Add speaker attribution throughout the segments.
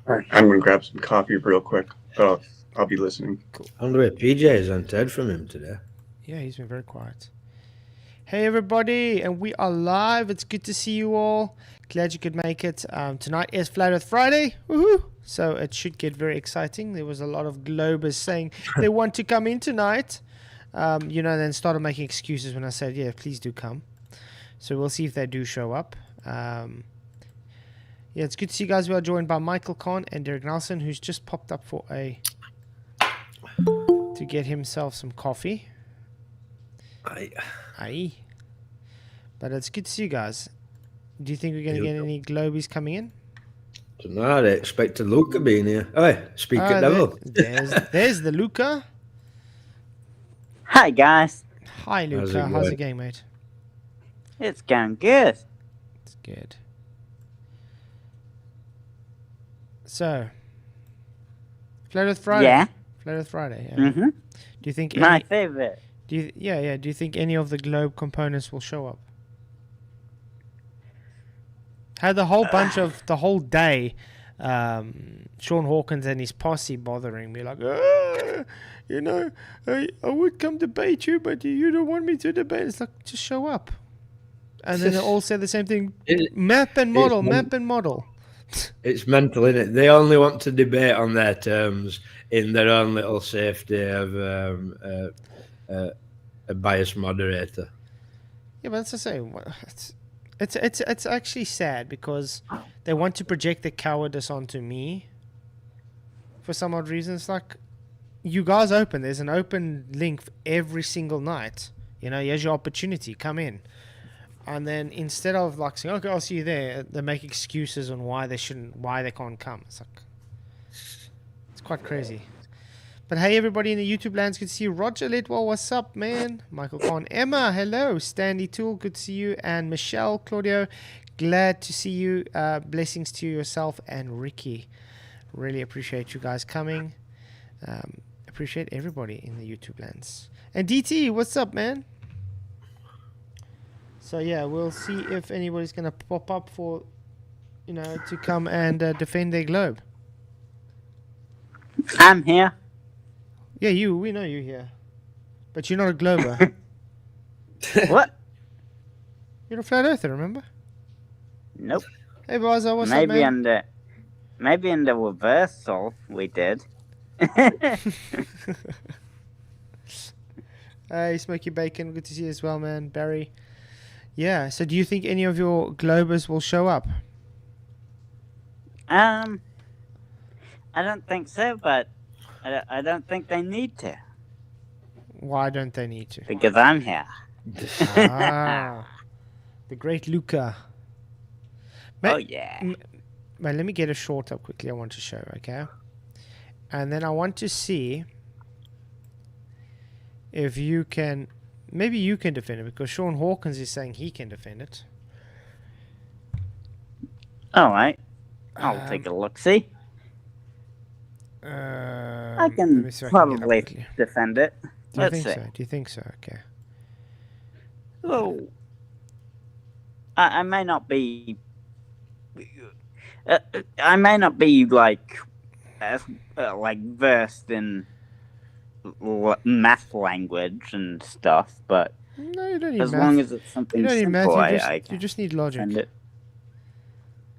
Speaker 1: All right, I'm gonna grab some coffee real quick, but I'll be listening.
Speaker 2: I wonder where PJ is. I haven't heard from him today.
Speaker 3: Yeah, he's been very quiet. Hey everybody, and we are live. It's good to see you all. Glad you could make it. Tonight is Flat Earth Friday. Woohoo! So it should get very exciting. There was a lot of Globers saying they want to come in tonight. Then started making excuses when I said, yeah, please do come. So we'll see if they do show up. Yeah, it's good to see you guys. We are joined by Michael Kahn and Derek Nelson, who's just popped up to get himself some coffee. Aye. But it's good to see you guys. Do you think we're going to get any Globies coming in?
Speaker 2: Tonight, I expected Luca being here. Hey, speak at devil.
Speaker 3: There's the Luca.
Speaker 4: Hi, guys.
Speaker 3: Hi, Luca. How's it going, mate?
Speaker 4: It's going good.
Speaker 3: It's good. So, Flat Earth Friday.
Speaker 4: Yeah.
Speaker 3: Flat Earth Friday. Yeah.
Speaker 4: Mm-hmm.
Speaker 3: Do you think
Speaker 4: My favorite.
Speaker 3: Do you think any of the globe components will show up? Had the whole bunch of the whole day, Sean Hawkins and his posse bothering me like, I would come debate you, but you don't want me to debate. It's like, just show up. And then they all said the same thing. Map and model.
Speaker 2: It's mental, isn't it? They only want to debate on their terms in their own little safety of a biased moderator.
Speaker 3: Yeah, but that's the same. It's actually sad because they want to project the cowardice onto me for some odd reason. It's like, you guys open. There's an open link every single night. Here's your opportunity. Come in. And then instead of like saying, okay, I'll see you there, they make excuses on why they can't come. It's like, it's quite crazy. But hey, everybody in the YouTube lands, good to see you. Roger Litwell, what's up, man? Michael Kahn, Emma, hello. Stanley Tool, good to see you. And Michelle, Claudio, glad to see you. Blessings to yourself and Ricky. Really appreciate you guys coming. Appreciate everybody in the YouTube lands. And DT, what's up, man? So yeah, we'll see if anybody's gonna pop up for, to come and defend their globe.
Speaker 4: I'm here.
Speaker 3: Yeah, we know you're here, but you're not a glober.
Speaker 4: What?
Speaker 3: You're a flat earther, remember?
Speaker 4: Nope.
Speaker 3: Hey, Baza, what's up, man?
Speaker 4: Maybe in the reversal we did.
Speaker 3: Hey, Smoky Bacon, good to see you as well, man. Barry. Yeah, so do you think any of your globers will show up?
Speaker 4: I don't think so, but I don't think they need to.
Speaker 3: Why don't they need to?
Speaker 4: Because I'm here.
Speaker 3: The great Luca.
Speaker 4: Yeah.
Speaker 3: Man, let me get a short up quickly I want to show, okay? And then I want to see if you can... Maybe you can defend it, because Sean Hawkins is saying he can defend it.
Speaker 4: All right. I'll take a look-see. I can probably defend it.
Speaker 3: Do you think so? Okay.
Speaker 4: Well, I may not be... I may not be, like versed in... math language and stuff, but
Speaker 3: no, you don't need
Speaker 4: as
Speaker 3: math.
Speaker 4: long as it's something simple,
Speaker 3: you just need logic.
Speaker 4: Defend it.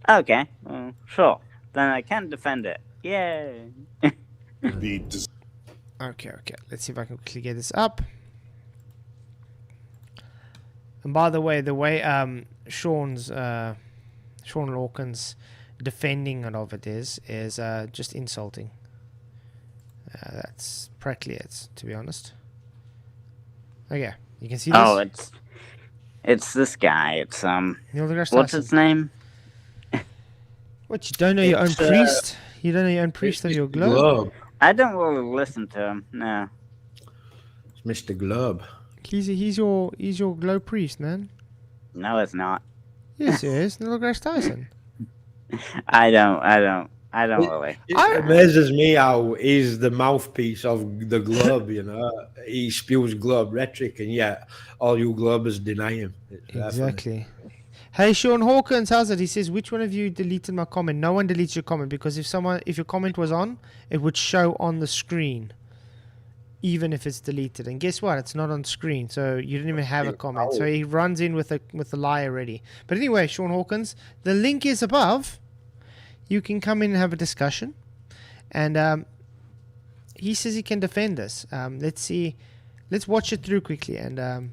Speaker 4: Okay, well, sure. Then I can defend it. Yay!
Speaker 3: Okay. Let's see if I can quickly get this up. And by the way Sean Hawkins defending of it is just insulting. That's practically it, to be honest. Okay, you can see this.
Speaker 4: Oh, it's this guy. It's
Speaker 3: Neil deGrasse
Speaker 4: what's
Speaker 3: Tyson.
Speaker 4: his name?
Speaker 3: What, you don't know your own priest? You don't know your own priest of your globe?
Speaker 4: I don't really listen to him. No.
Speaker 2: It's Mr. Globe.
Speaker 3: He's your globe priest, man.
Speaker 4: No, it's not.
Speaker 3: Yes, it is. Neil deGrasse Tyson.
Speaker 4: I don't really.
Speaker 2: It amazes me how he's the mouthpiece of the globe, He spews globe rhetoric, and yet all you globers deny him.
Speaker 3: Exactly. Hey, Sean Hawkins, how's it? He says, which one of you deleted my comment? No one deletes your comment because if your comment was on, it would show on the screen, even if it's deleted. And guess what? It's not on screen, so you didn't even have a comment. So he runs in with the lie already. But anyway, Sean Hawkins, the link is above. You can come in and have a discussion. And he says he can defend us. Let's see. Let's watch it through quickly and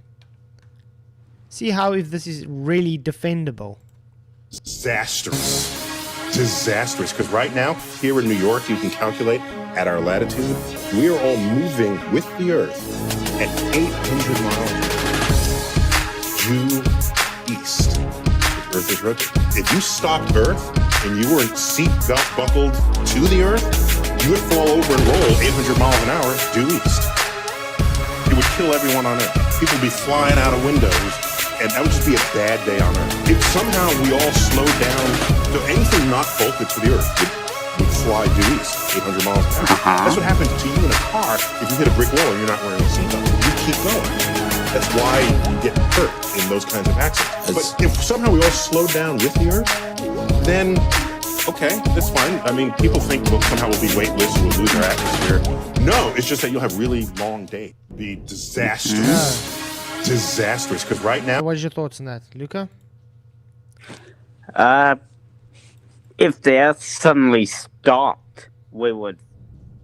Speaker 3: see how if this is really defendable.
Speaker 5: Disastrous. Because right now, here in New York, you can calculate at our latitude, we are all moving with the Earth at 800 miles due east. The Earth is rotating. If you stopped Earth and you weren't seatbelt buckled to the Earth, you would fall over and roll 800 miles an hour due east. It would kill everyone on Earth. People would be flying out of windows, and that would just be a bad day on Earth. If somehow we all slowed down, so anything not bolted to the Earth would fly due east, 800 miles an hour. That's what happens to you in a car if you hit a brick wall and you're not wearing a seatbelt. You keep going. That's why you get hurt in those kinds of accidents. But if somehow we all slowed down with the Earth, then okay, that's fine. I mean, people think somehow we'll be weightless, we'll lose our atmosphere. No, it's just that you'll have really long days. Be disastrous. Because right now,
Speaker 3: What is your thoughts on that, Luca?
Speaker 4: If the Earth suddenly stopped, we would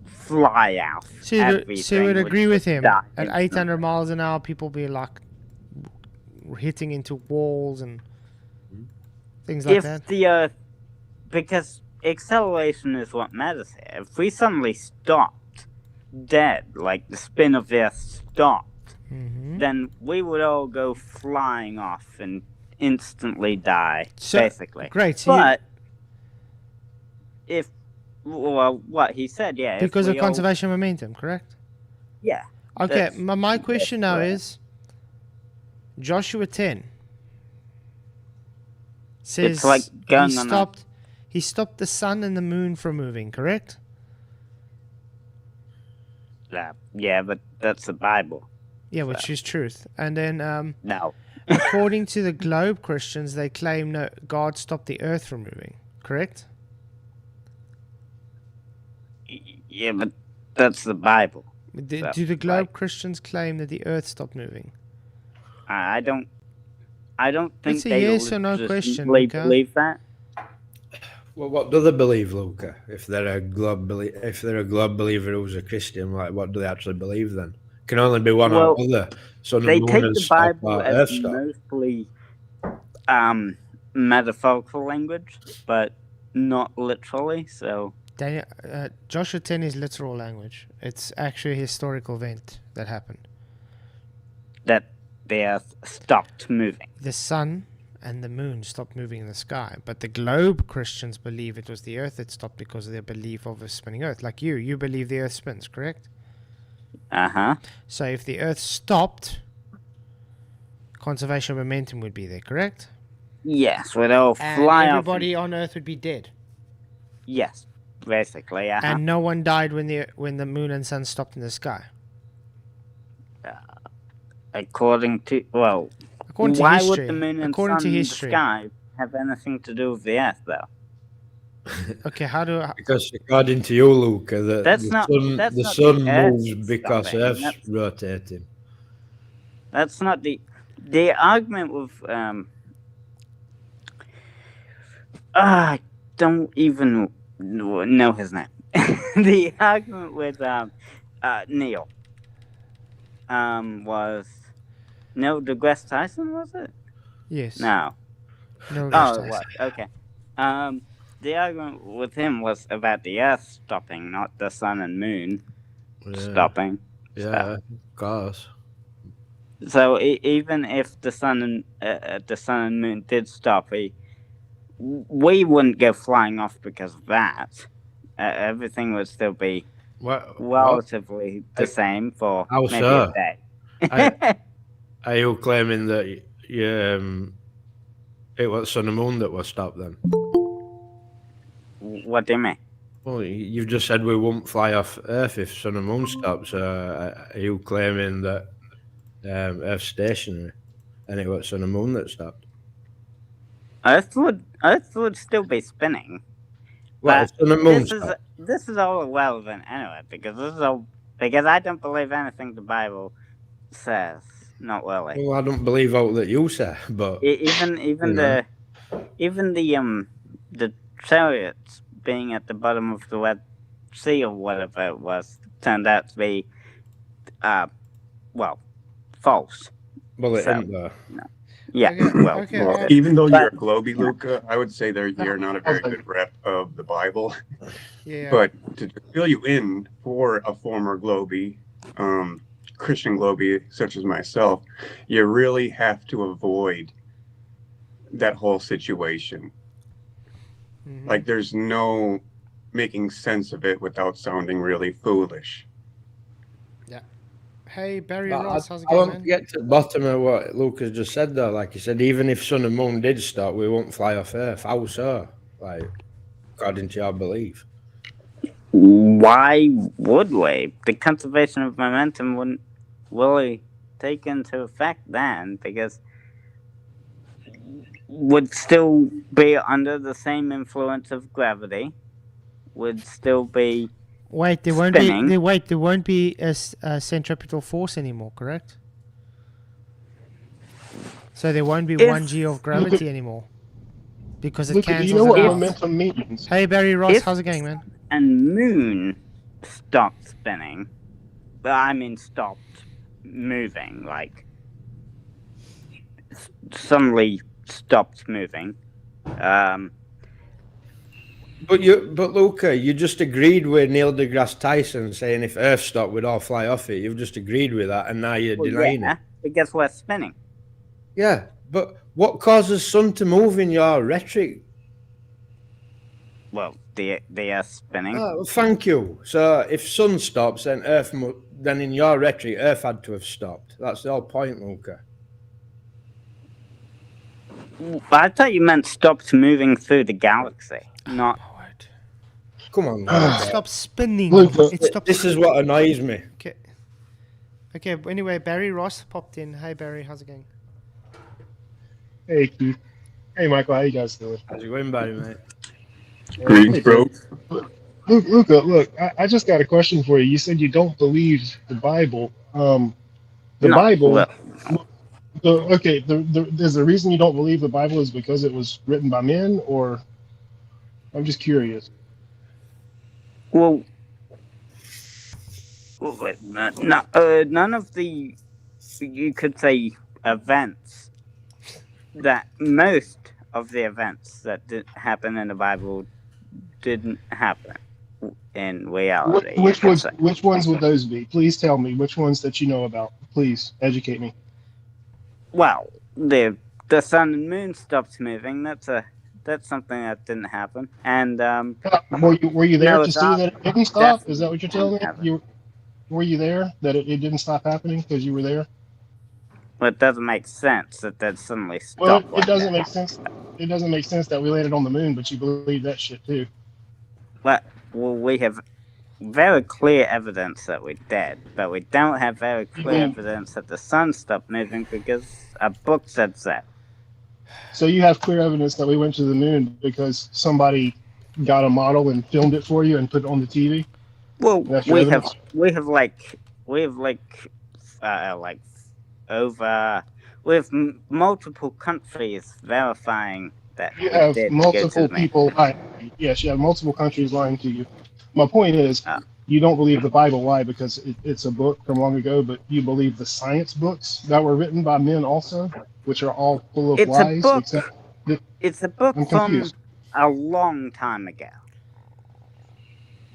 Speaker 4: fly out.
Speaker 3: So you
Speaker 4: Everything
Speaker 3: would agree with him.
Speaker 4: die
Speaker 3: At 800 miles an hour, people be like hitting into walls and things like
Speaker 4: If
Speaker 3: that.
Speaker 4: the Earth, because acceleration is what matters here. If we suddenly stopped dead, like the spin of the Earth stopped, then we would all go flying off and instantly die,
Speaker 3: So-
Speaker 4: basically.
Speaker 3: Great. So
Speaker 4: But if, well, what he said, yeah. if
Speaker 3: because of
Speaker 4: we all-
Speaker 3: conservation momentum, correct?
Speaker 4: Yeah.
Speaker 3: Okay.
Speaker 4: That's-
Speaker 3: My question now
Speaker 4: correct.
Speaker 3: is Joshua 10 says
Speaker 4: It's like going on a-
Speaker 3: he stopped the sun and the moon from moving, correct?
Speaker 4: Yeah, but that's the Bible.
Speaker 3: Yeah, which is truth. And then
Speaker 4: No.
Speaker 3: according to the globe Christians, they claim no, God stopped the earth from moving, correct?
Speaker 4: Yeah, but that's the Bible.
Speaker 3: Do
Speaker 4: So,
Speaker 3: the globe
Speaker 4: like-
Speaker 3: Christians claim that the earth stopped moving?
Speaker 4: I don't think
Speaker 3: It's a
Speaker 4: they
Speaker 3: yes or no question,
Speaker 4: legitimately
Speaker 3: Luca.
Speaker 4: believe that.
Speaker 2: Well, what do they believe, Luca? If they're a globe believer who's a Christian, like what do they actually believe then? Can only be one or
Speaker 4: Well,
Speaker 2: other. So
Speaker 4: They take the Bible as
Speaker 2: Earth stop.
Speaker 4: mostly metaphorical language, but not literally. So
Speaker 3: Daniel, Joshua 10 is literal language. It's actually a historical event that happened.
Speaker 4: that the Earth stopped moving.
Speaker 3: The sun and the moon stopped moving in the sky, but the globe Christians believe it was the earth that stopped because of their belief of a spinning earth. Like you believe the earth spins, correct?
Speaker 4: Uh-huh.
Speaker 3: So if the earth stopped, conservation momentum would be there, correct?
Speaker 4: Yes, we'd all
Speaker 3: And
Speaker 4: fly off.
Speaker 3: everybody on earth would be dead.
Speaker 4: Yes, basically. Uh-huh.
Speaker 3: And no one died when the moon and sun stopped in the sky.
Speaker 4: According to, well,
Speaker 3: According to
Speaker 4: why
Speaker 3: history.
Speaker 4: would the moon and
Speaker 3: according
Speaker 4: sun
Speaker 3: to
Speaker 4: in the
Speaker 3: history.
Speaker 4: sky have anything to do with the Earth, though?
Speaker 3: Okay, how do I,
Speaker 2: Because according to you, Luca, the
Speaker 4: That's
Speaker 2: sun,
Speaker 4: not
Speaker 2: the
Speaker 4: the
Speaker 2: sun
Speaker 4: Earth
Speaker 2: moves because
Speaker 4: stopping,
Speaker 2: Earth's
Speaker 4: that's-
Speaker 2: rotating.
Speaker 4: That's not the argument with I don't even know his name. The argument with Neil was Neil deGrasse Tyson, was it?
Speaker 3: yes.
Speaker 4: No.
Speaker 3: No,
Speaker 4: Oh,
Speaker 3: that's
Speaker 4: it
Speaker 3: nice.
Speaker 4: was. Okay. The argument with him was about the Earth stopping, not the sun and moon stopping.
Speaker 2: Yeah, of course.
Speaker 4: So even if the sun and moon did stop, we wouldn't go flying off because of that. Everything would still be
Speaker 2: What?
Speaker 4: relatively the same for
Speaker 2: How
Speaker 4: maybe
Speaker 2: so?
Speaker 4: a day.
Speaker 2: Are you claiming that it was sun and moon that was stopped then?
Speaker 4: What do you mean?
Speaker 2: Well, you've just said we won't fly off Earth if sun and moon stop. So are you claiming that Earth's stationary and it was sun and moon that stopped?
Speaker 4: Earth would still be spinning.
Speaker 2: Well,
Speaker 4: But
Speaker 2: sun and moon.
Speaker 4: this is all irrelevant anyway, because I don't believe anything the Bible says. Not really.
Speaker 2: Well, I don't believe all that you say, but
Speaker 4: Even
Speaker 2: You
Speaker 4: the chariots being at the bottom of the Red Sea or whatever it was turned out to be false.
Speaker 2: well, it
Speaker 4: So,
Speaker 2: isn't there.
Speaker 4: Yeah.
Speaker 3: Okay,
Speaker 1: Even though you're a
Speaker 4: But-
Speaker 1: Globy, Luca, I would say you're not a very good rep of the Bible.
Speaker 3: yeah.
Speaker 1: But to fill you in for a former Globy, Christian Globy such as myself, you really have to avoid that whole situation.
Speaker 3: Mhm.
Speaker 1: Like, there's no making sense of it without sounding really foolish.
Speaker 3: Hey, Barry
Speaker 2: But
Speaker 3: Ross, how's it
Speaker 2: I
Speaker 3: going,
Speaker 2: want to
Speaker 3: man?
Speaker 2: get to the bottom of what Lucas just said, though. Like he said, even if sun and moon did stop, we won't fly off Earth. How so? Like, according to your belief.
Speaker 4: Why would we? The conservation of momentum wouldn't really take into effect then, because would still be under the same influence of gravity, would still be
Speaker 3: Wait, there won't
Speaker 4: spinning.
Speaker 3: be. There won't be a centripetal force anymore, correct? So there won't be
Speaker 4: If-
Speaker 3: 1 G of gravity anymore, because it
Speaker 6: Luca, do
Speaker 3: cancels
Speaker 6: you know what
Speaker 3: it out.
Speaker 6: momentum means?
Speaker 3: Hey, Barry Ross,
Speaker 4: If-
Speaker 3: how's it going, man?
Speaker 4: and moon stopped spinning. Well, I mean stopped moving, like suddenly stopped moving.
Speaker 2: But Luca, you just agreed with Neil deGrasse Tyson saying if Earth stopped, we'd all fly off it. You've just agreed with that, and now you're denying it.
Speaker 4: Because we're spinning.
Speaker 2: Yeah, but what causes sun to move in your rhetoric?
Speaker 4: Well, the Earth spinning.
Speaker 2: Oh, thank you. So if sun stops, then then in your rhetoric, Earth had to have stopped. That's the whole point, Luca.
Speaker 4: I thought you meant stopped moving through the galaxy, not.
Speaker 2: Come on,
Speaker 3: Oh,
Speaker 2: Luca.
Speaker 3: stop spinning.
Speaker 6: Luca,
Speaker 3: It stopped.
Speaker 2: This is what annoys me.
Speaker 3: Okay. Okay. Anyway, Barry Ross popped in. Hey, Barry, how's it going?
Speaker 6: Hey, Keith. Hey, Michael. How you guys doing?
Speaker 2: How's it going, Barry, mate?
Speaker 1: Greetings, bro.
Speaker 6: Luca, look, I just got a question for you. You said you don't believe the Bible. The
Speaker 4: No,
Speaker 6: Bible.
Speaker 4: well,
Speaker 6: There's the reason you don't believe the Bible is because it was written by men, or I'm just curious.
Speaker 4: Well, none of the, you could say, events that most of the events that did happen in the Bible didn't happen in reality.
Speaker 6: Which ones would those be? Please tell me which ones that you know about. Please educate me.
Speaker 4: Well, the sun and moon stopped moving. That's something that didn't happen. And
Speaker 6: Were you there
Speaker 4: No,
Speaker 6: to
Speaker 4: it's
Speaker 6: see
Speaker 4: not.
Speaker 6: that it didn't stop? Is that what you're telling me?
Speaker 4: Definitely.
Speaker 6: Were you there that it didn't stop happening because you were there?
Speaker 4: well, it doesn't make sense that suddenly
Speaker 6: Well,
Speaker 4: stopped.
Speaker 6: it
Speaker 4: like
Speaker 6: doesn't
Speaker 4: that.
Speaker 6: make sense. It doesn't make sense that we landed on the moon, but you believe that shit too.
Speaker 4: Well, we have very clear evidence that we did, but we don't have very clear evidence that the sun stopped moving because a book said that.
Speaker 6: So you have clear evidence that we went to the moon because somebody got a model and filmed it for you and put it on the TV.
Speaker 4: Well,
Speaker 6: That's your
Speaker 4: we have
Speaker 6: evidence?
Speaker 4: multiple countries verifying that
Speaker 6: You
Speaker 4: we
Speaker 6: have
Speaker 4: did go
Speaker 6: multiple
Speaker 4: to the moon.
Speaker 6: people lying. Yes, you have multiple countries lying to you. My point is, you don't believe the Bible. Why? Because it's a book from long ago, but you believe the science books that were written by men also, which are all full of
Speaker 4: It's a
Speaker 6: lies.
Speaker 4: book.
Speaker 6: Except
Speaker 4: It's a book
Speaker 6: I'm
Speaker 4: from
Speaker 6: confused.
Speaker 4: a long time ago.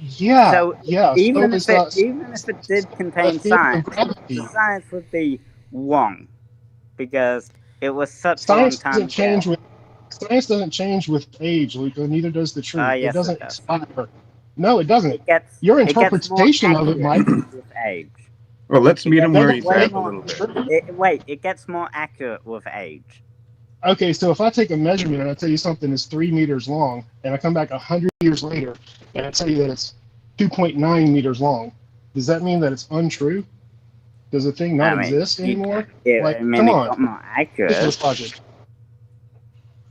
Speaker 6: yeah,
Speaker 4: So
Speaker 6: yeah.
Speaker 4: Even
Speaker 6: so
Speaker 4: if
Speaker 6: it's
Speaker 4: it did contain
Speaker 6: the theory of
Speaker 4: science,
Speaker 6: gravity.
Speaker 4: the science would be wrong because it was such
Speaker 6: Science
Speaker 4: a long
Speaker 6: doesn't
Speaker 4: time
Speaker 6: change
Speaker 4: ago.
Speaker 6: with science doesn't change with age, Luca. Neither does the truth.
Speaker 4: Yes,
Speaker 6: it doesn't
Speaker 4: it does.
Speaker 6: expire. No, it doesn't.
Speaker 4: It gets
Speaker 6: Your
Speaker 4: it gets more
Speaker 6: interpretation of it, Mike.
Speaker 4: accurate with age.
Speaker 1: Well, let's meet him where he's
Speaker 4: Way
Speaker 1: at a
Speaker 4: more-
Speaker 1: little bit.
Speaker 4: It gets more accurate with age.
Speaker 6: Okay, so if I take a measurement and I tell you something is 3 meters long, and I come back 100 years later and I tell you that it's 2.9 meters long, does that mean that it's untrue? Does the thing not
Speaker 4: I mean,
Speaker 6: exist anymore?
Speaker 4: Yeah,
Speaker 6: Like,
Speaker 4: I mean,
Speaker 6: come
Speaker 4: it
Speaker 6: on.
Speaker 4: got more
Speaker 6: This
Speaker 4: accurate.
Speaker 6: is logic.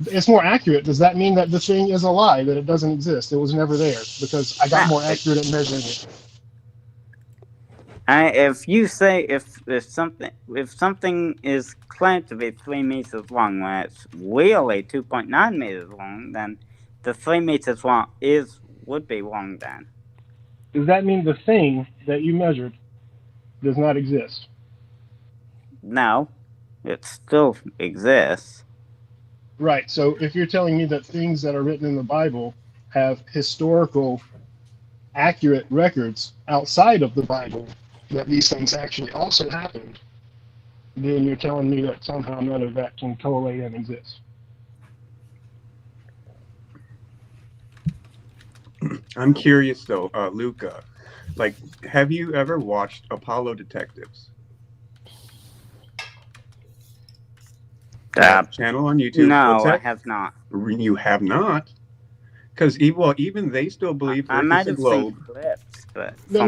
Speaker 6: It's more accurate. Does that mean that the thing is a lie, that it doesn't exist? It was never there because I got
Speaker 4: No,
Speaker 6: more accurate at measuring it.
Speaker 4: If you say if something is claimed to be 3 meters long when it's really 2.9 meters long, then the 3 meters long would be wrong then.
Speaker 6: Does that mean the thing that you measured does not exist?
Speaker 4: No, it still exists.
Speaker 6: Right. So if you're telling me that things that are written in the Bible have historical, accurate records outside of the Bible, that these things actually also happened, then you're telling me that somehow none of that can correlate and exist.
Speaker 1: I'm curious though, Luca. Like, have you ever watched Apollo Detectives? Channel on YouTube.
Speaker 4: No,
Speaker 1: What's
Speaker 4: I
Speaker 1: that?
Speaker 4: have not.
Speaker 1: You have not, because even they still believe
Speaker 4: I
Speaker 1: Earth
Speaker 4: might
Speaker 1: is a
Speaker 4: have
Speaker 1: globe.
Speaker 4: seen clips, but
Speaker 6: No.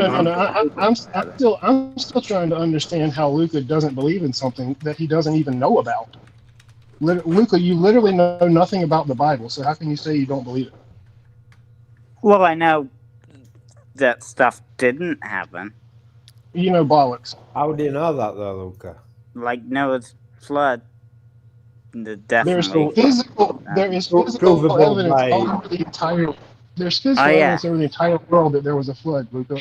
Speaker 6: I'm
Speaker 4: something-
Speaker 6: still trying to understand how Luca doesn't believe in something that he doesn't even know about. Luca, you literally know nothing about the Bible, so how can you say you don't believe it?
Speaker 4: Well, I know that stuff didn't happen,
Speaker 6: You know bollocks.
Speaker 2: How do you know that though, Luca?
Speaker 4: like Noah's flood.
Speaker 6: There's
Speaker 4: Definitely.
Speaker 6: physical
Speaker 2: Provable
Speaker 6: evidence
Speaker 2: by
Speaker 6: over the entire. There's physical
Speaker 4: Oh, yeah.
Speaker 6: evidence over the entire world that there was a flood, Luca.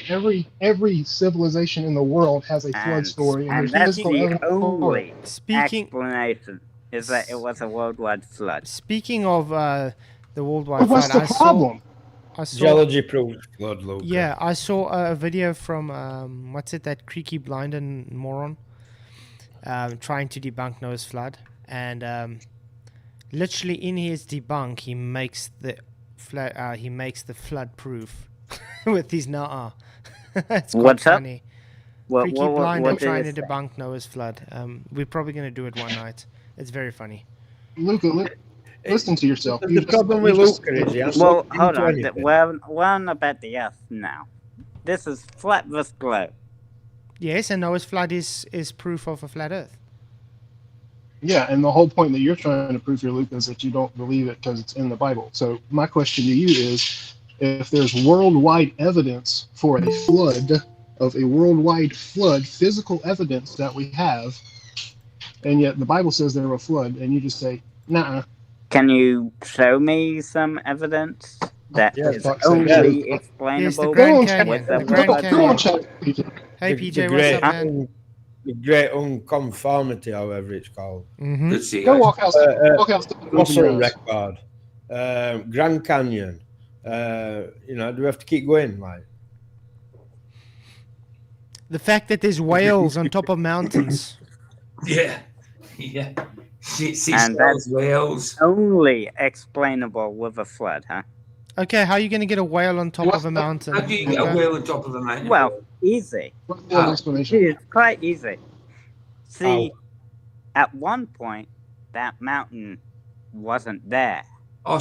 Speaker 6: Every civilization in the world has a flood story, and
Speaker 4: and
Speaker 6: there's
Speaker 4: that's
Speaker 6: physical
Speaker 4: the
Speaker 6: evidence for it.
Speaker 4: only
Speaker 3: Speaking
Speaker 4: explanation is that it was a worldwide flood.
Speaker 3: speaking of the worldwide
Speaker 6: But what's
Speaker 3: flood,
Speaker 6: the problem?
Speaker 3: I saw
Speaker 2: geology proves flood, Luca.
Speaker 3: yeah, I saw a video from what's it, that creaky blind and moron trying to debunk Noah's flood, and literally in his debunk he makes the flood proof with his nah. It's quite
Speaker 4: What's up?
Speaker 3: funny.
Speaker 4: What,
Speaker 3: Freaky
Speaker 4: what, what,
Speaker 3: blind
Speaker 4: what
Speaker 3: and
Speaker 4: did
Speaker 3: trying
Speaker 4: it
Speaker 3: to
Speaker 4: say?
Speaker 3: debunk Noah's flood. We're probably going to do it one night. It's very funny.
Speaker 6: Luca, listen to yourself.
Speaker 2: The problem with Luca is he hasn't
Speaker 4: Well,
Speaker 2: looked
Speaker 4: hold
Speaker 2: into
Speaker 4: on.
Speaker 2: anything.
Speaker 4: We're on about the Earth now. This is flat versus globe.
Speaker 3: Yes, and Noah's flood is proof of a flat Earth.
Speaker 6: Yeah, and the whole point that you're trying to prove here, Luca, is that you don't believe it because it's in the Bible. So my question to you is, if there's worldwide evidence for a flood, of a worldwide flood, physical evidence that we have, and yet the Bible says there was a flood, and you just say, nah.
Speaker 4: Can you show me some evidence that
Speaker 6: Yeah,
Speaker 4: is
Speaker 6: fuck's sake.
Speaker 4: only
Speaker 6: Yeah.
Speaker 3: Here's
Speaker 4: explainable
Speaker 3: the Grand
Speaker 6: Go on,
Speaker 3: Canyon.
Speaker 4: with
Speaker 3: The
Speaker 4: the
Speaker 3: Grand
Speaker 4: worldwide
Speaker 6: Go on,
Speaker 3: Canyon.
Speaker 6: chat.
Speaker 3: Hey
Speaker 2: The
Speaker 3: PJ, what's up,
Speaker 2: great,
Speaker 3: man?
Speaker 2: the great unconformity, however it's called.
Speaker 3: Mm-hmm.
Speaker 7: Good to see you
Speaker 6: Go
Speaker 7: guys.
Speaker 6: walk outside.
Speaker 2: Fossil record. Grand Canyon. Do we have to keep going? Like,
Speaker 3: The fact that there's whales on top of mountains.
Speaker 7: Yeah.
Speaker 4: And
Speaker 7: Seashells,
Speaker 4: that's
Speaker 7: whales.
Speaker 4: only explainable with a flood, huh?
Speaker 3: Okay, how are you going to get a whale on top of a mountain?
Speaker 7: How do you get a
Speaker 3: Luca?
Speaker 7: whale on top of a mountain?
Speaker 4: Well, easy.
Speaker 6: What's the explanation?
Speaker 4: It's quite easy. See,
Speaker 2: How?
Speaker 4: at one point, that mountain wasn't there.
Speaker 7: Oh,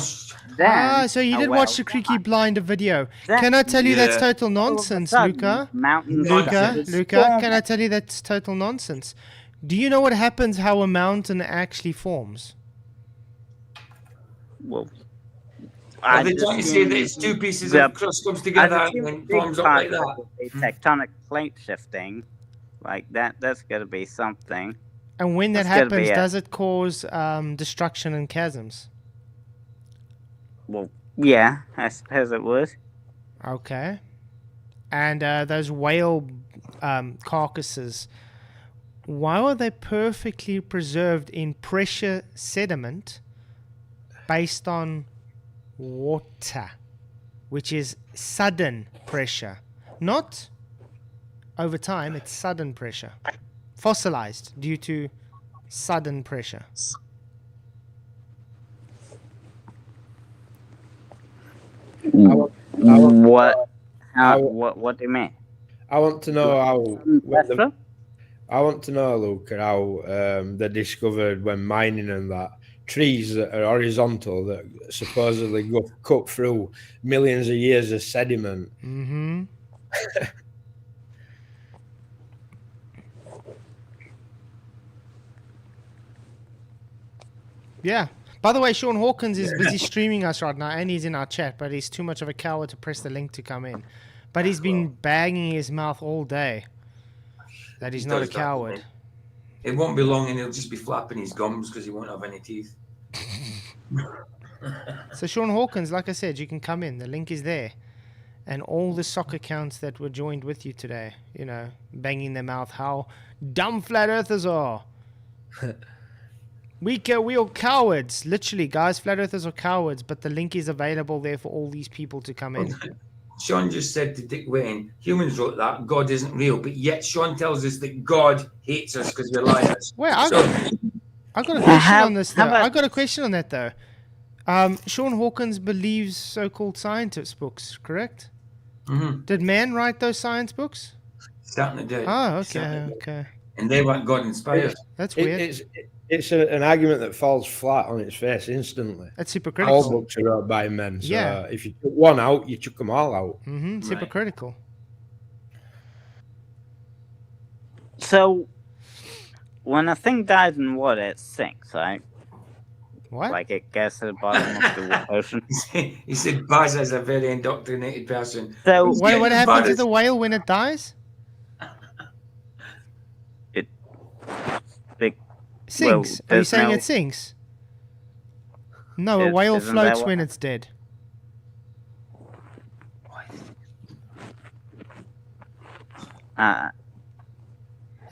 Speaker 4: Then,
Speaker 3: So you
Speaker 4: a
Speaker 3: did
Speaker 4: whale
Speaker 3: watch the Creaky
Speaker 4: died.
Speaker 3: Blinder video.
Speaker 4: Then,
Speaker 3: Can I tell you that's
Speaker 7: Yeah.
Speaker 3: total
Speaker 4: all of a
Speaker 3: nonsense,
Speaker 4: sudden,
Speaker 3: Luca?
Speaker 4: mountains
Speaker 3: Luca,
Speaker 4: started
Speaker 3: Luca, can I
Speaker 4: forming.
Speaker 3: tell you that's total nonsense? Do you know what happens how a mountain actually forms?
Speaker 4: Well,
Speaker 7: are they
Speaker 4: just
Speaker 7: trying to say that
Speaker 4: assume
Speaker 7: it's two pieces
Speaker 4: the-
Speaker 7: of crust comes
Speaker 4: I
Speaker 7: together
Speaker 4: assume
Speaker 7: and
Speaker 4: big
Speaker 7: forms up like
Speaker 4: part
Speaker 7: that?
Speaker 4: of it would be tectonic plate shifting, like that. That's got to be something.
Speaker 3: And when that
Speaker 4: That's gotta be
Speaker 3: happens,
Speaker 4: it.
Speaker 3: does it cause destruction and chasms?
Speaker 4: Well, yeah, I suppose it would.
Speaker 3: Okay. And those whale carcasses, why are they perfectly preserved in pressure sediment based on water, which is sudden pressure? Not over time, it's sudden pressure. Fossilized due to sudden pressure.
Speaker 4: What?
Speaker 2: I-
Speaker 4: What do you mean?
Speaker 2: I want to know how.
Speaker 4: Pressure?
Speaker 2: I want to know, Luca, how they discovered when mining and that trees that are horizontal that supposedly go cut through millions of years of sediment.
Speaker 3: Mm-hmm. Yeah, By the way, Sean Hawkins is busy streaming us right now, and he's in our chat, but he's too much of a coward to press the link to come in. But he's been banging his mouth all day that he's not a coward.
Speaker 7: It won't be long and he'll just be flapping his gums because he won't have any teeth.
Speaker 3: So Sean Hawkins, like I said, you can come in. The link is there. And all the soccer accounts that were joined with you today, you know, banging their mouth how dumb flat earthers are. We are cowards. Literally, guys, flat earthers are cowards, but the link is available there for all these people to come in.
Speaker 7: Sean just said to Dick Wayne, humans wrote that, God isn't real, but yet Sean tells us that God hates us because we're liars.
Speaker 3: Wait, I got a question on this, though. I got a question on that, though. Sean Hawkins believes so-called scientist books, correct?
Speaker 7: Mm-hmm.
Speaker 3: Did man write those science books?
Speaker 7: Certainly did.
Speaker 3: Oh, okay, okay.
Speaker 7: And they weren't God inspired.
Speaker 3: That's weird.
Speaker 2: It's an argument that falls flat on its face instantly.
Speaker 3: That's hypocritical.
Speaker 2: All books are wrote by men. So
Speaker 3: Yeah.
Speaker 2: if you took one out, you took them all out.
Speaker 3: Mm-hmm. It's hypocritical.
Speaker 4: So, when a thing dies in water, it sinks, right?
Speaker 3: What?
Speaker 4: Like it gets to the bottom of the ocean.
Speaker 7: He said Baz is a very indoctrinated person.
Speaker 4: So,
Speaker 3: What happens to the whale when it dies? Sinks. Are you saying it sinks? No, a whale
Speaker 4: isn't that
Speaker 3: floats when it's dead. Have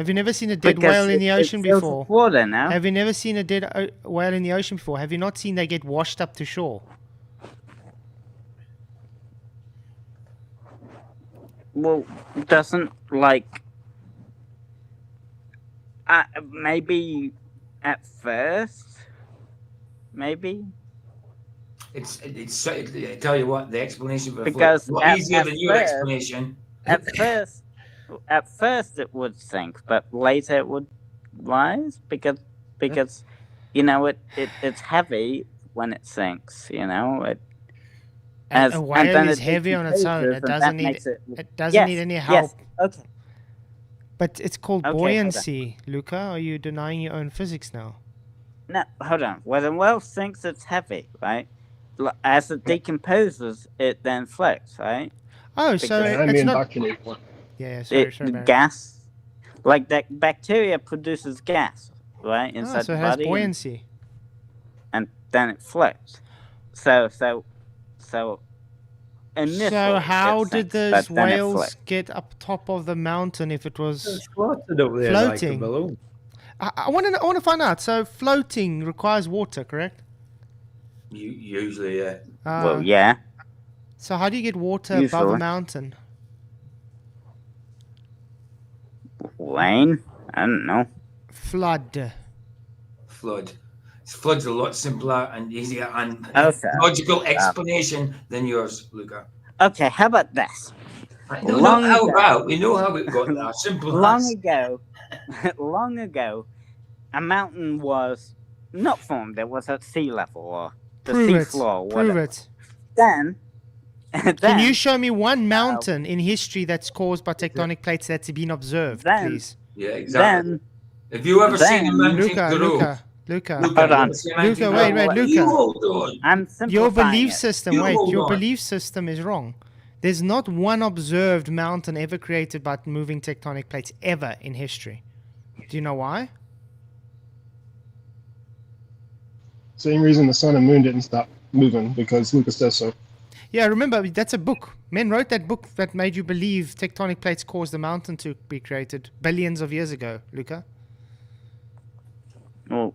Speaker 3: you never seen a dead whale in the ocean before?
Speaker 4: Water now.
Speaker 3: Have you never seen a dead whale in the ocean before? Have you not seen they get washed up to shore?
Speaker 4: Well, doesn't like maybe at first, maybe.
Speaker 7: It's I tell you what, the explanation for
Speaker 4: because
Speaker 7: a lot easier than your explanation.
Speaker 4: At first it would sink, but later it would rise because you know it's heavy when it sinks. You know it.
Speaker 3: A whale is heavy on its own. It doesn't need any help.
Speaker 4: Yes. Okay.
Speaker 3: But it's called buoyancy, Luca. Are you denying your own physics now?
Speaker 4: No, hold on. When a whale sinks, it's heavy, right? As it decomposes, it then floats, right?
Speaker 3: Oh, so it's not... Yeah, sorry,
Speaker 4: gas. Like that bacteria produces gas, right? Inside
Speaker 3: so
Speaker 4: the
Speaker 3: it has
Speaker 4: body.
Speaker 3: buoyancy.
Speaker 4: And then it floats. So
Speaker 3: how did those whales get up top of the mountain if it was
Speaker 2: floated up there
Speaker 3: floating?
Speaker 2: Like a balloon.
Speaker 3: I want to find out. So floating requires water, correct?
Speaker 7: Usually, yeah.
Speaker 4: Well, yeah.
Speaker 3: So how do you get water above a mountain?
Speaker 4: Rain? I don't know.
Speaker 3: Flood.
Speaker 7: Flood's a lot simpler and easier and logical explanation than yours, Luca.
Speaker 4: Okay, how about this?
Speaker 7: We know how it got there. Simple.
Speaker 4: Long ago, a mountain was not formed. It was at sea level or the seafloor. Or whatever.
Speaker 3: Prove it.
Speaker 4: Then,
Speaker 3: can you show me one mountain in history that's caused by tectonic plates that's been observed, please?
Speaker 7: Yeah, exactly. Have you ever seen a mountain grow?
Speaker 3: Luca,
Speaker 4: wait,
Speaker 3: Luca.
Speaker 4: I'm simplifying
Speaker 3: your belief
Speaker 4: it.
Speaker 3: system, your belief system is wrong. There's not one observed mountain ever created by moving tectonic plates ever in history. Do you know why?
Speaker 6: Same reason the sun and moon didn't stop moving, because Lucas says so.
Speaker 3: Yeah, remember, that's a book. Men wrote that book that made you believe tectonic plates caused the mountain to be created billions of years ago, Luca.
Speaker 4: Well,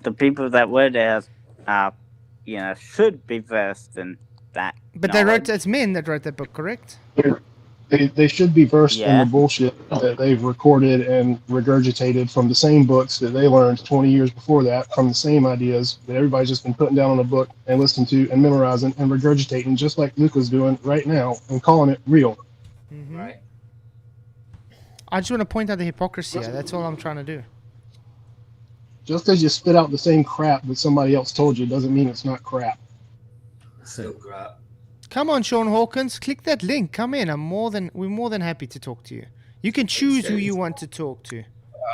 Speaker 4: the people that were there, should be versed in that.
Speaker 3: But it's men that wrote that book, correct?
Speaker 6: They should be versed in the bullshit that they've recorded and regurgitated from the same books that they learned 20 years before that, from the same ideas that everybody's just been putting down on a book and listening to and memorizing and regurgitating, just like Luca's doing right now, and calling it real.
Speaker 3: Mm-hmm.
Speaker 7: Right.
Speaker 3: I just want to point out the hypocrisy. That's all I'm trying to do.
Speaker 6: Just because you spit out the same crap that somebody else told you doesn't mean it's not crap.
Speaker 7: Still crap.
Speaker 3: Come on, Sean Hawkins, click that link. Come in. We're more than happy to talk to you. You can choose who you want to talk to.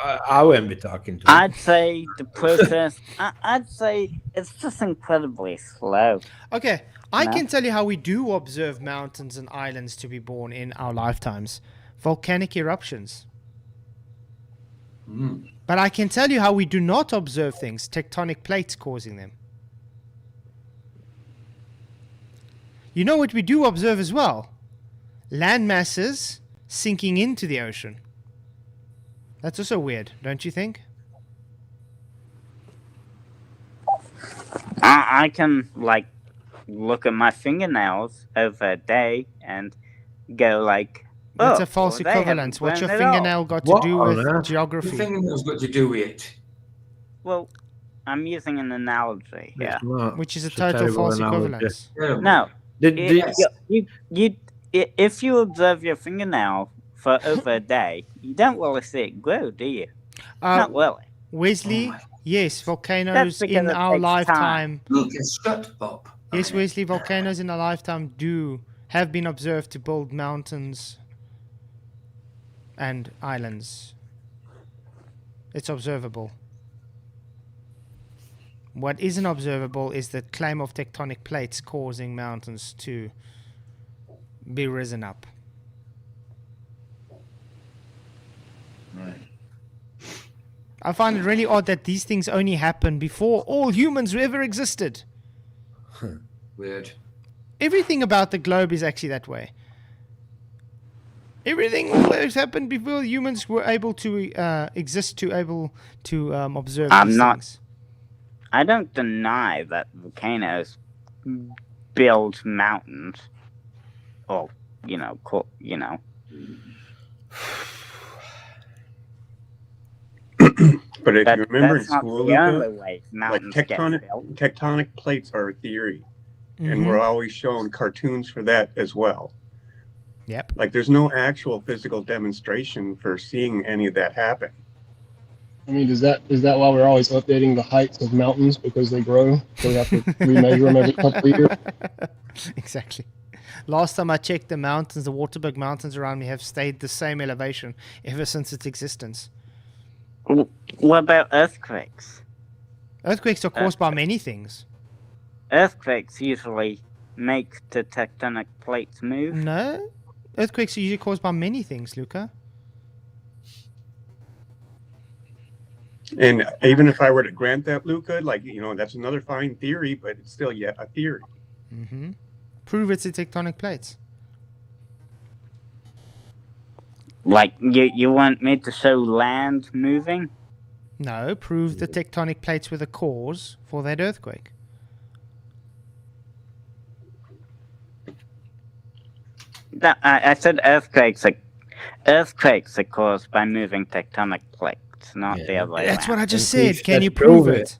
Speaker 2: I won't be talking to him.
Speaker 4: I'd say the process. I'd say it's just incredibly slow.
Speaker 3: Okay, I
Speaker 4: No.
Speaker 3: can tell you how we do observe mountains and islands to be born in our lifetimes. Volcanic eruptions. But I can tell you how we do not observe things, tectonic plates causing them. You know what we do observe as well? Land masses sinking into the ocean. That's also weird, don't you think?
Speaker 4: I can like look at my fingernails over a day and go like,
Speaker 3: That's
Speaker 4: oh,
Speaker 3: a false
Speaker 4: well, they haven't
Speaker 3: equivalence. What's your
Speaker 4: grown at all.
Speaker 3: fingernail got to
Speaker 2: What
Speaker 3: do
Speaker 2: on
Speaker 3: with
Speaker 2: earth?
Speaker 7: Your
Speaker 3: geography?
Speaker 7: fingernails got to do with it.
Speaker 4: Well, I'm using an analogy here.
Speaker 2: It's not.
Speaker 3: Which is a
Speaker 2: It's
Speaker 3: total
Speaker 2: terrible
Speaker 3: false
Speaker 2: analogy.
Speaker 3: equivalence.
Speaker 7: Terrible.
Speaker 4: No,
Speaker 2: Did-
Speaker 4: if you observe your fingernail for over a day, you don't really see it grow, do you? Not really.
Speaker 3: Wesley,
Speaker 7: Oh
Speaker 3: yes, volcanoes
Speaker 4: That's because
Speaker 3: in
Speaker 4: it
Speaker 3: our
Speaker 4: takes
Speaker 3: lifetime.
Speaker 7: Lucas, shut up.
Speaker 3: Yes, Wesley, volcanoes in our lifetime have been observed to build mountains and islands. It's observable. What isn't observable is the claim of tectonic plates causing mountains to be risen up.
Speaker 7: Right.
Speaker 3: I find it really odd that these things only happen before all humans ever existed.
Speaker 7: Weird.
Speaker 3: Everything about the globe is actually that way. Everything always happened before humans were able to exist to observe
Speaker 4: I'm
Speaker 3: these
Speaker 4: not-
Speaker 3: things.
Speaker 4: I don't deny that volcanoes build mountains, or
Speaker 1: But if
Speaker 4: that,
Speaker 1: you remember in
Speaker 4: that's not
Speaker 1: school,
Speaker 4: the only
Speaker 1: Luca,
Speaker 4: way
Speaker 1: like
Speaker 4: mountains get built.
Speaker 1: tectonic plates are a theory, and
Speaker 3: Mhm.
Speaker 1: we're always shown cartoons for that as well.
Speaker 3: Yep.
Speaker 1: Like there's no actual physical demonstration for seeing any of that happen.
Speaker 6: I mean, is that why we're always updating the heights of mountains because they grow? So we have to remeasure them every couple of years.
Speaker 3: Exactly. Last time I checked, the mountains, the Waterberg mountains around me have stayed the same elevation ever since its existence.
Speaker 4: What about earthquakes?
Speaker 3: Earthquakes are caused by many things.
Speaker 4: Earthquakes usually make the tectonic plates move.
Speaker 3: No? Earthquakes are usually caused by many things, Luca.
Speaker 1: And even if I were to grant that, Luca, that's another fine theory, but it's still yet a theory.
Speaker 3: Mm-hmm. Prove it's the tectonic plates.
Speaker 4: Like you want me to show land moving?
Speaker 3: No, prove the tectonic plates were the cause for that earthquake.
Speaker 4: I said earthquakes are caused by moving tectonic plates, not the other way
Speaker 3: That's what
Speaker 4: around.
Speaker 3: I just
Speaker 2: And
Speaker 3: said.
Speaker 2: please,
Speaker 3: Can
Speaker 2: let's
Speaker 3: you prove
Speaker 2: prove
Speaker 3: it?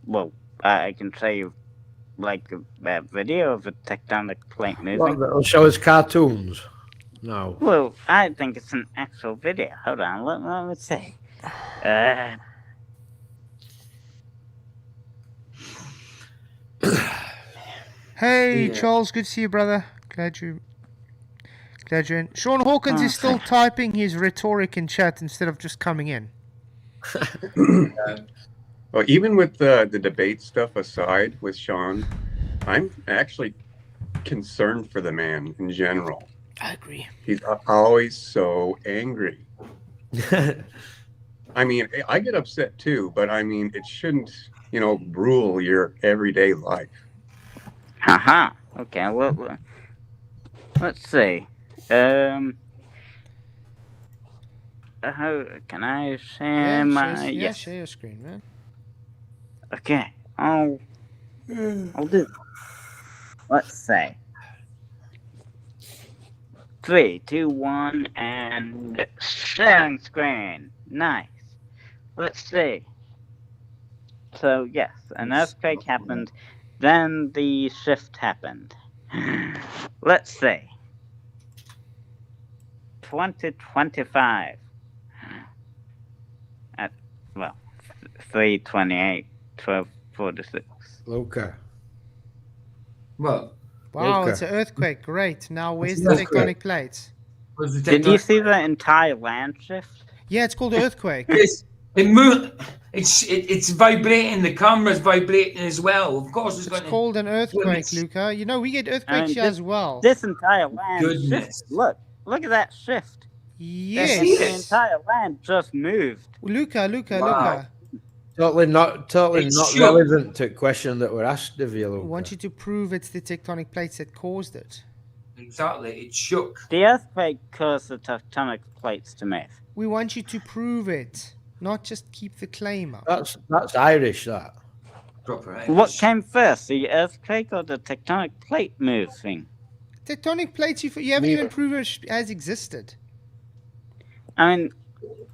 Speaker 4: Well, I can show you like a video of a tectonic plate moving.
Speaker 2: What, that'll show us cartoons. No.
Speaker 4: Well, I think it's an actual video. Hold on, let me see.
Speaker 3: Hey,
Speaker 7: Yeah.
Speaker 3: Charles, good to see you, brother. Glad you're in. Sean Hawkins is still typing his rhetoric in chat instead of just coming in.
Speaker 1: Well, even with the debate stuff aside with Sean, I'm actually concerned for the man in general.
Speaker 3: I agree.
Speaker 1: He's always so angry. I mean, I get upset too, but I mean, it shouldn't, rule your everyday life.
Speaker 4: Haha. Okay. Well, let's see. How can I share my? Yes.
Speaker 3: Share your screen, man.
Speaker 4: Okay. I'll do. Let's say 3, 2, 1, and sharing screen. Nice. Let's see. So yes, an earthquake happened, then the shift happened. Let's see. 2025 at 3:28, 12:46.
Speaker 2: Luca.
Speaker 7: Well,
Speaker 3: Wow,
Speaker 2: Okay.
Speaker 3: it's an earthquake. Great. Now, where's
Speaker 7: It's
Speaker 3: the
Speaker 7: an earthquake.
Speaker 3: tectonic plates?
Speaker 7: Was the
Speaker 4: Did you
Speaker 7: tectonic-
Speaker 4: see the entire land shift?
Speaker 3: Yeah, it's called earthquake.
Speaker 7: Yes, it moved. It's vibrating. The camera's vibrating as well. Of course, it's
Speaker 3: It's
Speaker 7: going
Speaker 3: called an earthquake,
Speaker 7: limits.
Speaker 3: Luca. You know, we get
Speaker 4: I
Speaker 3: earthquakes
Speaker 4: mean,
Speaker 3: here as well.
Speaker 4: This entire land
Speaker 7: Goodness.
Speaker 4: shifted. Look at that shift.
Speaker 3: Yes.
Speaker 7: See
Speaker 4: The
Speaker 7: it?
Speaker 4: entire land just moved.
Speaker 3: Luca.
Speaker 7: Wow.
Speaker 2: Totally not
Speaker 7: It's shook.
Speaker 2: relevant to the question that we're asked of you,
Speaker 3: I
Speaker 2: Luca.
Speaker 3: want you to prove it's the tectonic plates that caused it.
Speaker 7: Exactly. It shook.
Speaker 4: The earthquake caused the tectonic plates to move.
Speaker 3: We want you to prove it, not just keep the claim up.
Speaker 2: That's Irish, that.
Speaker 7: Proper.
Speaker 4: What came first, the earthquake or the tectonic plate moving?
Speaker 3: Tectonic plates, you haven't even proven it has existed.
Speaker 4: I mean,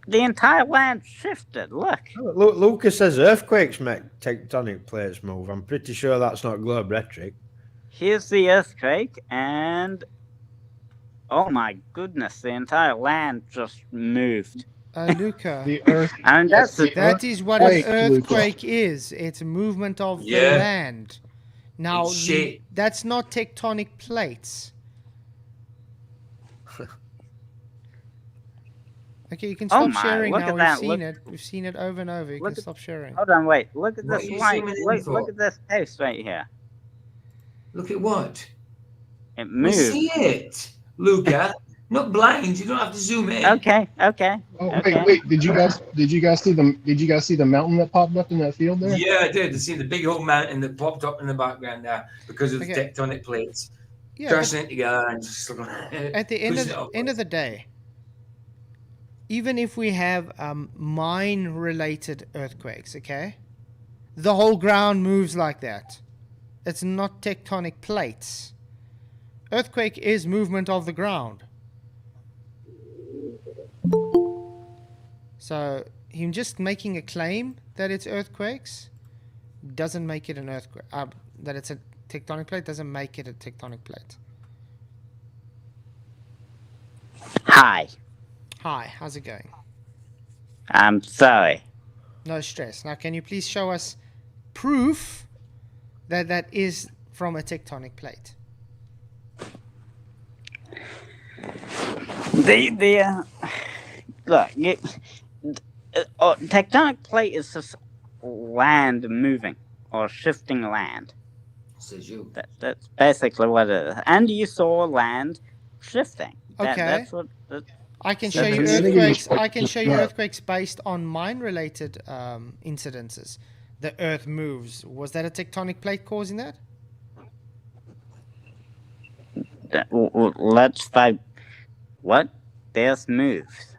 Speaker 4: the entire land shifted. Look.
Speaker 2: Luca says earthquakes make tectonic plates move. I'm pretty sure that's not globe rhetoric.
Speaker 4: Here's the earthquake, and oh my goodness, the entire land just moved.
Speaker 3: Luca,
Speaker 6: The Earth.
Speaker 4: And that's the
Speaker 3: that is what an
Speaker 6: Earthquake, Luca.
Speaker 3: earthquake is. It's a movement of the
Speaker 7: Yeah.
Speaker 3: land. Now,
Speaker 7: It's shit.
Speaker 3: that's not tectonic plates. Okay, you can
Speaker 4: Oh
Speaker 3: stop
Speaker 4: my,
Speaker 3: sharing
Speaker 4: look
Speaker 3: now.
Speaker 4: at
Speaker 3: We've
Speaker 4: that,
Speaker 3: seen
Speaker 4: look.
Speaker 3: it. We've seen it over and over. You
Speaker 4: Look
Speaker 3: can
Speaker 4: at-
Speaker 3: stop sharing.
Speaker 4: Hold on, wait. Look at
Speaker 7: What
Speaker 4: this
Speaker 7: are you
Speaker 4: light.
Speaker 7: zooming in
Speaker 4: Look,
Speaker 7: for?
Speaker 4: look at this case right here.
Speaker 7: Look at what?
Speaker 4: It
Speaker 7: We
Speaker 4: moved.
Speaker 7: see it, Luca. Not blind. You don't have to zoom in.
Speaker 4: Okay, okay.
Speaker 6: Oh
Speaker 4: Okay.
Speaker 6: wait! Did you guys see the mountain that popped up in that field there?
Speaker 7: Yeah, I did. I see the big old mountain that popped up in the background there because of the
Speaker 3: Okay.
Speaker 7: tectonic plates
Speaker 3: Yeah, but
Speaker 7: crashing it together and just
Speaker 3: at the end of the day, even if we have mine-related earthquakes, okay, the whole ground moves like that. It's not tectonic plates. Earthquake is movement of the ground. So him just making a claim that it's earthquakes doesn't make it an earthquake. That it's a tectonic plate doesn't make it a tectonic plate.
Speaker 4: Hi.
Speaker 3: Hi, how's it going?
Speaker 4: I'm sorry.
Speaker 3: No stress. Now, can you please show us proof that that is from a tectonic plate?
Speaker 4: Look, tectonic plate is just land moving or shifting land.
Speaker 7: Says you.
Speaker 4: That's basically what it is. And you saw land shifting.
Speaker 3: Okay.
Speaker 4: That's what.
Speaker 3: I can
Speaker 6: Yeah,
Speaker 3: show you
Speaker 6: but it's-
Speaker 3: earthquakes. I can show you
Speaker 6: Yeah.
Speaker 3: earthquakes based on mine-related incidences. The Earth moves. Was that a tectonic plate causing that?
Speaker 4: Let's find what? There's moves.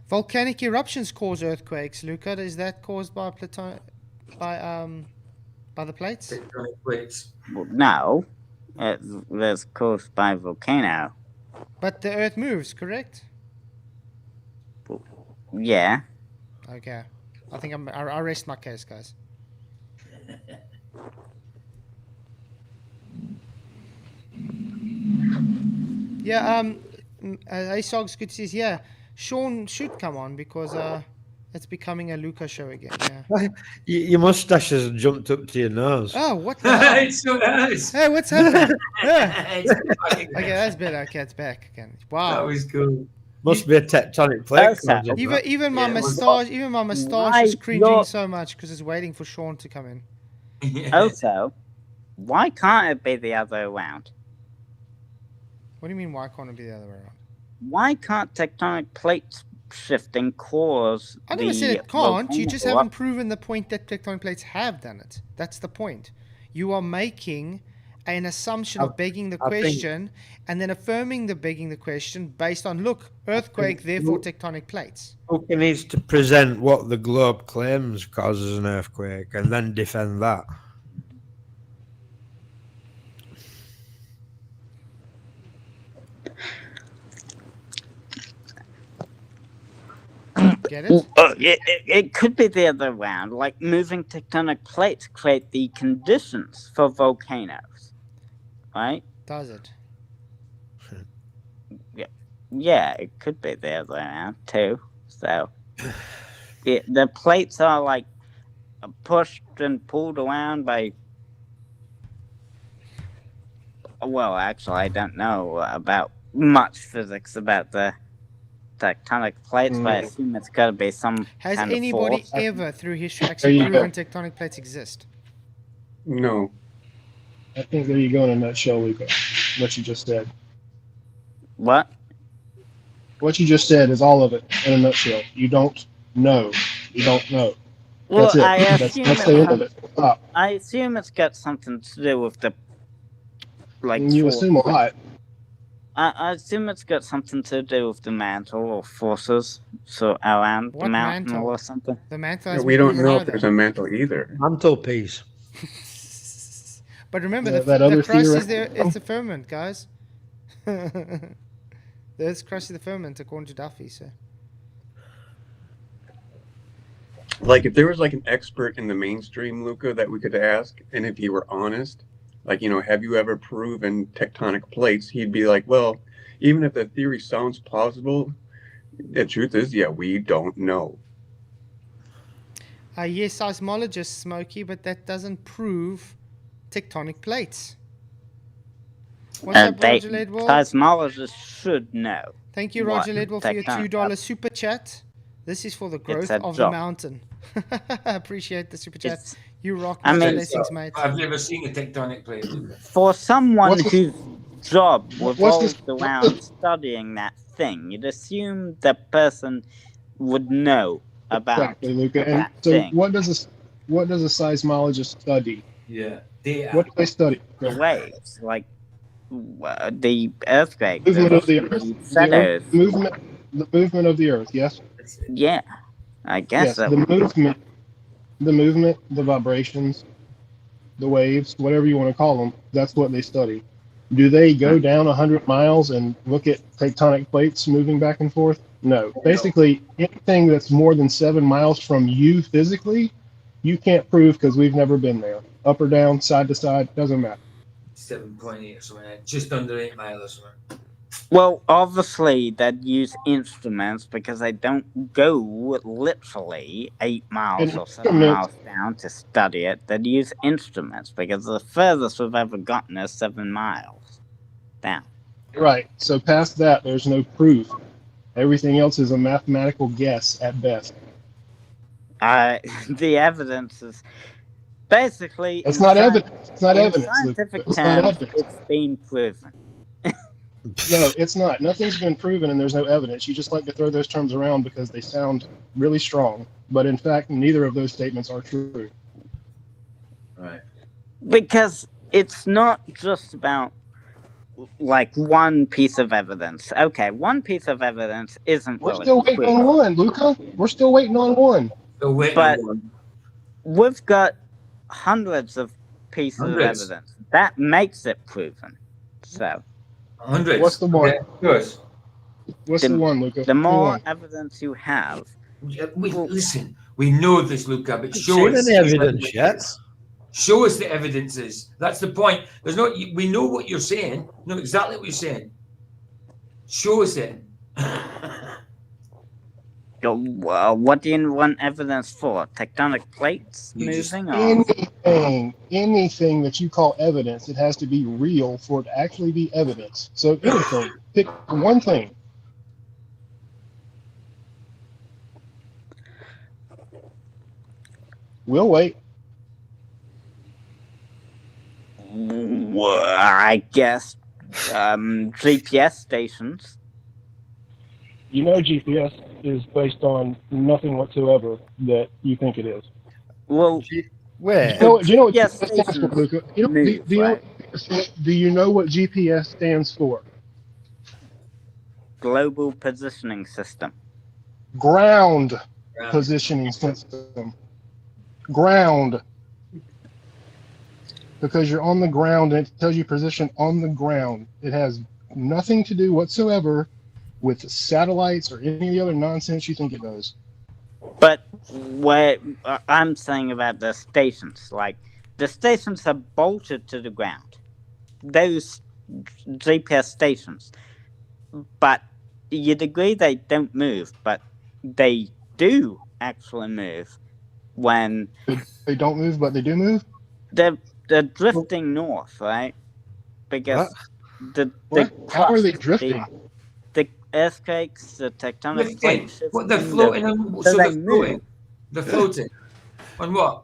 Speaker 3: Volcanic eruptions cause earthquakes. Luca, is that caused by by the plates?
Speaker 7: Tectonic plates.
Speaker 4: Well, no, that's caused by volcano.
Speaker 3: But the Earth moves, correct?
Speaker 4: Yeah.
Speaker 3: Okay. I think I rest my case, guys. Yeah, ASOG's good to see. Yeah, Sean should come on because it's becoming a Luca show again. Yeah.
Speaker 2: Your mustache has jumped up to your nose.
Speaker 3: Oh, what the hell?
Speaker 7: It sure has.
Speaker 3: Hey, what's happening? Yeah.
Speaker 7: It's back again.
Speaker 3: Okay, that's better. Okay, it's back again.
Speaker 7: That
Speaker 3: Wow.
Speaker 7: was cool.
Speaker 2: Must be a tectonic plate.
Speaker 4: That's
Speaker 2: causing
Speaker 4: happened.
Speaker 2: that.
Speaker 3: Even my
Speaker 7: Yeah, it was-
Speaker 3: mustache
Speaker 4: Why
Speaker 3: is cringing
Speaker 4: not?
Speaker 3: so much because it's waiting for Sean to come in.
Speaker 7: Yeah.
Speaker 4: Also, why can't it be the other way around?
Speaker 3: What do you mean? Why can't it be the other way around?
Speaker 4: Why can't tectonic plates shifting cause
Speaker 3: I never said
Speaker 4: the
Speaker 3: it can't. You
Speaker 4: volcano
Speaker 3: just
Speaker 4: to
Speaker 3: haven't
Speaker 4: erupt?
Speaker 3: proven the point that tectonic plates have done it. That's the point. You are making an assumption of begging the
Speaker 2: I think-
Speaker 3: question and then affirming the begging the question based on, look, earthquake, therefore tectonic plates.
Speaker 2: Luca needs to present what the globe claims causes an earthquake and then defend that.
Speaker 3: Get it?
Speaker 4: It could be the other way around. Like moving tectonic plates create the conditions for volcanoes, right?
Speaker 3: Does it?
Speaker 4: Yeah, it could be the other way around too. So, the plates are like pushed and pulled around by. Well, actually, I don't know about much physics about the tectonic plates, but I assume it's got to be some
Speaker 3: Has
Speaker 4: kind
Speaker 3: anybody
Speaker 4: of force.
Speaker 3: ever through history actually
Speaker 6: you go.
Speaker 3: proven tectonic plates exist?
Speaker 1: No.
Speaker 6: I think there you go in a nutshell, Luca. What you just said.
Speaker 4: What?
Speaker 6: What you just said is all of it in a nutshell. You don't know. You don't know.
Speaker 4: Well,
Speaker 6: That's it.
Speaker 4: I
Speaker 6: That's
Speaker 4: assume
Speaker 6: the end of it. Stop.
Speaker 4: I assume it's got something to do with the
Speaker 6: You
Speaker 4: force.
Speaker 6: assume a lot.
Speaker 4: I assume it's got something to do with the mantle or forces, so around
Speaker 3: What
Speaker 4: the mountain
Speaker 3: mantle?
Speaker 4: or something.
Speaker 3: The mantle has
Speaker 1: We
Speaker 3: been
Speaker 1: don't
Speaker 3: proven
Speaker 1: know if
Speaker 3: either.
Speaker 1: there's a mantle either.
Speaker 2: Mantelpiece.
Speaker 3: But remember,
Speaker 6: Yeah,
Speaker 3: the
Speaker 6: that other
Speaker 3: crust is
Speaker 6: theory-
Speaker 3: it's the firmament, guys. The Earth's crust is the firmament, according to Duffy. So
Speaker 1: Like if there was like an expert in the mainstream, Luca, that we could ask, and if he were honest, like, have you ever proven tectonic plates? He'd be like, well, even if the theory sounds plausible, the truth is, yeah, we don't know.
Speaker 3: yes, seismologists, Smokey, but that doesn't prove tectonic plates. What's up, Roger Ledwell?
Speaker 4: Seismologists should know.
Speaker 3: Thank you,
Speaker 4: what
Speaker 3: Roger Ledwell, for your
Speaker 4: tectonic-
Speaker 3: $2 super chat. This is for the growth
Speaker 4: a
Speaker 3: of the
Speaker 4: job.
Speaker 3: mountain. I appreciate the super chat.
Speaker 4: It's-
Speaker 3: You rock.
Speaker 4: I mean-
Speaker 3: Blessings, mate.
Speaker 7: I've never seen a tectonic plate.
Speaker 4: For someone
Speaker 6: What's the-
Speaker 4: whose job
Speaker 6: what's
Speaker 4: revolved
Speaker 6: the-
Speaker 4: around studying that thing, you'd assume the person would know about
Speaker 6: Exactly, Luca. And
Speaker 4: that
Speaker 6: so,
Speaker 4: thing.
Speaker 6: what does a seismologist study?
Speaker 7: Yeah. Data.
Speaker 6: What do they study?
Speaker 4: The waves, like the earthquake,
Speaker 6: Movement of the earth.
Speaker 4: shadows.
Speaker 6: The movement of the earth. Yes.
Speaker 4: Yeah, I guess
Speaker 6: Yes.
Speaker 4: that
Speaker 6: The movement, the vibrations, the waves, whatever you want to call them. That's what they study. Do they go down 100 miles and look at tectonic plates moving back and forth? No. Basically, anything that's more than 7 miles from you physically, you can't prove because we've never been there. Up or down, side to side, doesn't matter.
Speaker 7: 7.8 or something, just under 8 miles or something.
Speaker 4: Well, obviously they'd use instruments because they don't go literally 8 miles or 7 miles down to study it. They'd use instruments because the furthest we've ever gotten is 7 miles down.
Speaker 6: Right. So past that, there's no proof. Everything else is a mathematical guess at best.
Speaker 4: The evidence is basically.
Speaker 6: It's not evidence. It's not
Speaker 4: in
Speaker 6: evidence.
Speaker 4: scientific
Speaker 6: It's not
Speaker 4: terms,
Speaker 6: evidence.
Speaker 4: it's been proven.
Speaker 6: No, it's not. Nothing's been proven and there's no evidence. You just like to throw those terms around because they sound really strong. But in fact, neither of those statements are true.
Speaker 7: Right.
Speaker 4: Because it's not just about like one piece of evidence. Okay, one piece of evidence isn't
Speaker 6: We're
Speaker 4: really
Speaker 6: still waiting on
Speaker 4: proven.
Speaker 6: one, Luca. We're still waiting on one.
Speaker 7: So wait,
Speaker 4: But we've got hundreds of pieces
Speaker 7: Hundreds.
Speaker 4: of evidence. That makes it proven. So
Speaker 7: 100.
Speaker 6: What's the one?
Speaker 7: Yes.
Speaker 6: What's
Speaker 4: The-
Speaker 6: the one, Luca?
Speaker 4: the more
Speaker 6: One.
Speaker 4: evidence you have,
Speaker 7: Listen, we know this, Luca, but show
Speaker 2: Seen
Speaker 7: us.
Speaker 2: any evidence yet?
Speaker 7: Show us the evidences. That's the point. There's no. We know what you're saying. We know exactly what you're saying. Show us it.
Speaker 4: what do you want evidence for? Tectonic plates
Speaker 7: You just-
Speaker 4: moving? Or?
Speaker 6: Anything that you call evidence, it has to be real for it to actually be evidence. So anything, pick one thing. We'll wait.
Speaker 4: I guess GPS stations.
Speaker 6: You know GPS is based on nothing whatsoever that you think it is.
Speaker 4: Well,
Speaker 2: Where?
Speaker 6: Do you know what
Speaker 4: Yes,
Speaker 6: GPS stands for,
Speaker 4: stations
Speaker 6: Luca? Do you know what GPS stands for?
Speaker 4: global positioning system.
Speaker 6: Ground positioning system. Ground. Because you're on the ground and it tells you position on the ground. It has nothing to do whatsoever with satellites or any of the other nonsense you think it does.
Speaker 4: But what I'm saying about the stations, like the stations are bolted to the ground. Those GPS stations, but you'd agree they don't move, but they do actually move when
Speaker 6: They don't move, but they do move.
Speaker 4: they're drifting north, right? Because
Speaker 6: What? How are they
Speaker 4: crust,
Speaker 6: drifting?
Speaker 4: the earthquakes, the tectonic plate shifting.
Speaker 7: What, they're floating on,
Speaker 4: so
Speaker 7: so
Speaker 4: they
Speaker 7: they're floating.
Speaker 4: move.
Speaker 7: They're floating. On what?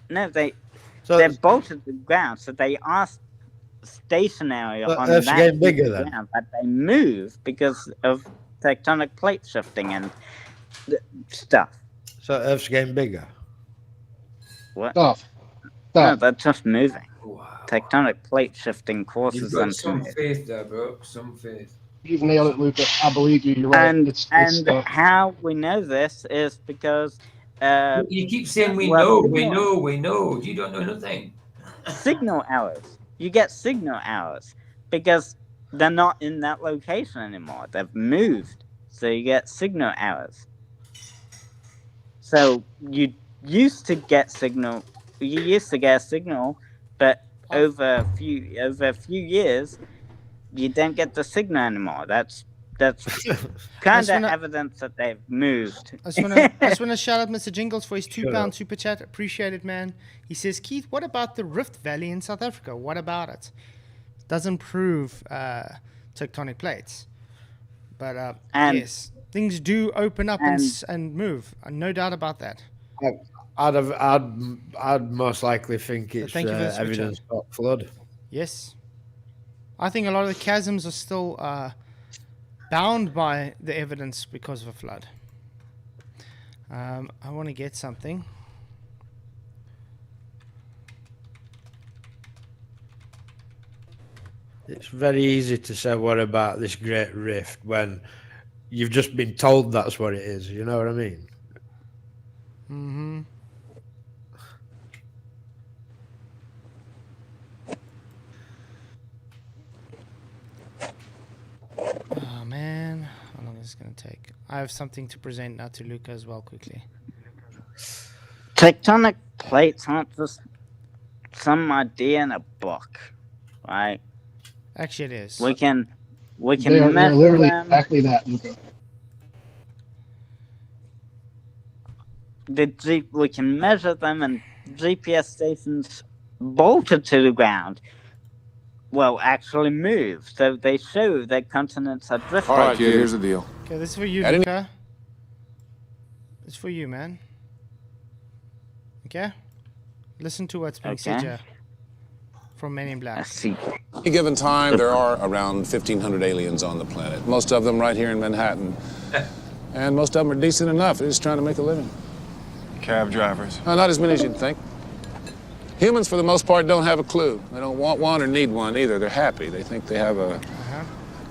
Speaker 4: No, they're
Speaker 2: So,
Speaker 4: bolted to the ground, so they are stationary
Speaker 2: so
Speaker 4: on
Speaker 2: Earth's
Speaker 4: that
Speaker 2: getting bigger then.
Speaker 4: ground, but they move because of tectonic plate shifting and stuff.
Speaker 2: So Earth's getting bigger.
Speaker 4: What?
Speaker 6: Stop.
Speaker 4: No,
Speaker 6: Stop.
Speaker 4: they're just moving.
Speaker 7: Wow.
Speaker 4: Tectonic plate shifting
Speaker 7: You've
Speaker 4: causes
Speaker 7: got
Speaker 4: them to
Speaker 7: some
Speaker 4: move.
Speaker 7: faith there, bro. Some faith.
Speaker 6: You've nailed it, Luca. I believe you. You're right.
Speaker 4: And
Speaker 6: It's
Speaker 4: how we know this is because
Speaker 7: You keep saying we
Speaker 4: well,
Speaker 7: know. You don't know nothing.
Speaker 4: signal errors. You get signal errors because they're not in that location anymore. They've moved, so you get signal errors. So you used to get signal. You used to get a signal, but over a few years, you don't get the signal anymore. That's kind of evidence that they've moved.
Speaker 3: I just want to shout out Mr. Jingles for his £2 super chat. Appreciate it, man. He says, Keith, what about the Rift Valley in South Africa? What about it? Doesn't prove tectonic plates. But yes, things do open up and move. No doubt about that.
Speaker 2: I'd most likely think it's evidence of flood.
Speaker 3: Yes. I think a lot of the chasms are still bound by the evidence because of a flood. I want to get something.
Speaker 2: It's very easy to say, what about this great rift, when you've just been told that's what it is. You know what I mean?
Speaker 3: Mm-hmm. Oh, man. How long is this going to take? I have something to present now to Luca as well, quickly.
Speaker 4: Tectonic plates aren't just some idea in a book, right?
Speaker 3: Actually, it is.
Speaker 4: We can
Speaker 6: they're
Speaker 4: measure
Speaker 6: literally
Speaker 4: them.
Speaker 6: exactly that, Luca.
Speaker 4: We can measure them, and GPS stations bolted to the ground will actually move. So they show that continents are drifting.
Speaker 8: All right, kid, here's the deal.
Speaker 3: Okay, this is for you,
Speaker 8: At any-
Speaker 3: Luca. It's for you, man. Okay? Listen to what's being said
Speaker 4: Okay.
Speaker 3: here from Men in
Speaker 4: I
Speaker 3: Black.
Speaker 4: see.
Speaker 8: At any given time, there are around 1,500 aliens on the planet. Most of them right here in Manhattan. And most of them are decent enough. They're just trying to make a living.
Speaker 9: Cab drivers.
Speaker 8: Not as many as you'd think. Humans, for the most part, don't have a clue. They don't want one or need one either. They're happy. They think they have a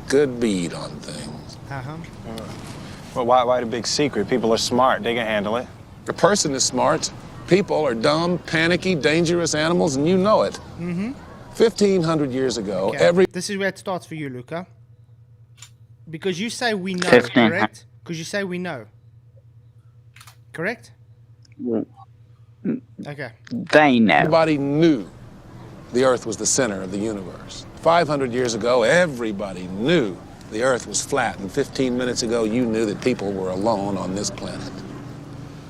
Speaker 8: good bead on things.
Speaker 9: Well, why the big secret? People are smart. They can handle it.
Speaker 8: A person is smart. People are dumb, panicky, dangerous animals, and you know it.
Speaker 3: Mm-hmm.
Speaker 8: 1,500 years ago,
Speaker 3: Okay. This is where it starts for you, Luca. Because you say we know,
Speaker 4: 15.
Speaker 3: correct? Because you say we know. Correct? Okay.
Speaker 4: They know.
Speaker 8: Everybody knew the Earth was the center of the universe. 500 years ago, everybody knew the Earth was flat. And 15 minutes ago, you knew that people were alone on this planet.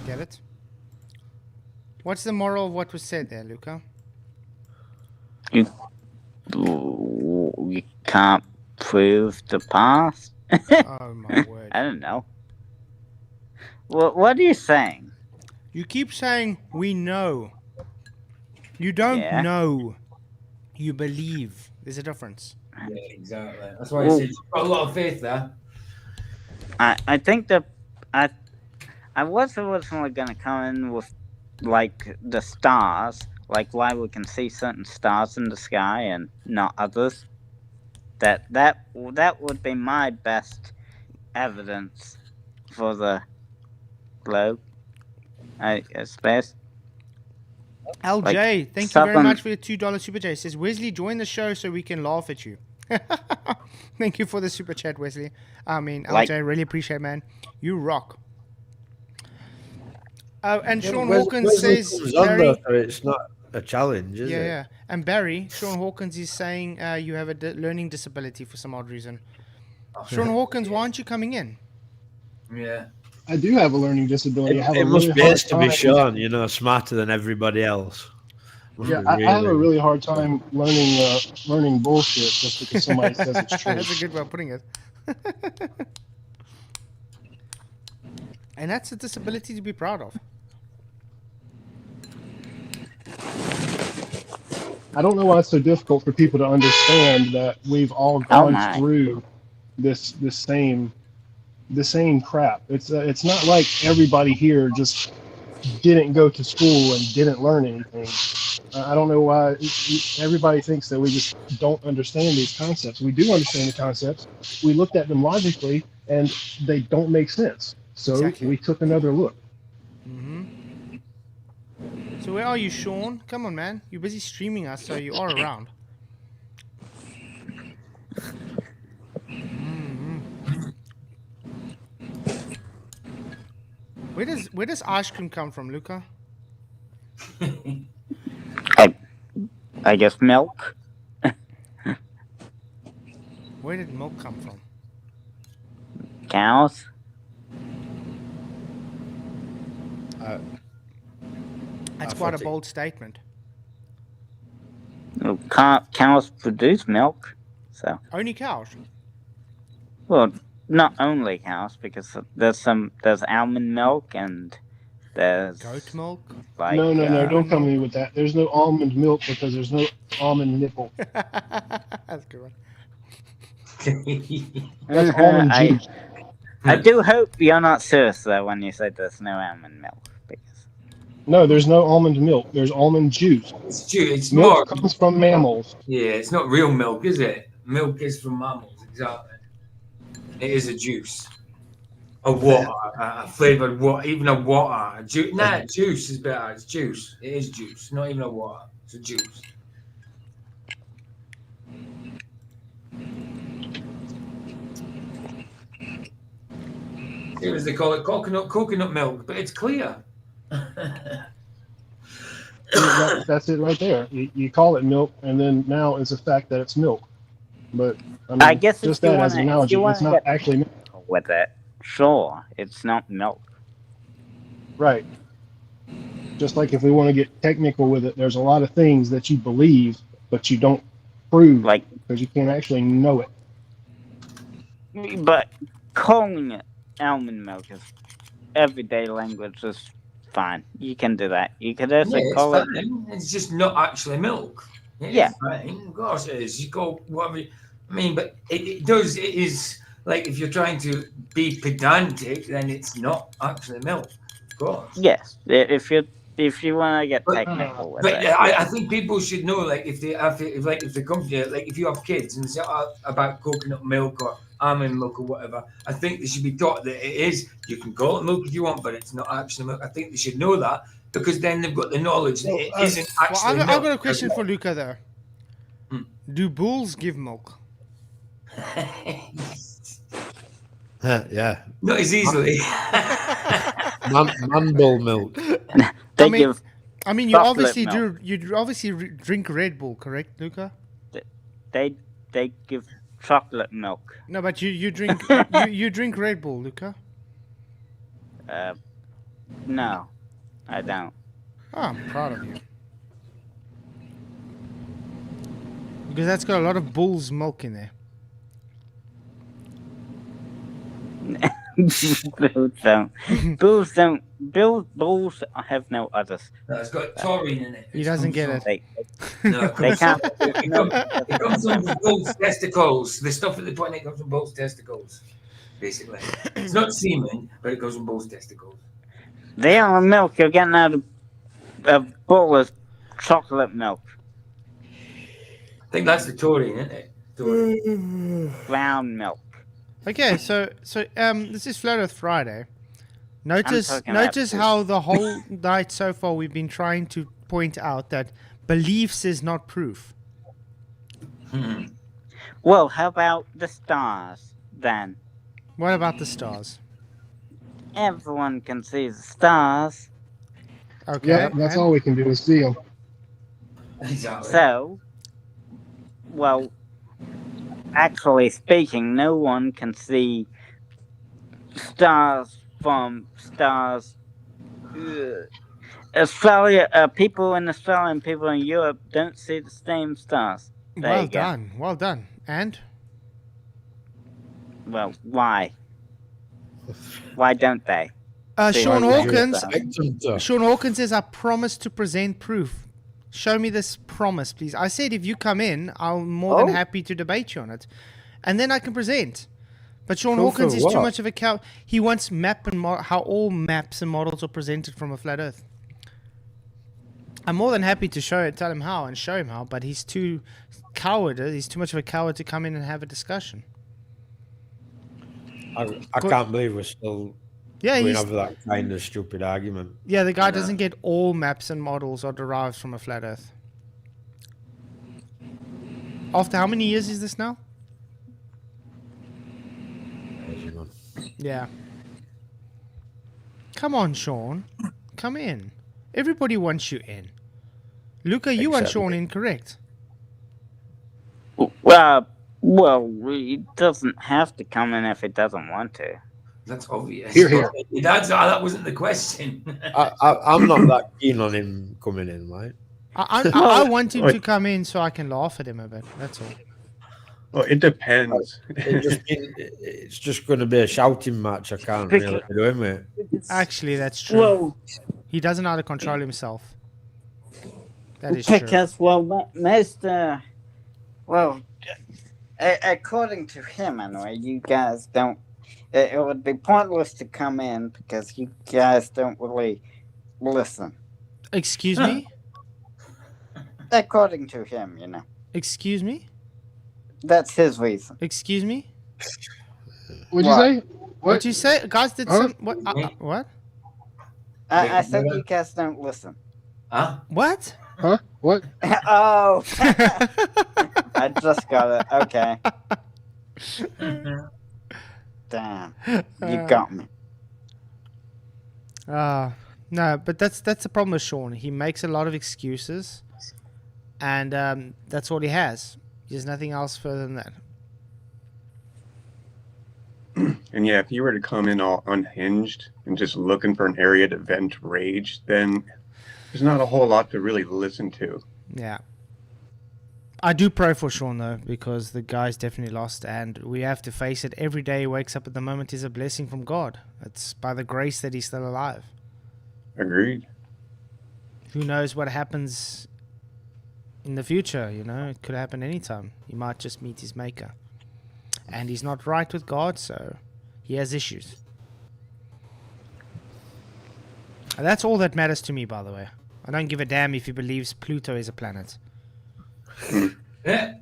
Speaker 3: Get it? What's the moral of what was said there, Luca?
Speaker 4: You can't prove the past.
Speaker 3: Oh, my word.
Speaker 4: I don't know. What are you saying?
Speaker 3: You keep saying we know. You don't know. You believe. There's a difference.
Speaker 7: Yeah, exactly. That's why I said you've got a lot of faith there.
Speaker 4: I think that I was originally going to come in with like the stars, like why we can see certain stars in the sky and not others. That would be my best evidence for the globe. I suppose.
Speaker 3: LJ,
Speaker 4: Like
Speaker 3: thank you very
Speaker 4: Southern-
Speaker 3: much for your $2 super chat. It says, Wesley, join the show so we can laugh at you. Thank you for the super chat, Wesley. I mean,
Speaker 4: Like-
Speaker 3: LJ, really appreciate it, man. You rock. And Sean
Speaker 2: Wes-
Speaker 3: Hawkins
Speaker 2: Wesley
Speaker 3: says,
Speaker 2: comes on
Speaker 3: Barry,
Speaker 2: though, so it's not a challenge, is it?
Speaker 3: yeah. And Barry, Sean Hawkins is saying you have a learning disability for some odd reason. Sean Hawkins, why aren't you coming in?
Speaker 7: Yeah.
Speaker 6: I do have a learning disability. I have
Speaker 2: It
Speaker 6: a
Speaker 2: must
Speaker 6: really
Speaker 2: be
Speaker 6: hard
Speaker 2: us to be
Speaker 6: time-
Speaker 2: shown, you know, smarter than everybody else.
Speaker 6: Yeah, I have a really hard time learning bullshit just because somebody says it's true.
Speaker 3: That's a good way of putting it. And that's a disability to be proud of.
Speaker 6: I don't know why it's so difficult for people to understand that we've all gone through this same crap. It's not like everybody here just didn't go to school and didn't learn anything. I don't know why everybody thinks that we just don't understand these concepts. We do understand the concepts. We looked at them logically, and they don't make sense. So we took another look.
Speaker 3: So where are you, Sean? Come on, man. You're busy streaming us, so you are around. Where does ice cream come from, Luca?
Speaker 4: I guess milk.
Speaker 3: Where did milk come from?
Speaker 4: Cows.
Speaker 3: That's quite a bold statement.
Speaker 4: Well, cows produce milk, so.
Speaker 3: Only cows?
Speaker 4: Well, not only cows, because there's almond milk and there's
Speaker 3: goat milk.
Speaker 4: Like,
Speaker 6: no, don't come to me with that. There's no almond milk because there's no almond nipple.
Speaker 3: That's a good one.
Speaker 6: That's almond juice.
Speaker 4: I do hope you're not serious though when you say there's no almond milk.
Speaker 6: No, there's no almond milk. There's almond juice.
Speaker 7: It's juice. It's
Speaker 6: milk
Speaker 7: more,
Speaker 6: comes from mammals.
Speaker 7: Yeah, it's not real milk, is it? Milk is from mammals, exactly. It is a juice. A water, a flavored water, even a water. Juice is better. It's juice. It is juice, not even a water. It's a juice. Here as they call it, coconut milk, but it's clear.
Speaker 6: That's it right there. You call it milk, and then now it's a fact that it's milk. But
Speaker 4: I guess
Speaker 6: just that as an analogy, it's not actually milk.
Speaker 4: With it, sure, it's not milk.
Speaker 6: Right. Just like if we want to get technical with it, there's a lot of things that you believe, but you don't prove, because you can't actually know it.
Speaker 4: But calling it almond milk is everyday language is fine. You can do that. You could also call it.
Speaker 7: It's just not actually milk.
Speaker 4: Yeah.
Speaker 7: Fine. Of course it is. You go whatever. I mean, but it does. It is like if you're trying to be pedantic, then it's not actually milk. Of course.
Speaker 4: Yes. If you want to get technical with it.
Speaker 7: I think people should know, like, if they come to you, like, if you have kids and they say about coconut milk or almond milk or whatever, I think they should be taught that it is. You can call it milk if you want, but it's not actually milk. I think they should know that because then they've got the knowledge that it isn't actually milk.
Speaker 3: I've got a question for Luca there. Do bulls give milk?
Speaker 2: Yeah.
Speaker 7: Not as easily.
Speaker 2: Man bull milk.
Speaker 3: I mean, you obviously milk. You obviously drink Red Bull, correct, Luca?
Speaker 4: They give chocolate milk.
Speaker 3: No, but you drink you drink Red Bull, Luca.
Speaker 4: No, I don't.
Speaker 3: Oh, I'm proud of you. Because that's got a lot of bull's milk in there.
Speaker 4: Bulls have no udders.
Speaker 7: No, it's got taurine in it.
Speaker 3: He doesn't get it.
Speaker 4: They
Speaker 7: can't. It comes from bull's testicles. The stuff at the point comes from bull's testicles, basically. It's not semen, but it goes from bull's testicles.
Speaker 4: The only milk you're getting out of a bull is chocolate milk.
Speaker 7: I think that's the taurine, isn't it? Taurine.
Speaker 4: Brown milk.
Speaker 3: Okay, so this is Flat Earth Friday. Notice how the whole night so far we've been trying to point out that beliefs is not proof.
Speaker 4: Well, how about the stars then?
Speaker 3: What about the stars?
Speaker 4: Everyone can see the stars.
Speaker 3: Okay.
Speaker 6: Yeah, that's all we can do is see them.
Speaker 7: Exactly.
Speaker 4: So, well, actually speaking, no one can see stars from stars. Australia, people in Australia and people in Europe don't see the same stars. There
Speaker 3: Well
Speaker 4: you go.
Speaker 3: done. Well done. And
Speaker 4: Well, why? Why don't they? See
Speaker 3: Sean
Speaker 4: the same
Speaker 3: Hawkins.
Speaker 4: stars?
Speaker 3: Sean Hawkins says, "I promise to present proof. Show me this promise, please." I said, if you come in, I'm more than happy to debate you on it, and then I can present. But Sean
Speaker 2: Proof
Speaker 3: Hawkins
Speaker 2: of
Speaker 3: is too
Speaker 2: what?
Speaker 3: much of a cow. He wants map and how all maps and models are presented from a flat Earth. I'm more than happy to tell him how and show him how, but he's too coward. He's too much of a coward to come in and have a discussion.
Speaker 2: I can't believe we're still
Speaker 3: Yeah,
Speaker 2: going
Speaker 3: he's
Speaker 2: over that kind of stupid argument.
Speaker 3: yeah. The guy doesn't get all maps and models are derived from a flat Earth. After how many years is this now? Yeah. Come on, Sean. Come in. Everybody wants you in. Luca, you want
Speaker 2: Except
Speaker 3: Sean
Speaker 2: me.
Speaker 3: in, correct?
Speaker 4: Well, he doesn't have to come in if he doesn't want to.
Speaker 7: That's obvious.
Speaker 6: Here, here.
Speaker 7: That wasn't the question.
Speaker 2: I'm not that keen on him coming in, right?
Speaker 3: I want him to come in so I can laugh at him a bit. That's all.
Speaker 1: Well, it depends.
Speaker 2: It's just going to be a shouting match. I can't really do him with.
Speaker 3: Actually, that's true.
Speaker 4: Well,
Speaker 3: He doesn't know how to control himself. That is true.
Speaker 4: because according to him anyway, you guys don't. It would be pointless to come in because you guys don't really listen.
Speaker 3: Excuse me?
Speaker 4: According to him, you know.
Speaker 3: Excuse me?
Speaker 4: That's his reason.
Speaker 3: Excuse me?
Speaker 6: What'd you
Speaker 4: What?
Speaker 6: say?
Speaker 3: What you say? Guys did
Speaker 6: Huh?
Speaker 3: some... What? What?
Speaker 4: I said you guys don't listen.
Speaker 7: Huh?
Speaker 3: What?
Speaker 6: Huh? What?
Speaker 4: Oh, I just got it. Okay. Damn, you got me.
Speaker 3: No, but that's the problem with Sean. He makes a lot of excuses, and that's all he has. There's nothing else further than that.
Speaker 1: And yeah, if you were to come in all unhinged and just looking for an area to vent rage, then there's not a whole lot to really listen to.
Speaker 3: Yeah. I do pray for Sean, though, because the guy's definitely lost, and we have to face it. Every day he wakes up at the moment is a blessing from God. It's by the grace that he's still alive.
Speaker 1: Agreed.
Speaker 3: Who knows what happens in the future, you know? It could happen anytime. He might just meet his maker. And he's not right with God, so he has issues. And that's all that matters to me, by the way. I don't give a damn if he believes Pluto is a planet.
Speaker 7: Yeah.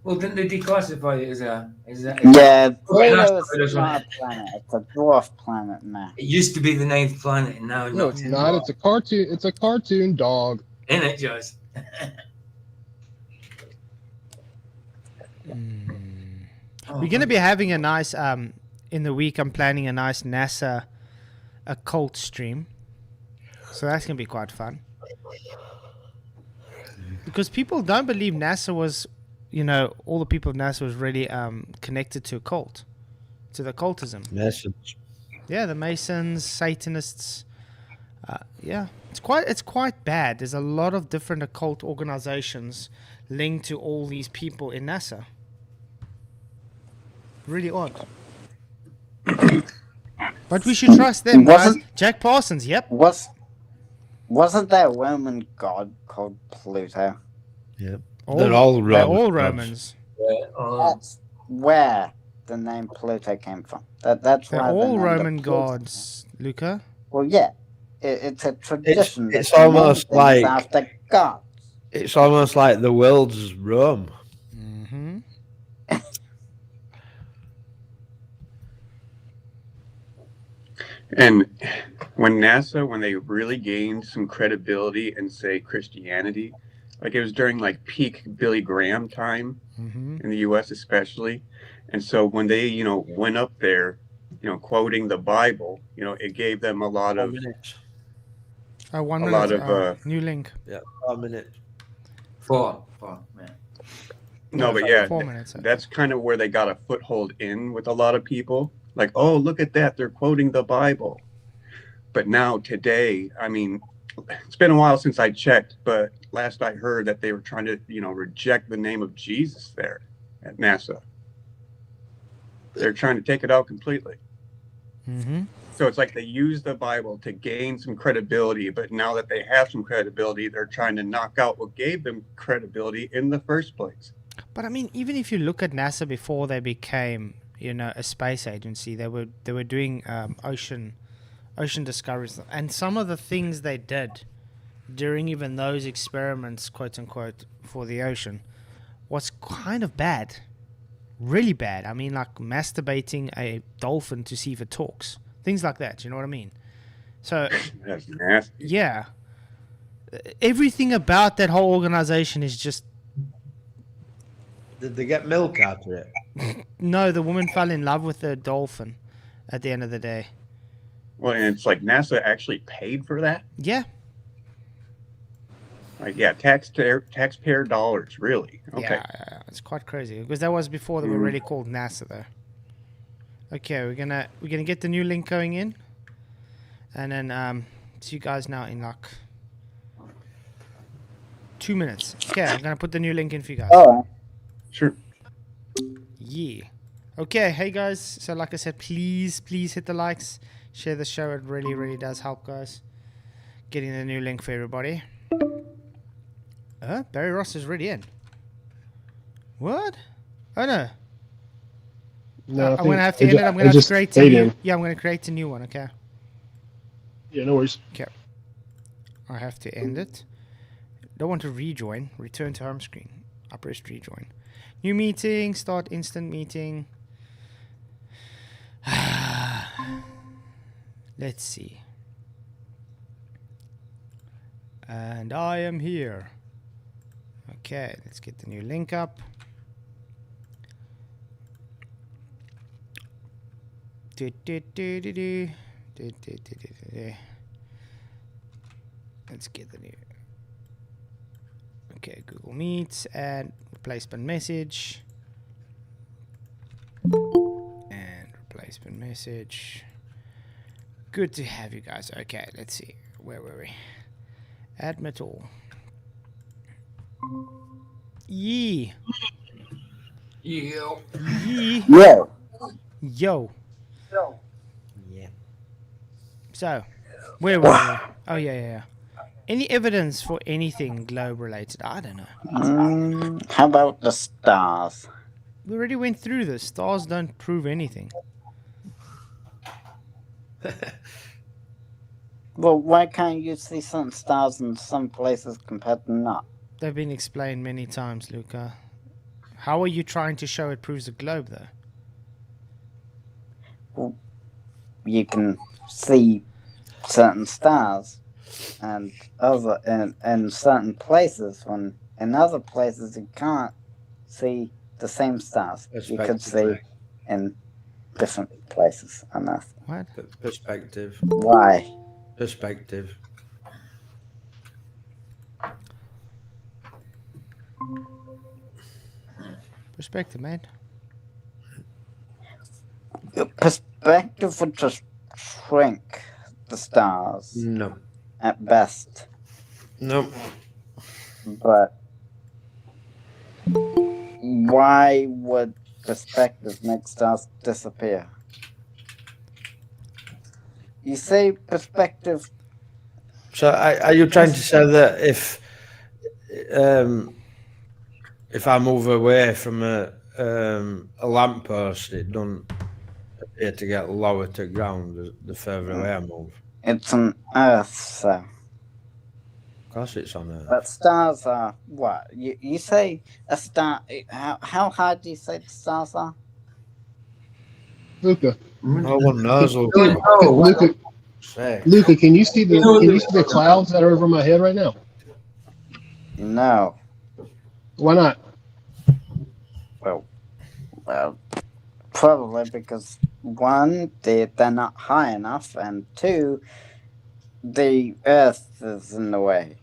Speaker 7: Well, didn't they declassify it as a?
Speaker 4: Yeah,
Speaker 7: Okay,
Speaker 4: Pluto
Speaker 7: that's
Speaker 4: is not a planet. It's a dwarf planet now.
Speaker 7: It used to be the 9th planet, and now
Speaker 6: No, it's not. It's a cartoon. It's a cartoon dog.
Speaker 7: In it, Joyce.
Speaker 3: We're going to be having a nice, in the week, I'm planning a nice NASA occult stream. So that's going to be quite fun. Because people don't believe NASA was, you know, all the people of NASA was really connected to a cult, to the occultism.
Speaker 2: Message.
Speaker 3: Yeah, the Masons, Satanists. Yeah, it's quite bad. There's a lot of different occult organizations linked to all these people in NASA. Really odd. But we should trust them, guys. Jack Parsons, yep.
Speaker 4: Wasn't there a Roman god called Pluto?
Speaker 2: Yep. They're all Romans.
Speaker 3: They're all Romans.
Speaker 4: That's where the name Pluto came from. That's
Speaker 3: They're
Speaker 4: why
Speaker 3: all
Speaker 4: the
Speaker 3: Roman
Speaker 4: Pluto.
Speaker 3: gods, Luca.
Speaker 4: Well, yeah. It's a tradition.
Speaker 2: It's
Speaker 4: that named
Speaker 2: almost
Speaker 4: things
Speaker 2: like-
Speaker 4: after gods.
Speaker 2: It's almost like the world's Rome.
Speaker 3: Mm-hmm.
Speaker 1: And when they really gained some credibility in, say, Christianity, like it was during like peak Billy Graham time
Speaker 3: Mm-hmm.
Speaker 1: in the U.S. especially. And so when they, you know, went up there, you know, quoting the Bible, you know, it gave them a lot of
Speaker 3: 1
Speaker 1: A
Speaker 3: minute.
Speaker 1: lot of,
Speaker 3: new link.
Speaker 2: Yeah, 1 minute.
Speaker 7: Four. Yeah.
Speaker 1: no, but yeah,
Speaker 3: 4 minutes.
Speaker 1: that's kind of where they got a foothold in with a lot of people. Like, oh, look at that, they're quoting the Bible. But now today, I mean, it's been a while since I checked, but last I heard that they were trying to, reject the name of Jesus there at NASA. They're trying to take it out completely.
Speaker 3: Mm-hmm.
Speaker 1: So it's like they use the Bible to gain some credibility, but now that they have some credibility, they're trying to knock out what gave them credibility in the first place.
Speaker 3: But I mean, even if you look at NASA before they became, a space agency, they were doing ocean discoveries, and some of the things they did during even those experiments, quote unquote, for the ocean, was kind of bad, really bad. I mean, like masturbating a dolphin to see if it talks, things like that. You know what I mean? So
Speaker 1: That's nasty.
Speaker 3: yeah, everything about that whole organization is just.
Speaker 2: Did they get milk out of it?
Speaker 3: No, the woman fell in love with the dolphin at the end of the day.
Speaker 1: Well, and it's like NASA actually paid for that.
Speaker 3: Yeah.
Speaker 1: Like, yeah, taxpayer dollars, really. Okay.
Speaker 3: Yeah, it's quite crazy because that was before they were really called NASA, though. Okay, we're gonna get the new link going in, and then see you guys now in like 2 minutes. Okay, I'm gonna put the new link in for you guys.
Speaker 4: Oh,
Speaker 1: Sure.
Speaker 3: Yeah. Okay, hey guys. So like I said, please hit the likes, share the show. It really does help, guys. Getting the new link for everybody. Barry Ross is already in. What? Oh no.
Speaker 6: No,
Speaker 3: I'm gonna have to end it. I'm gonna have to create a new. Yeah, I'm gonna create a new one. Okay.
Speaker 6: Yeah, no worries.
Speaker 3: Okay. I have to end it. Don't want to rejoin. Return to home screen. I pressed rejoin. New meeting. Start instant meeting. Let's see. And I am here. Okay, let's get the new link up. Let's get the new. Okay, Google Meets, add replacement message. And replacement message. Good to have you guys. Okay, let's see. Where were we? Admit all. Yee.
Speaker 7: Yo.
Speaker 3: Yee.
Speaker 4: yo.
Speaker 3: Yo.
Speaker 2: Yeah.
Speaker 3: So, where were we? Oh, yeah. Any evidence for anything globe related? I don't know.
Speaker 4: How about the stars?
Speaker 3: We already went through this. Stars don't prove anything.
Speaker 4: Well, why can't you see some stars in some places compared to not?
Speaker 3: They've been explained many times, Luca. How are you trying to show it proves a globe, though?
Speaker 4: You can see certain stars and other in certain places, when in other places you can't see the same stars. You could see in different places on Earth.
Speaker 3: What?
Speaker 2: Perspective.
Speaker 4: Why?
Speaker 2: Perspective.
Speaker 3: Perspective, man.
Speaker 4: Your perspective would just shrink the stars
Speaker 2: No.
Speaker 4: at best.
Speaker 2: No.
Speaker 4: But why would perspective make stars disappear? You say perspective.
Speaker 2: So are you trying to say that if I move away from a lamppost, it don't appear to get lower to ground the further away I move?
Speaker 4: It's on Earth, so.
Speaker 2: Of course it's on Earth.
Speaker 4: But stars are what? You say a star. How high do you say the stars are?
Speaker 6: Luca,
Speaker 2: No one knows.
Speaker 6: Luca, can you see the clouds that are over my head right now?
Speaker 4: No.
Speaker 6: Why not?
Speaker 4: Well, probably because one, they're not high enough, and two, the Earth is in the way.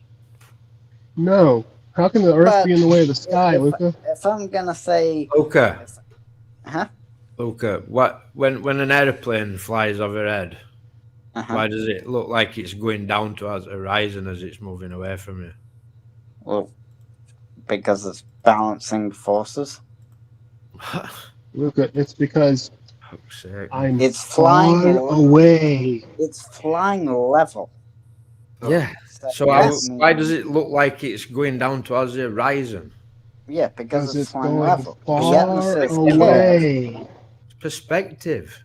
Speaker 6: No. How can the Earth
Speaker 4: But
Speaker 6: be in the way of the sky, Luca?
Speaker 4: If I'm gonna say,
Speaker 2: Okay.
Speaker 4: huh?
Speaker 2: Okay. What when an airplane flies overhead, Why does it look like it's going down towards the horizon as it's moving away from you?
Speaker 4: Well, because it's balancing forces.
Speaker 6: Luca, it's because
Speaker 2: Fuck's sake.
Speaker 6: I'm
Speaker 4: It's flying
Speaker 6: far away.
Speaker 4: It's flying level.
Speaker 2: Yeah. So why does it look like it's going down towards the horizon?
Speaker 4: Yeah, because it's flying
Speaker 6: going
Speaker 4: level. The
Speaker 6: far
Speaker 4: atmosphere is
Speaker 6: away.
Speaker 2: Perspective.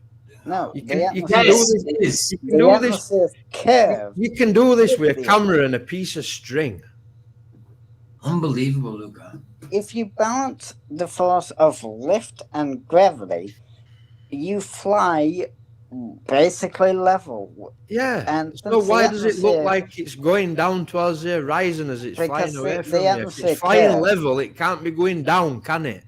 Speaker 4: No,
Speaker 2: You
Speaker 4: the
Speaker 2: can do
Speaker 4: atmosphere
Speaker 2: this. You can
Speaker 4: the
Speaker 2: do this.
Speaker 4: atmosphere is curved.
Speaker 2: You can do this with a camera and a piece of string.
Speaker 7: Unbelievable, Luca.
Speaker 4: If you balance the force of lift and gravity, you fly basically level.
Speaker 2: Yeah.
Speaker 4: And
Speaker 2: So
Speaker 4: since
Speaker 2: why
Speaker 4: the
Speaker 2: does it look
Speaker 4: atmosphere-
Speaker 2: like it's going down towards the horizon as it's
Speaker 4: Because
Speaker 2: flying away
Speaker 4: the
Speaker 2: from you? If
Speaker 4: atmosphere
Speaker 2: it's flying
Speaker 4: curves.
Speaker 2: level, it can't be going down, can it?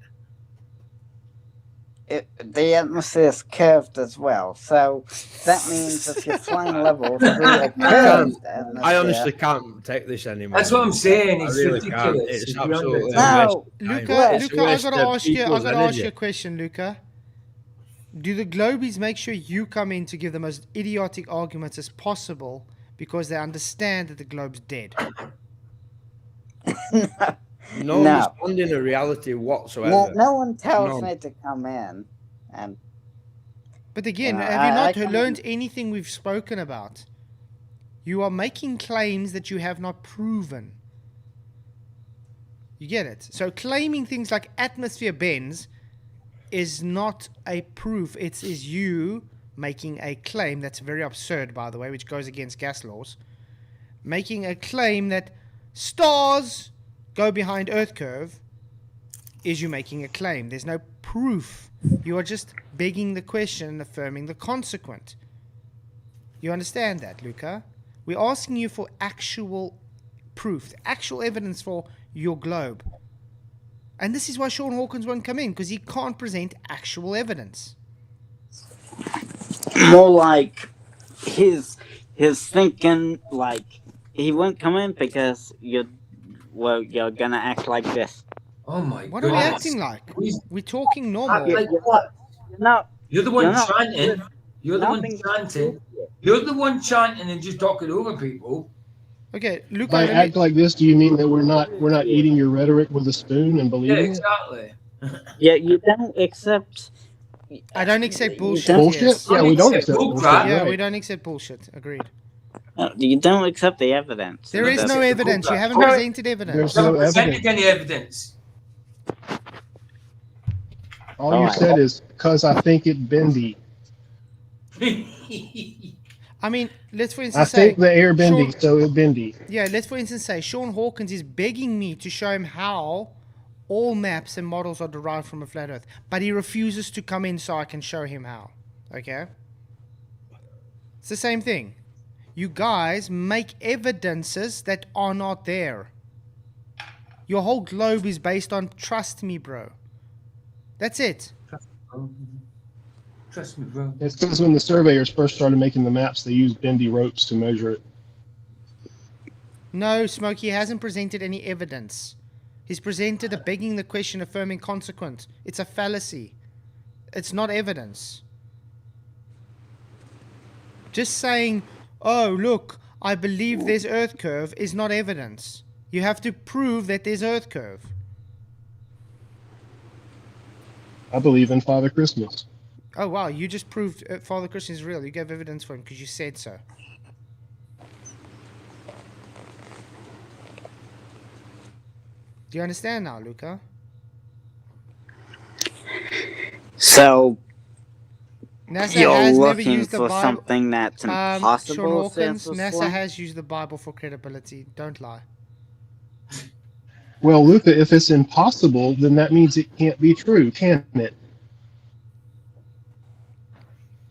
Speaker 4: The atmosphere is curved as well, so that means if you're flying level through a curved atmosphere,
Speaker 2: I honestly can't take this anymore.
Speaker 7: That's what I'm saying.
Speaker 2: I
Speaker 7: It's
Speaker 2: really
Speaker 7: ridiculous.
Speaker 2: can't. It's
Speaker 7: If you're
Speaker 2: absolutely
Speaker 7: under-
Speaker 2: a waste
Speaker 4: No,
Speaker 2: of time.
Speaker 3: Luca,
Speaker 2: It's a
Speaker 3: I
Speaker 2: waste
Speaker 3: gotta
Speaker 2: of
Speaker 3: ask you. I
Speaker 2: people's
Speaker 3: gotta ask
Speaker 2: energy.
Speaker 3: you a question, Luca. Do the Globies make sure you come in to give the most idiotic arguments as possible because they understand that the globe's dead?
Speaker 2: No
Speaker 4: No.
Speaker 2: understanding of reality whatsoever.
Speaker 4: no one tells
Speaker 2: None.
Speaker 4: me to come in, and
Speaker 3: But again,
Speaker 4: Yeah,
Speaker 3: have you
Speaker 4: I
Speaker 3: not
Speaker 4: come
Speaker 3: learned
Speaker 4: in-
Speaker 3: anything we've spoken about? You are making claims that you have not proven. You get it? So claiming things like atmosphere bends is not a proof. It is you making a claim that's very absurd, by the way, which goes against gas laws. Making a claim that stars go behind Earth curve is you making a claim. There's no proof. You are just begging the question and affirming the consequent. You understand that, Luca? We're asking you for actual proof, actual evidence for your globe. And this is why Sean Hawkins won't come in, because he can't present actual evidence.
Speaker 4: more like his thinking, like he won't come in because you're gonna act like this.
Speaker 7: Oh my
Speaker 3: What
Speaker 7: god.
Speaker 3: are we acting like? We're talking normal.
Speaker 7: Like what?
Speaker 4: No,
Speaker 7: You're the one
Speaker 4: You're not-
Speaker 7: chanting. You're the one
Speaker 4: nothing's
Speaker 7: chanting. You're the one chanting and just talking over people.
Speaker 3: Okay, Luca,
Speaker 6: By
Speaker 3: let
Speaker 6: act
Speaker 3: me,
Speaker 6: like this, do you mean that we're not eating your rhetoric with a spoon and
Speaker 7: Yeah,
Speaker 6: believing it?
Speaker 7: exactly.
Speaker 4: yeah, you don't accept.
Speaker 3: I don't accept bullshit.
Speaker 4: don't-
Speaker 6: Bullshit?
Speaker 3: Yes.
Speaker 6: Yeah, we don't
Speaker 7: Accept
Speaker 6: accept
Speaker 7: bull
Speaker 6: bullshit.
Speaker 7: crap.
Speaker 3: Yeah,
Speaker 6: right.
Speaker 3: we don't accept bullshit. Agreed.
Speaker 4: You don't accept the evidence.
Speaker 3: There is
Speaker 7: That's
Speaker 3: no
Speaker 7: it.
Speaker 3: evidence. You haven't
Speaker 7: No.
Speaker 3: presented evidence.
Speaker 6: There's
Speaker 7: Never
Speaker 6: no
Speaker 7: presented
Speaker 6: evidence.
Speaker 7: any evidence.
Speaker 6: All you
Speaker 4: Alright.
Speaker 6: said is because I think it bendy.
Speaker 3: I mean, let's for
Speaker 6: I
Speaker 3: instance say,
Speaker 6: think the air bendy,
Speaker 3: Sean,
Speaker 6: so it bendy.
Speaker 3: yeah, let's for instance say Sean Hawkins is begging me to show him how all maps and models are derived from a flat Earth, but he refuses to come in so I can show him how. Okay? It's the same thing. You guys make evidences that are not there. Your whole globe is based on trust me, bro. That's it.
Speaker 7: Trust me, bro.
Speaker 6: It's because when the surveyors first started making the maps, they used bendy ropes to measure it.
Speaker 3: No, Smokey hasn't presented any evidence. He's presented a begging the question, affirming consequent. It's a fallacy. It's not evidence. Just saying, oh, look, I believe there's Earth curve is not evidence. You have to prove that there's Earth curve.
Speaker 6: I believe in Father Christmas.
Speaker 3: Oh, wow, you just proved Father Christmas is real. You gave evidence for him because you said so. Do you understand now, Luca?
Speaker 4: So
Speaker 3: NASA
Speaker 4: you're
Speaker 3: has never
Speaker 4: looking
Speaker 3: used the
Speaker 4: for
Speaker 3: Bible.
Speaker 4: something that's
Speaker 3: Sean
Speaker 4: impossible.
Speaker 3: Hawkins,
Speaker 4: Sir,
Speaker 3: NASA has used the Bible for credibility. Don't lie.
Speaker 6: Well, Luca, if it's impossible, then that means it can't be true, can it?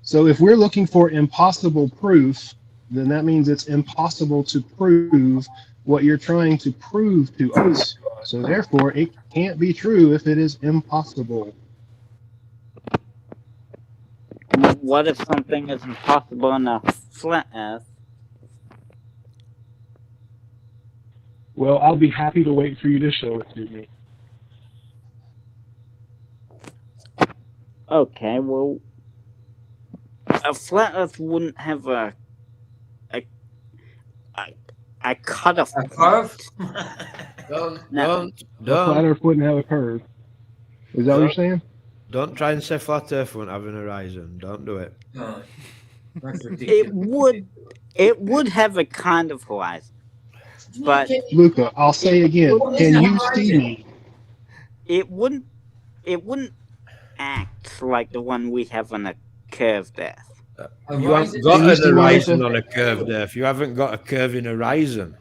Speaker 6: So if we're looking for impossible proof, then that means it's impossible to prove what you're trying to prove to us. So therefore, it can't be true if it is impossible.
Speaker 4: What if something is impossible in a flat Earth?
Speaker 6: Well, I'll be happy to wait for you to show it to me.
Speaker 4: Okay, well, a flat Earth wouldn't have a a cutoff
Speaker 7: A
Speaker 4: point.
Speaker 7: curve?
Speaker 4: No.
Speaker 6: A flat Earth wouldn't have a curve. Is that what you're saying?
Speaker 2: Don't try and say flat Earth won't have an horizon. Don't do it.
Speaker 7: No, that's
Speaker 4: It
Speaker 7: ridiculous.
Speaker 4: would have a kind of horizon, but
Speaker 6: Luca, I'll say again. Can you see me?
Speaker 4: it wouldn't act like the one we have on a curved Earth.
Speaker 2: You haven't got an horizon on a curved Earth. You haven't got a curving horizon.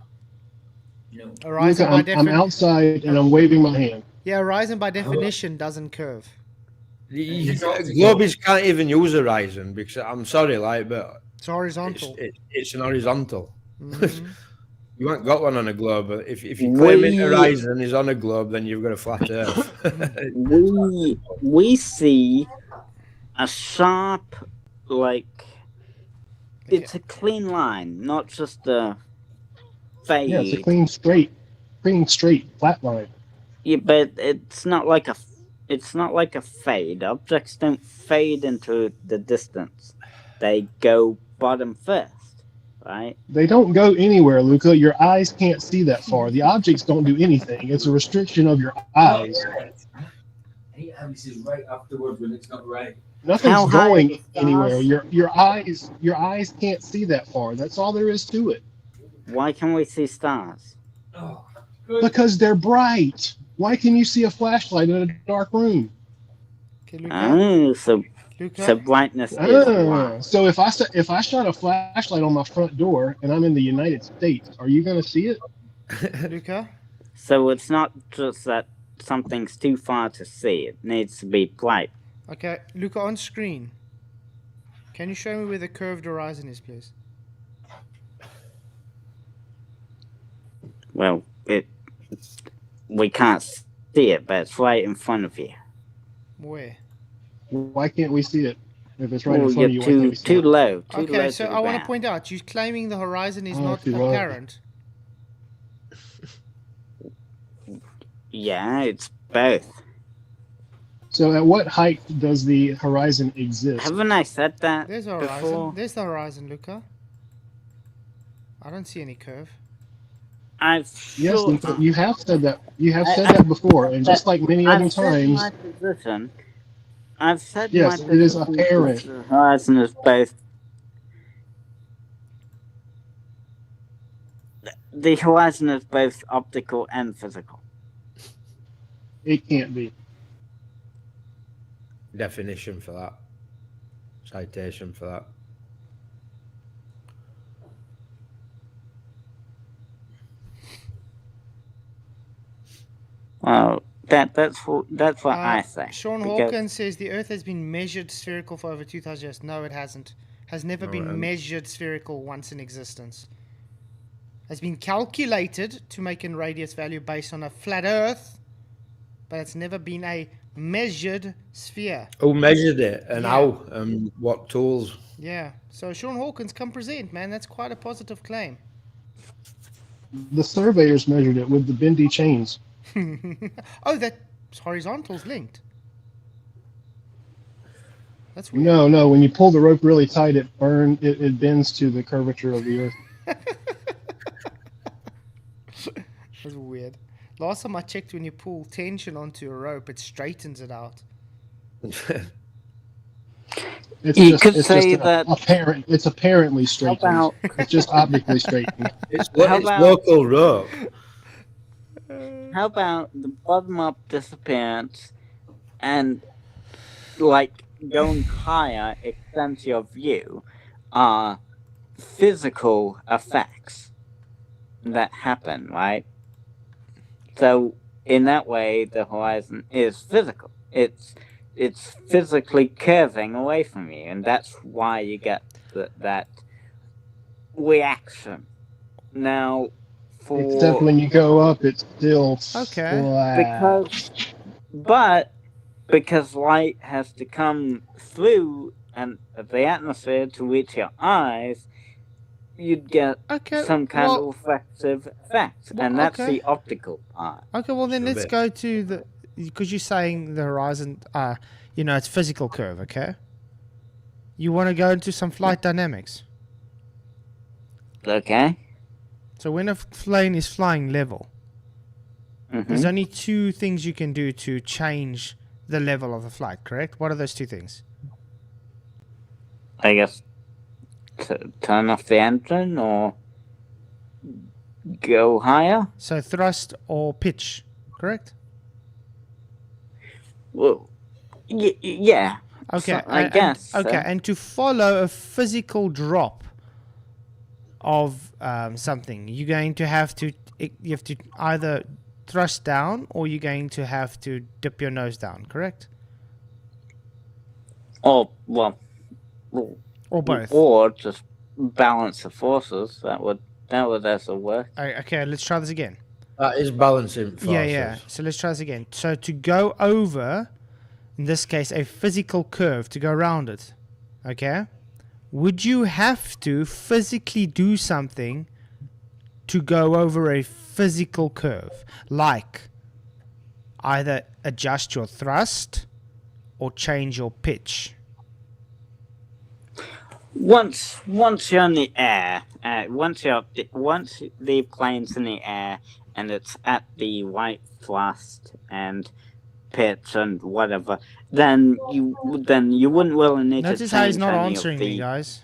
Speaker 7: No.
Speaker 3: Horizon
Speaker 6: Luca,
Speaker 3: by
Speaker 6: I'm outside and I'm waving my hand.
Speaker 3: Yeah, horizon by definition doesn't curve.
Speaker 2: Globies can't even use horizon because I'm sorry, like, but
Speaker 3: It's horizontal.
Speaker 2: it's an horizontal.
Speaker 3: Mhm.
Speaker 2: You ain't got one on a globe. If you're claiming horizon is on a globe, then you've got a flat Earth.
Speaker 4: we see a sharp, like, it's a clean line, not just a fade.
Speaker 6: Yeah, it's a clean, straight, flat line.
Speaker 4: Yeah, but it's not like a fade. Objects don't fade into the distance. They go bottom first, right?
Speaker 6: They don't go anywhere, Luca. Your eyes can't see that far. The objects don't do anything. It's a restriction of your eyes.
Speaker 7: He is right afterwards when it's not right.
Speaker 6: Nothing's
Speaker 4: How high are
Speaker 6: going
Speaker 4: the stars?
Speaker 6: anywhere. Your eyes can't see that far. That's all there is to it.
Speaker 4: Why can we see stars?
Speaker 7: Oh,
Speaker 6: Because they're bright. Why can you see a flashlight in a dark room?
Speaker 3: Okay, Luca.
Speaker 4: Oh, so
Speaker 3: Luca.
Speaker 4: brightness is why.
Speaker 6: So if I shot a flashlight on my front door and I'm in the United States, are you going to see it?
Speaker 3: Luca.
Speaker 4: So it's not just that something's too far to see. It needs to be bright.
Speaker 3: Okay, Luca, on screen. Can you show me where the curved horizon is, please?
Speaker 4: Well, we can't see it, but it's right in front of you.
Speaker 3: Where?
Speaker 6: Why can't we see it? If it's right
Speaker 4: Oh,
Speaker 6: in front of you,
Speaker 4: you're
Speaker 6: why can't
Speaker 4: too
Speaker 6: we see
Speaker 4: too
Speaker 6: it?
Speaker 4: low. Too low
Speaker 3: Okay, so
Speaker 4: to the
Speaker 3: I want to
Speaker 4: ground.
Speaker 3: point out, you're claiming the horizon is
Speaker 6: Oh,
Speaker 3: not
Speaker 6: too low.
Speaker 3: apparent.
Speaker 4: Yeah, it's both.
Speaker 6: So at what height does the horizon exist?
Speaker 4: Haven't I said that
Speaker 3: There's the horizon.
Speaker 4: before?
Speaker 3: There's the horizon, Luca. I don't see any curve.
Speaker 6: Yes,
Speaker 4: Sure,
Speaker 6: Luca, you have said that. You have said that before, and just like many other
Speaker 4: I've said
Speaker 6: times,
Speaker 4: my position. I've said
Speaker 6: yes,
Speaker 4: my
Speaker 6: it is
Speaker 4: position.
Speaker 6: apparent.
Speaker 4: The horizon is both. The horizon is both optical and physical.
Speaker 6: It can't be.
Speaker 2: Definition for that. Citation for that.
Speaker 4: Well, that's what I say.
Speaker 3: Sean
Speaker 4: because-
Speaker 3: Hawkins says the Earth has been measured spherical for over 2,000 years. No, it hasn't. Has never
Speaker 2: No,
Speaker 3: been
Speaker 2: it
Speaker 3: measured spherical once in existence. Has been calculated to make a radius value based on a flat Earth, but it's never been a measured sphere.
Speaker 2: Who measured it and
Speaker 3: Yeah.
Speaker 2: how and what tools?
Speaker 3: Yeah. So Sean Hawkins, come present, man. That's quite a positive claim.
Speaker 6: The surveyors measured it with the bendy chains.
Speaker 3: Oh, that horizontal's linked. That's weird.
Speaker 6: No, when you pull the rope really tight, it bends to the curvature of the Earth.
Speaker 3: That's weird. Last time I checked, when you pull tension onto a rope, it straightens it out.
Speaker 6: It's
Speaker 4: You
Speaker 6: just,
Speaker 4: could
Speaker 6: it's
Speaker 4: say
Speaker 6: just
Speaker 4: that-
Speaker 6: apparent. It's apparently
Speaker 4: How
Speaker 6: straightened.
Speaker 4: about
Speaker 6: It's just optically straightened.
Speaker 2: It's
Speaker 4: How
Speaker 2: it's
Speaker 4: about-
Speaker 2: local rope.
Speaker 4: how about the bottom up disappearance and like going higher extends your view are physical effects that happen, right? So in that way the horizon is physical. It's physically curving away from you, and that's why you get that reaction. Now
Speaker 6: Except when you go up, it's still
Speaker 3: Okay.
Speaker 6: flat.
Speaker 4: because light has to come through and the atmosphere to reach your eyes, you'd get
Speaker 3: Okay.
Speaker 4: some kind
Speaker 3: well,
Speaker 4: of reflective effect,
Speaker 3: well,
Speaker 4: and that's
Speaker 3: okay.
Speaker 4: the optical part.
Speaker 3: Okay, well then
Speaker 2: Sure
Speaker 3: let's
Speaker 2: bit.
Speaker 3: go to the, because you're saying the horizon, it's physical curve, okay? You want to go into some flight dynamics.
Speaker 4: Okay.
Speaker 3: So when a plane is flying level, there's only two things you can do to change the level of the flight, correct? What are those two things?
Speaker 4: I guess turn off the engine or go higher.
Speaker 3: So thrust or pitch, correct?
Speaker 4: Well, yeah.
Speaker 3: Okay,
Speaker 4: So, I guess.
Speaker 3: Okay, and to follow a physical drop of something, you're going to have to either thrust down or you're going to have to dip your nose down, correct?
Speaker 4: Or well,
Speaker 3: or both,
Speaker 4: or just balance the forces. That would also work.
Speaker 3: Okay, let's try this again.
Speaker 2: That is balancing forces.
Speaker 3: Yeah. So let's try this again. So to go over, in this case, a physical curve to go around it, okay? Would you have to physically do something to go over a physical curve? Like either adjust your thrust or change your pitch?
Speaker 4: Once you're in the air, once the plane's in the air and it's at the right thrust and pitch and whatever, then you wouldn't really need to change.
Speaker 3: Notice how he's not answering me, guys.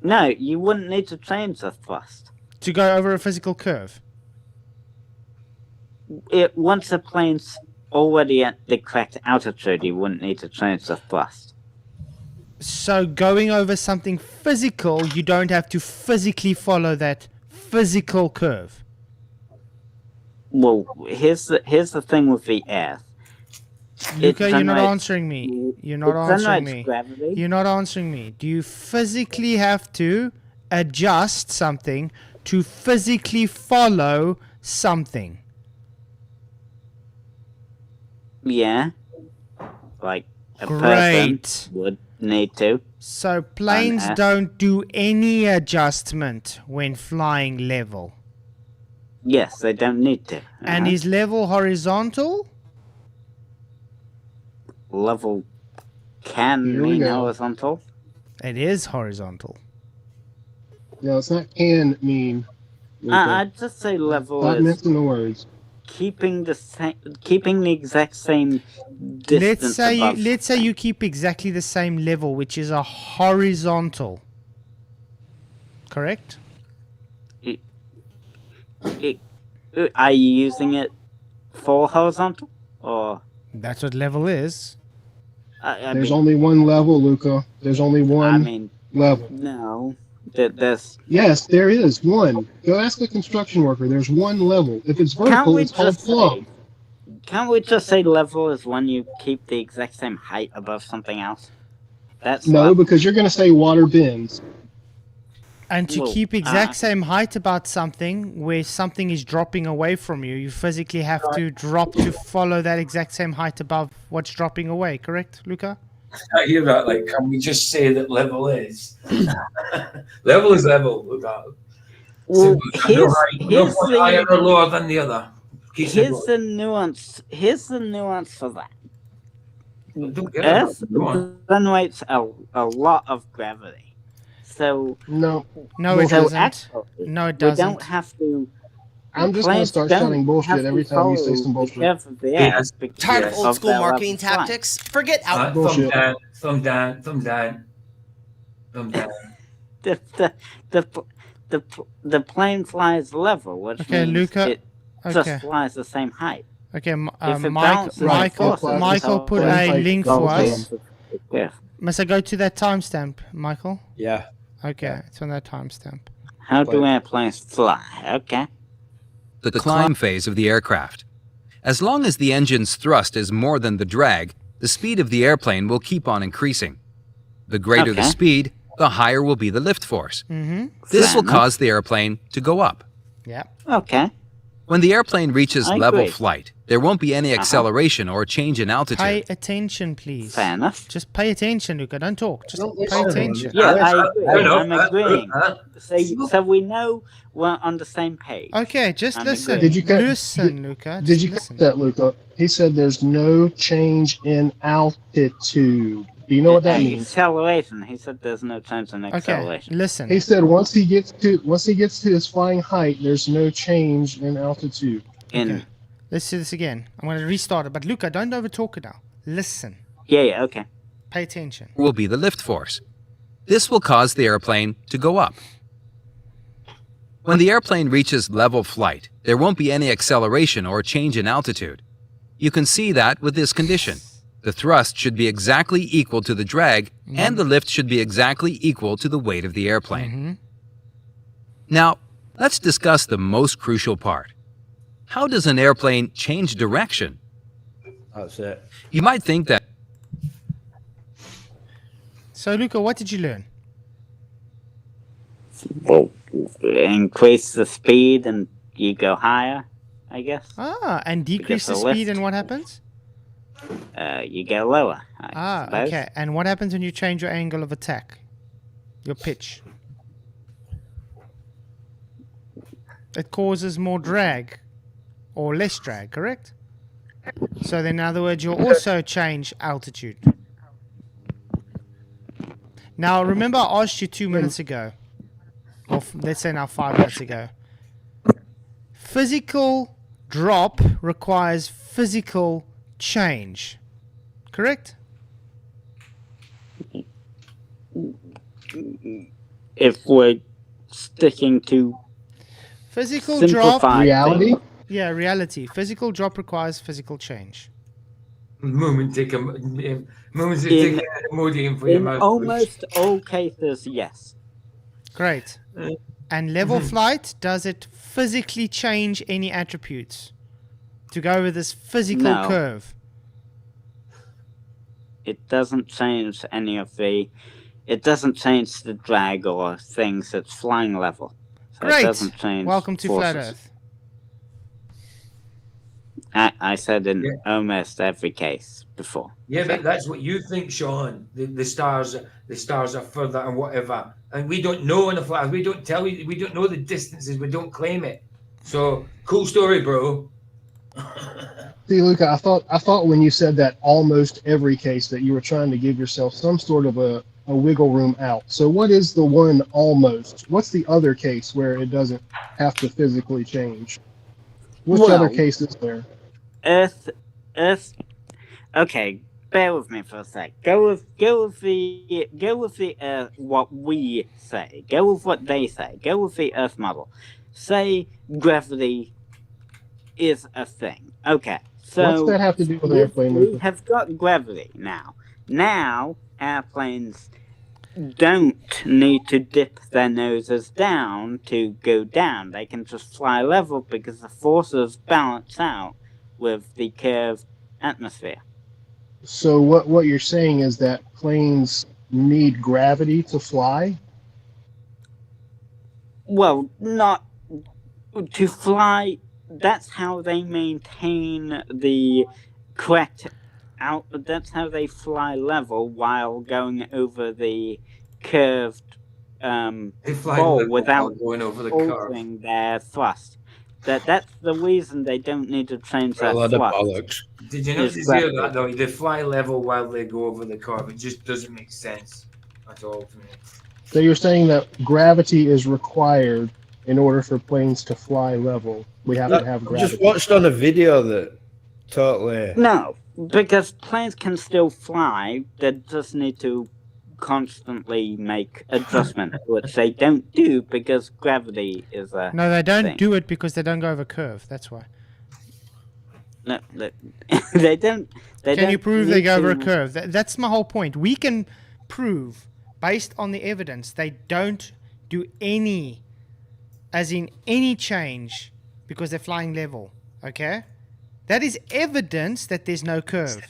Speaker 4: No, you wouldn't need to change the thrust.
Speaker 3: To go over a physical curve?
Speaker 4: Once the plane's already at the correct altitude, you wouldn't need to change the thrust.
Speaker 3: So going over something physical, you don't have to physically follow that physical curve.
Speaker 4: Well, here's the thing with the Earth.
Speaker 3: Luca, you're not answering me. You're not answering me.
Speaker 4: Gravity.
Speaker 3: You're not answering me. Do you physically have to adjust something to physically follow something?
Speaker 4: Yeah. Like a
Speaker 3: Great.
Speaker 4: person would need to.
Speaker 3: So planes don't do any adjustment when flying level.
Speaker 4: Yes, they don't need to.
Speaker 3: And is level horizontal?
Speaker 4: Level can mean horizontal.
Speaker 3: It is horizontal.
Speaker 6: No, it's not can mean.
Speaker 4: I'd just say level
Speaker 6: Not
Speaker 4: is
Speaker 6: mixing the words.
Speaker 4: keeping the exact same distance.
Speaker 3: Let's say you keep exactly the same level, which is a horizontal. Correct?
Speaker 4: Are you using it for horizontal or?
Speaker 3: That's what level is.
Speaker 6: There's only one level, Luca. There's only one level.
Speaker 4: No. There's...
Speaker 6: Yes, there is one. Go ask a construction worker. There's one level. If it's vertical, it's called flow.
Speaker 4: Can't we just say level is when you keep the exact same height above something else? That's
Speaker 6: no,
Speaker 4: level.
Speaker 6: because you're going to say water bends.
Speaker 3: And to keep exact same height about something where something is dropping away from you, you physically have to drop to follow that exact same height above what's dropping away. Correct, Luca?
Speaker 7: I hear that. Like, can we just say that level is? Level is level, Luca.
Speaker 4: Well,
Speaker 7: no one higher or lower than the other.
Speaker 4: Here's the nuance. Here's the nuance for that. Earth generates a lot of gravity. So
Speaker 6: no,
Speaker 3: it doesn't.
Speaker 4: Actually,
Speaker 3: no, it doesn't.
Speaker 4: We don't have to.
Speaker 6: I'm just going to start shouting bullshit every time you say some bullshit.
Speaker 10: Tired of old school marketing tactics? Forget out.
Speaker 6: Bullshit.
Speaker 7: Thumb down.
Speaker 4: The plane flies level, which means
Speaker 3: Luca,
Speaker 4: it just flies the same height.
Speaker 3: Okay, Michael put a link for us. Must I go to that timestamp, Michael?
Speaker 2: Yeah.
Speaker 3: Okay, it's on that timestamp.
Speaker 4: How do airplanes fly? Okay.
Speaker 11: The climb phase of the aircraft. As long as the engine's thrust is more than the drag, the speed of the airplane will keep on increasing. The greater the speed, the higher will be the lift force. This will cause the airplane to go up.
Speaker 3: Yeah.
Speaker 4: Okay.
Speaker 11: When the airplane reaches level flight, there won't be any acceleration or change in altitude.
Speaker 3: Pay attention, please.
Speaker 4: Fair enough.
Speaker 3: Just pay attention, Luca. Don't talk. Just pay attention.
Speaker 4: Yeah, I agree. I'm agreeing. So we know we're on the same page.
Speaker 3: Okay, just listen.
Speaker 6: Listen,
Speaker 3: Luca.
Speaker 6: Did you catch that, Luca? He said there's no change in altitude. Do you know what that means?
Speaker 4: Acceleration. He said there's no change in acceleration.
Speaker 3: Okay, listen.
Speaker 6: He said once he gets to his flying height, there's no change in altitude.
Speaker 3: Okay. Let's do this again. I'm going to restart it. But Luca, don't overtalk it now. Listen.
Speaker 4: Yeah, okay.
Speaker 3: Pay attention.
Speaker 11: Will be the lift force. This will cause the airplane to go up. When the airplane reaches level flight, there won't be any acceleration or change in altitude. You can see that with this condition. The thrust should be exactly equal to the drag, and the lift should be exactly equal to the weight of the airplane. Now, let's discuss the most crucial part. How does an airplane change direction?
Speaker 2: That's it.
Speaker 11: You might think that...
Speaker 3: So, Luca, what did you learn?
Speaker 4: Well, increase the speed and you go higher, I guess.
Speaker 3: And decrease the speed and what happens?
Speaker 4: You go lower, I suppose.
Speaker 3: Okay. And what happens when you change your angle of attack? Your pitch? It causes more drag or less drag, correct? So then, in other words, you'll also change altitude. Now, remember I asked you 2 minutes ago, or let's say now 5 minutes ago. Physical drop requires physical change, correct?
Speaker 4: If we're sticking to
Speaker 3: physical drop,
Speaker 6: reality.
Speaker 3: Yeah, reality. Physical drop requires physical change.
Speaker 7: In
Speaker 4: almost all cases, yes.
Speaker 3: Great. And level flight, does it physically change any attributes to go with this physical curve?
Speaker 4: It doesn't change any of the... It doesn't change the drag or things. It's flying level. So
Speaker 3: Great.
Speaker 4: It doesn't change
Speaker 3: Welcome to
Speaker 4: forces.
Speaker 3: Flat Earth.
Speaker 4: I said in almost every case before.
Speaker 7: Yeah, but that's what you think, Sean. The stars are further and whatever, and we don't know in the flat. We don't tell you. We don't know the distances. We don't claim it. So cool story, bro.
Speaker 6: See, Luca, I thought when you said that almost every case that you were trying to give yourself some sort of a wiggle room out. So what is the one almost? What's the other case where it doesn't have to physically change? Which other case is there?
Speaker 4: Earth. Okay, bear with me for a sec. Go with the what we say. Go with what they say. Go with the Earth model. Say gravity is a thing. Okay, so
Speaker 6: what's that have to do with airplane?
Speaker 4: We have got gravity now. Now airplanes don't need to dip their noses down to go down. They can just fly level because the forces balance out with the curved atmosphere.
Speaker 6: So what you're saying is that planes need gravity to fly?
Speaker 4: Well, not to fly. That's how they maintain the correct out. That's how they fly level while going over the curved ball without
Speaker 7: going over the
Speaker 4: altering their thrust. That's the reason they don't need to change their thrust.
Speaker 7: Did you notice that though? They fly level while they go over the curve. It just doesn't make sense at all to me.
Speaker 6: So you're saying that gravity is required in order for planes to fly level. We have to have gravity.
Speaker 2: I just watched on a video that totally...
Speaker 4: No, because planes can still fly. They just need to constantly make adjustments, which they don't do because gravity is a
Speaker 3: No, they don't
Speaker 4: thing.
Speaker 3: do it because they don't go over curve. That's why.
Speaker 4: No, they don't.
Speaker 3: Can you prove they go over a curve? That's my whole point. We can prove, based on the evidence, they don't do any, as in any change, because they're flying level. Okay? That is evidence that there's no curve.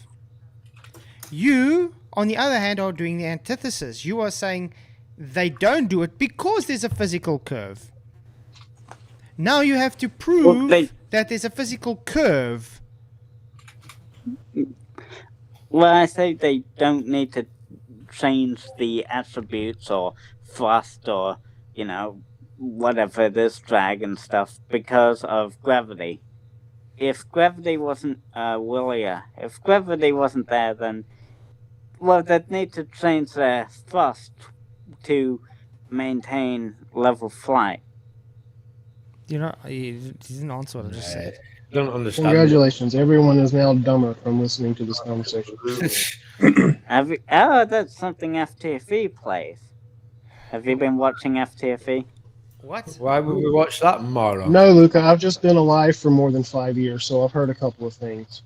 Speaker 3: You, on the other hand, are doing the antithesis. You are saying they don't do it because there's a physical curve. Now you have to prove that there's a physical curve.
Speaker 4: Well, I say they don't need to change the attributes or thrust or, whatever it is, drag and stuff, because of gravity. If gravity wasn't if gravity wasn't there, then Well, they'd need to change their thrust to maintain level flight.
Speaker 3: You didn't answer what I just said.
Speaker 2: Don't understand.
Speaker 6: Congratulations, everyone is now dumber from listening to this conversation.
Speaker 4: That's something FTFE plays. Have you been watching FTFE?
Speaker 3: What?
Speaker 2: Why would we watch that, Mara?
Speaker 6: No, Luca, I've just been alive for more than 5 years, so I've heard a couple of things.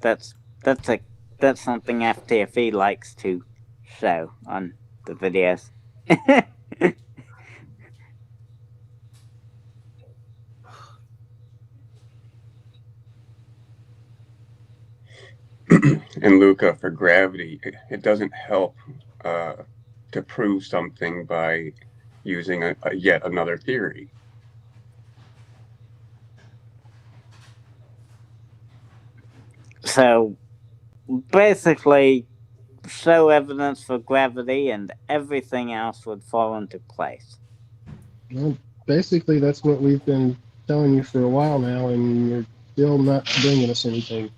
Speaker 4: That's something FTFE likes to show on the videos.
Speaker 1: And Luca, for gravity, it doesn't help to prove something by using a yet another theory.
Speaker 4: So basically, show evidence for gravity and everything else would fall into place.
Speaker 6: Well, basically, that's what we've been telling you for a while now, and you're still not bringing us anything.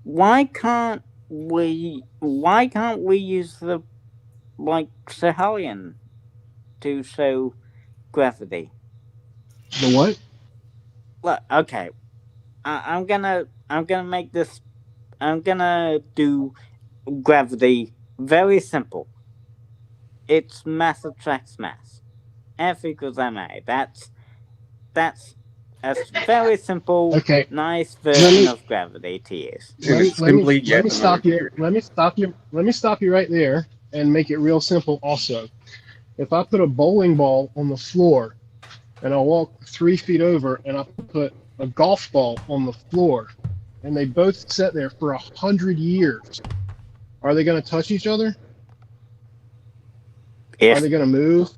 Speaker 4: Why can't we use the Sahelian to show gravity?
Speaker 6: The what?
Speaker 4: Look, okay. I'm gonna do gravity very simple. It's mass attracts mass. F equals ma. That's a very simple, nice version of gravity to use.
Speaker 6: Let me stop you. Let me stop you right there and make it real simple. Also, if I put a bowling ball on the floor and I walk 3 feet over and I put a golf ball on the floor and they both sit there for 100 years, are they going to touch each other? Are they going to move?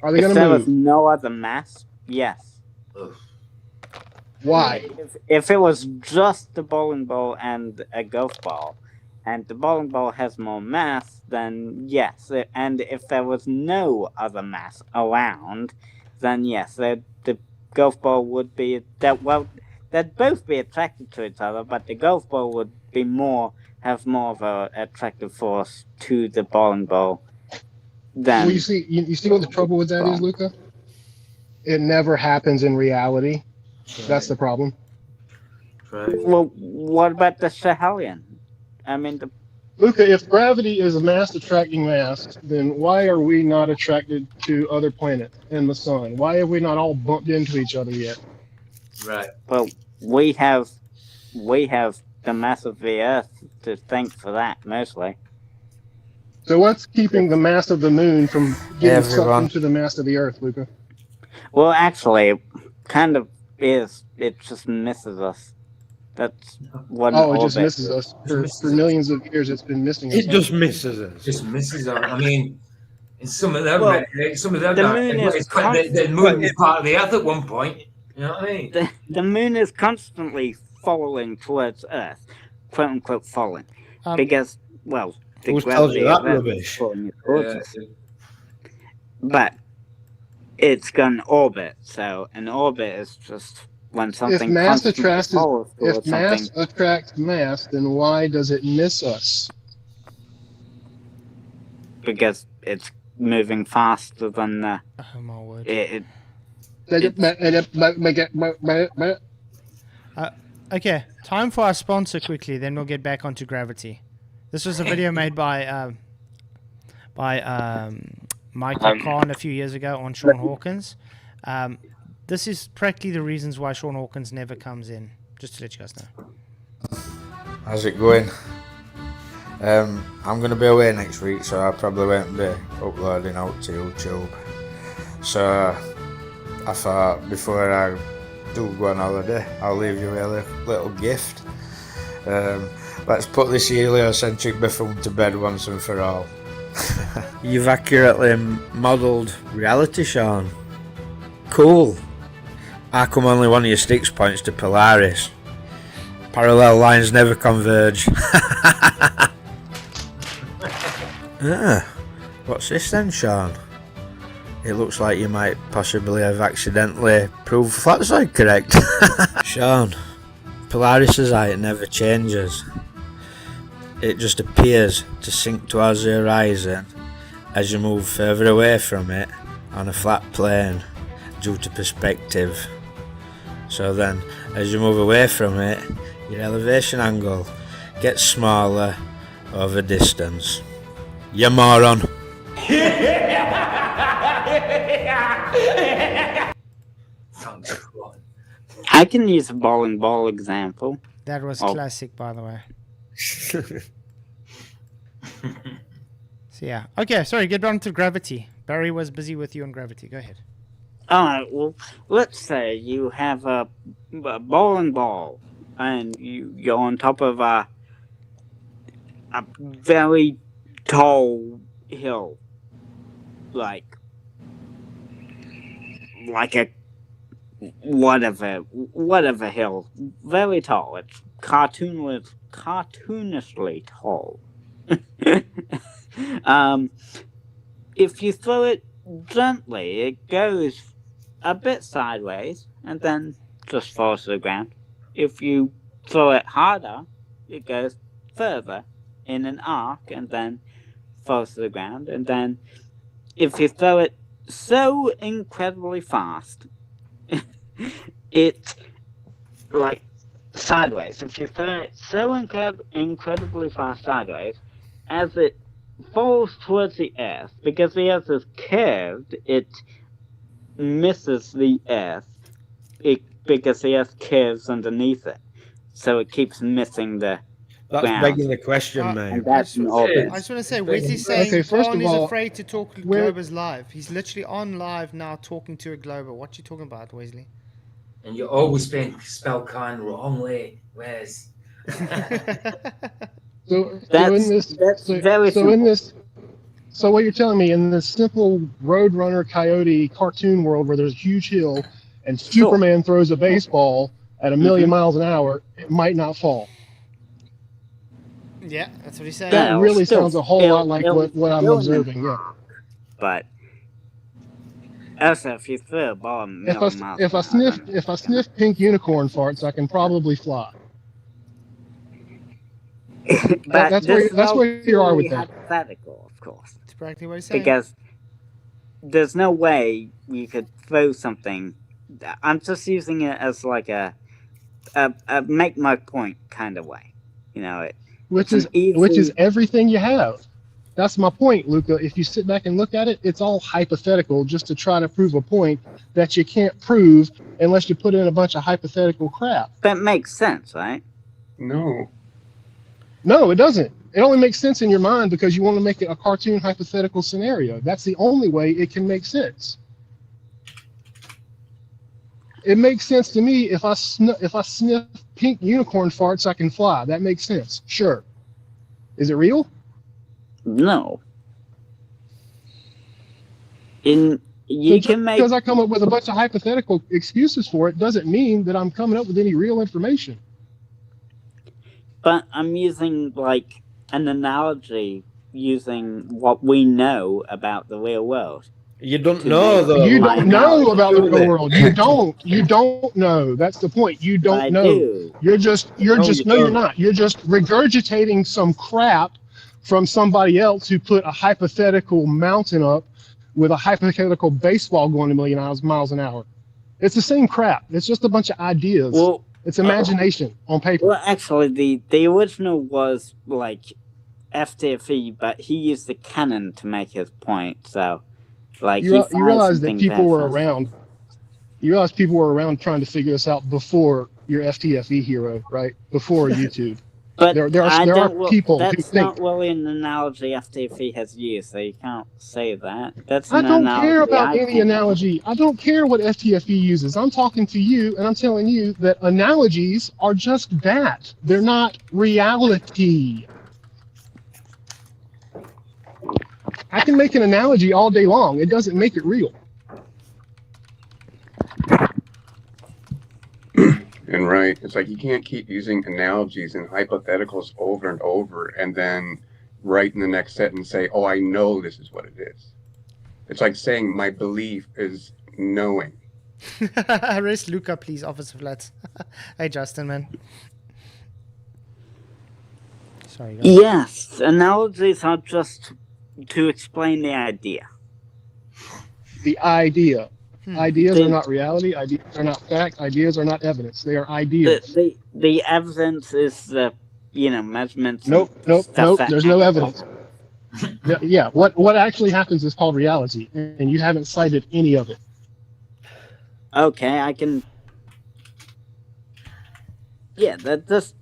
Speaker 6: Are they going to move?
Speaker 4: If there was no other mass, yes.
Speaker 6: Why?
Speaker 4: If it was just the bowling ball and a golf ball, and the bowling ball has more mass, then yes. And if there was no other mass around, then yes, the golf ball would be they'd both be attracted to each other, but the golf ball would be have more of a attractive force to the bowling ball than.
Speaker 6: Well, you see what the trouble with that is, Luca? It never happens in reality. That's the problem.
Speaker 4: Right. Well, what about the Sahelian? I mean,
Speaker 6: Luca, if gravity is a mass attracting mass, then why are we not attracted to other planets and the sun? Why have we not all bumped into each other yet?
Speaker 4: Right. Well, we have the mass of the Earth to thank for that, mostly.
Speaker 6: So what's keeping the mass of the moon from getting sucked into the mass of the Earth, Luca?
Speaker 4: Well, actually, it kind of is. It just misses us. That's what.
Speaker 6: Oh, it just misses us. For millions of years, it's been missing us.
Speaker 2: It just misses us.
Speaker 7: Just misses us. I mean, in some of them, the moon is part of the Earth at one point. You know what I mean?
Speaker 4: The moon is constantly following towards Earth, quote unquote, following, because the gravity of Earth is pulling towards us. But it's got an orbit, so an orbit is just when something.
Speaker 6: If mass attracts mass, then why does it miss us?
Speaker 4: Because it's moving faster than the.
Speaker 3: Oh my word! Okay, time for our sponsor quickly. Then we'll get back onto gravity. This was a video made by Michael Kahn a few years ago on Sean Hawkins. This is practically the reasons why Sean Hawkins never comes in, just to let you guys know.
Speaker 2: How's it going? I'm going to be away next week, so I probably won't be uploading out to YouTube. So I thought before I do go on holiday, I'll leave you with a little gift. Let's put this heliocentric buffoon to bed once and for all. You've accurately modelled reality, Sean. Cool. How come only one of your sticks points to Polaris? Parallel lines never converge. What's this then, Sean? It looks like you might possibly have accidentally proved Flatzoid correct. Sean, Polaris' height never changes. it just appears to sink towards the horizon as you move further away from it on a flat plane due to perspective. So then, as you move away from it, your elevation angle gets smaller over distance. You moron!
Speaker 4: I can use a bowling ball example.
Speaker 3: That was classic, by the way. So yeah. Okay, sorry, get on to gravity. Barry was busy with you on gravity. Go ahead.
Speaker 4: Alright, well, let's say you have a bowling ball and you're on top of a very tall hill. Like a whatever hill. Very tall. It's cartoonishly tall. If you throw it gently, it goes a bit sideways and then just falls to the ground. If you throw it harder, it goes further in an arc and then falls to the ground. And then if you throw it so incredibly fast, it like sideways. If you throw it so incredibly fast sideways, as it falls towards the earth, because the earth is curved, it misses the earth because the earth curves underneath it, so it keeps missing the
Speaker 2: That's
Speaker 4: ground.
Speaker 2: begging the question, mate.
Speaker 4: And that's
Speaker 3: I just want to say, Wesley's saying
Speaker 6: first
Speaker 3: Khan
Speaker 6: of
Speaker 3: is
Speaker 6: all,
Speaker 3: afraid to talk to Glober's live. He's literally on live now talking to a Glober. What you talking about, Wesley?
Speaker 7: And you always spell Khan wrongly, Wes.
Speaker 6: So what you're telling me, in this simple Roadrunner Coyote cartoon world where there's a huge hill and Superman throws a baseball at 1,000,000 miles an hour, it might not fall.
Speaker 3: Yeah, that's what he's saying.
Speaker 6: That really sounds a whole lot like what I'm observing. Yeah.
Speaker 4: But also, if you throw a ball
Speaker 6: If I sniff pink unicorn farts, I can probably fly. That's where you are with that.
Speaker 4: Hypothetical, of course.
Speaker 3: That's practically what he's saying.
Speaker 4: Because there's no way you could throw something. I'm just using it as like a make my point kind of way, you know.
Speaker 6: Which is everything you have. That's my point, Luca. If you sit back and look at it, it's all hypothetical just to try to prove a point that you can't prove unless you put in a bunch of hypothetical crap.
Speaker 4: That makes sense, right?
Speaker 6: No, it doesn't. It only makes sense in your mind because you want to make it a cartoon hypothetical scenario. That's the only way it can make sense. It makes sense to me if I sniff pink unicorn farts, I can fly. That makes sense. Sure. Is it real?
Speaker 4: No.
Speaker 6: Because I come up with a bunch of hypothetical excuses for it doesn't mean that I'm coming up with any real information.
Speaker 4: But I'm using like an analogy using what we know about the real world.
Speaker 2: You don't know though.
Speaker 6: You don't know about the real world. You don't know. That's the point. You don't know.
Speaker 4: Do.
Speaker 6: You're just you're not. You're just regurgitating some crap from somebody else who put a hypothetical mountain up with a hypothetical baseball going 1,000,000 miles an hour. It's the same crap. It's just a bunch of ideas.
Speaker 4: Well,
Speaker 6: it's imagination on paper.
Speaker 4: Well, actually, the original was like FTFE, but he used the cannon to make his point. So, like,
Speaker 6: you realize that people were around. You realize people were around trying to figure this out before your FTFE hero, right? Before YouTube.
Speaker 4: But
Speaker 6: there are people who think.
Speaker 4: That's not really an analogy FTFE has used, so you can't say that.
Speaker 6: I don't care about any analogy. I don't care what FTFE uses. I'm talking to you, and I'm telling you that analogies are just that. They're not reality. I can make an analogy all day long. It doesn't make it real.
Speaker 1: And right, it's like you can't keep using analogies and hypotheticals over and over and then right in the next sentence say, oh, I know this is what it is. It's like saying my belief is knowing.
Speaker 3: Rest Luca, please, Officer Flats. Hey, Justin, man. Sorry. Go.
Speaker 4: Yes, analogies are just to explain the idea.
Speaker 6: The idea. Ideas
Speaker 4: The-
Speaker 6: are not reality. Ideas are not fact. Ideas are not evidence. They are ideas.
Speaker 4: The evidence is the measurements.
Speaker 6: Nope.
Speaker 4: and stuff that
Speaker 6: There's no
Speaker 4: happen.
Speaker 6: evidence. Yeah. What actually happens is called reality, and you haven't cited any of it.
Speaker 4: Okay, I can. Yeah, they're just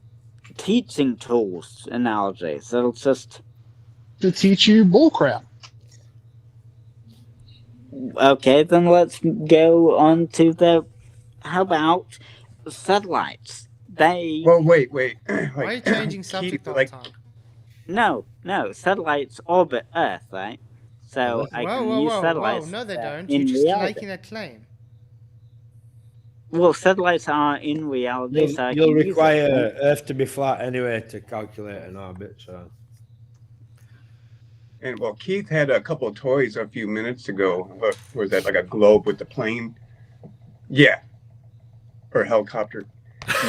Speaker 4: teaching tools, analogies. It'll just
Speaker 6: To teach you bullcrap.
Speaker 4: Okay, then let's go on to the. How about satellites? They.
Speaker 1: Well, wait.
Speaker 3: Why are you changing subject all the time?
Speaker 4: No. Satellites orbit Earth, right? So I can use satellites.
Speaker 3: Whoa, no, they don't.
Speaker 4: in
Speaker 3: You're just
Speaker 4: reality.
Speaker 3: making a claim.
Speaker 4: Well, satellites are in reality. so I
Speaker 2: You'll
Speaker 4: can use
Speaker 2: require
Speaker 4: it.
Speaker 2: Earth to be flat anyway to calculate an orbit. So.
Speaker 1: And well, Keith had a couple of toys a few minutes ago. Was that like a globe with the plane? Yeah. Or a helicopter.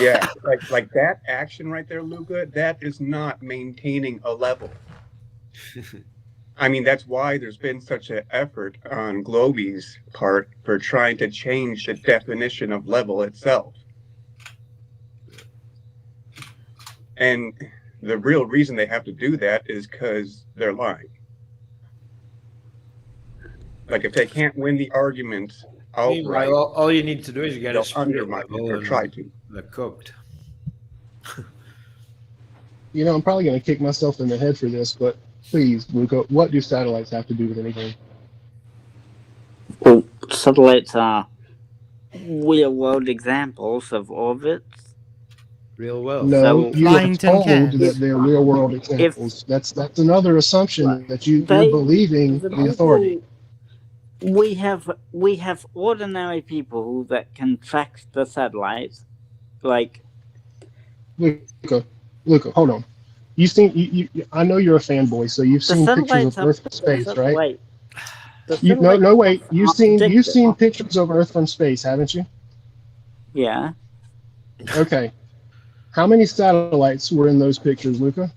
Speaker 1: Yeah. like that action right there, Luca, that is not maintaining a level. I mean, that's why there's been such an effort on Globey's part for trying to change the definition of level itself. And the real reason they have to do that is because they're lying. Like, if they can't win the argument outright,
Speaker 2: all you need to do is get
Speaker 1: they'll
Speaker 2: a spirit
Speaker 1: undermine it
Speaker 2: level
Speaker 1: or
Speaker 2: and
Speaker 1: try to.
Speaker 2: they're cooked.
Speaker 6: I'm probably going to kick myself in the head for this, but please, Luca, what do satellites have to do with anything?
Speaker 4: Well, satellites are real-world examples of orbits.
Speaker 2: Real world.
Speaker 6: No,
Speaker 4: So-
Speaker 6: you
Speaker 3: Flying
Speaker 6: were
Speaker 3: tin
Speaker 6: told
Speaker 3: cans.
Speaker 6: that they're real world examples. That's another assumption that you're believing the authority.
Speaker 4: We have ordinary people that can track the satellites, like
Speaker 6: Luca, hold on. You've seen you I know you're a fanboy, so you've
Speaker 4: the
Speaker 6: seen pictures
Speaker 4: satellites
Speaker 6: of Earth from space, right?
Speaker 4: Wait. The
Speaker 6: No,
Speaker 4: satellites
Speaker 6: wait.
Speaker 4: are
Speaker 6: You've
Speaker 4: predictable.
Speaker 6: seen pictures of Earth from space, haven't you?
Speaker 4: Yeah.
Speaker 6: Okay. How many satellites were in those pictures, Luca?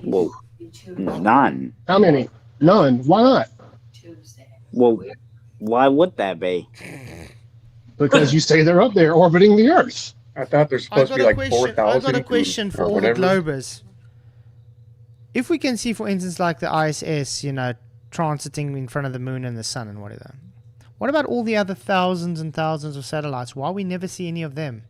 Speaker 4: Well, none.
Speaker 6: How many? None. Why not?
Speaker 4: Well, why would there be?
Speaker 6: Because you say they're up there orbiting the Earth.
Speaker 1: I thought there's supposed to be like 4,000.
Speaker 3: I've got a question for
Speaker 1: or
Speaker 3: all the
Speaker 1: whatever.
Speaker 3: globers. If we can see, for instance, like the ISS, transiting in front of the moon and the sun and whatever, what about all the other thousands and thousands of satellites? Why we never see any of them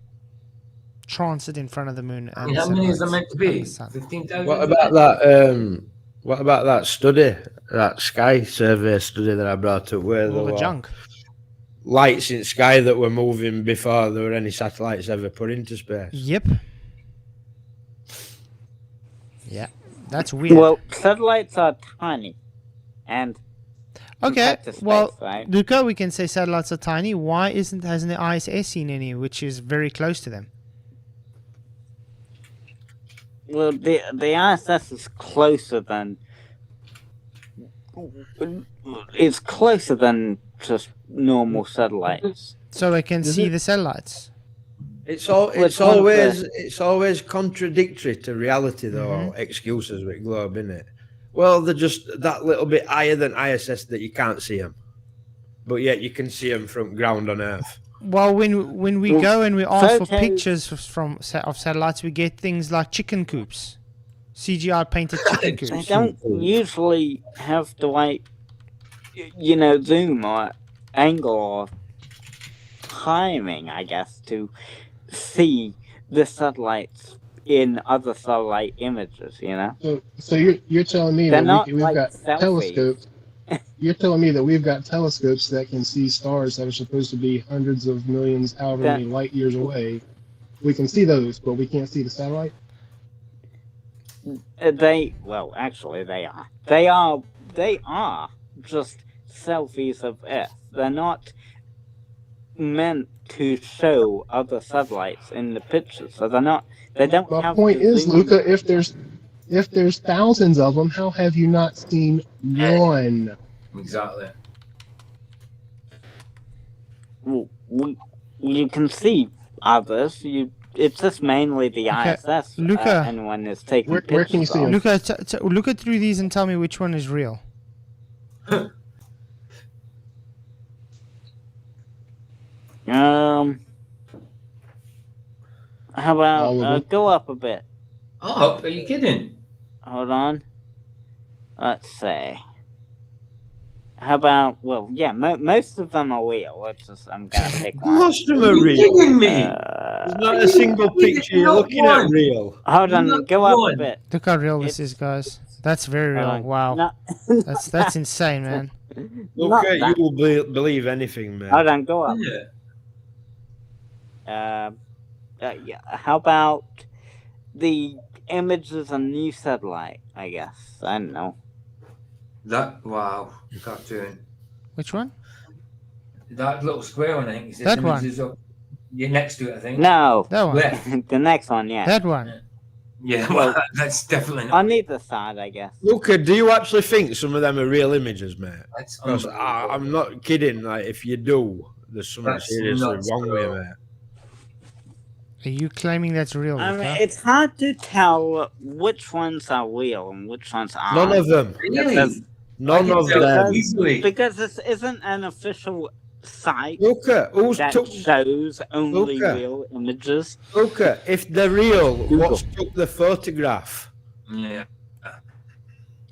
Speaker 3: transit in front of the moon? And
Speaker 7: How many is there meant to be?
Speaker 3: and the sun?
Speaker 7: 15,000?
Speaker 2: What about that? What about that study, that sky survey study that I brought up, where
Speaker 3: All
Speaker 2: there
Speaker 3: the
Speaker 2: were
Speaker 3: junk.
Speaker 2: lights in sky that were moving before there were any satellites ever put into space?
Speaker 3: Yep. Yeah, that's weird.
Speaker 4: Well, satellites are tiny, and
Speaker 3: okay,
Speaker 4: compared to space,
Speaker 3: well,
Speaker 4: right?
Speaker 3: Luca, we can say satellites are tiny. Why hasn't the ISS seen any, which is very close to them?
Speaker 4: Well, the ISS is closer than. It's closer than just normal satellites.
Speaker 3: So we can see the satellites.
Speaker 2: It's
Speaker 4: Which one
Speaker 2: it's always contradictory to reality, though. Excuses with globe, isn't it? Well, they're just that little bit higher than ISS that you can't see them, but yet you can see them from ground on Earth.
Speaker 3: Well, when we
Speaker 4: Well,
Speaker 3: go and we ask for
Speaker 4: photos-
Speaker 3: pictures of satellites, we get things like chicken coops, CGI painted chicken
Speaker 4: They
Speaker 3: coops.
Speaker 4: don't usually have the right, zoom or angle or timing, I guess, to see the satellites in other satellite images.
Speaker 6: So you're telling me
Speaker 4: They're
Speaker 6: that
Speaker 4: not
Speaker 6: we've
Speaker 4: like
Speaker 6: got
Speaker 4: selfies.
Speaker 6: telescopes. You're telling me that we've got telescopes that can see stars that are supposed to be hundreds of millions, however many light years away. We can see those, but we can't see the satellite.
Speaker 4: Actually, they are. They are just selfies of Earth. They're not meant to show other satellites in the pictures, so they're not. They don't
Speaker 6: My
Speaker 4: have.
Speaker 6: point
Speaker 4: to
Speaker 6: is,
Speaker 4: zoom.
Speaker 6: Luca, if there's thousands of them, how have you not seen one?
Speaker 7: Exactly.
Speaker 4: Well, you can see others. You it's just mainly the ISS.
Speaker 3: Luca.
Speaker 4: Anyone is taking
Speaker 6: Where can you
Speaker 4: pictures
Speaker 6: see
Speaker 4: of.
Speaker 6: him?
Speaker 3: Luca, look at through these and tell me which one is real.
Speaker 4: How
Speaker 6: All of them.
Speaker 4: about go up a bit?
Speaker 7: Oh, are you kidding?
Speaker 4: Hold on. Let's see. How about? Well, yeah, most of them are real. I'm gonna pick one.
Speaker 2: Most of them are
Speaker 7: Are you
Speaker 2: real.
Speaker 7: kidding me?
Speaker 2: There's not a single picture you're
Speaker 7: Not
Speaker 2: looking at
Speaker 7: one.
Speaker 2: real.
Speaker 4: Hold on,
Speaker 7: Not
Speaker 4: go up a
Speaker 7: one.
Speaker 4: bit.
Speaker 3: Look how real this is, guys. That's very real. Wow.
Speaker 4: No,
Speaker 3: That's insane, man.
Speaker 4: not
Speaker 2: Okay, you
Speaker 4: that.
Speaker 2: will believe anything, man.
Speaker 4: Hold on, go up.
Speaker 7: Yeah.
Speaker 4: Yeah. How about the images of new satellite? I guess I don't know.
Speaker 7: Wow, cartoon.
Speaker 3: Which one?
Speaker 7: That little square one, I think. Is
Speaker 3: That one.
Speaker 7: images of- You're next to it, I think.
Speaker 4: No,
Speaker 3: That one.
Speaker 7: Left.
Speaker 4: the next one. Yeah,
Speaker 3: That one.
Speaker 7: Yeah,
Speaker 4: Well,
Speaker 7: well, that's definitely not.
Speaker 4: on either side, I guess.
Speaker 2: Luca, do you actually think some of them are real images, mate?
Speaker 7: That's
Speaker 2: 'Cause
Speaker 7: unbelievable.
Speaker 2: I'm not kidding. Like, if you do, there's something
Speaker 7: That's
Speaker 2: seriously
Speaker 7: nuts,
Speaker 2: wrong with you,
Speaker 7: bro.
Speaker 2: mate.
Speaker 3: Are you claiming that's real,
Speaker 4: I mean,
Speaker 3: Luca?
Speaker 4: it's hard to tell which ones are real and which ones aren't.
Speaker 2: None of them.
Speaker 7: Really?
Speaker 4: Because-
Speaker 2: None of
Speaker 7: tell
Speaker 2: them.
Speaker 7: easily.
Speaker 4: Because this isn't an official site
Speaker 2: Luca, who's
Speaker 4: that
Speaker 2: took?
Speaker 4: shows only
Speaker 2: Luca.
Speaker 4: real images.
Speaker 2: Luca, if they're real,
Speaker 4: Google.
Speaker 2: what's took the photograph?
Speaker 7: Yeah.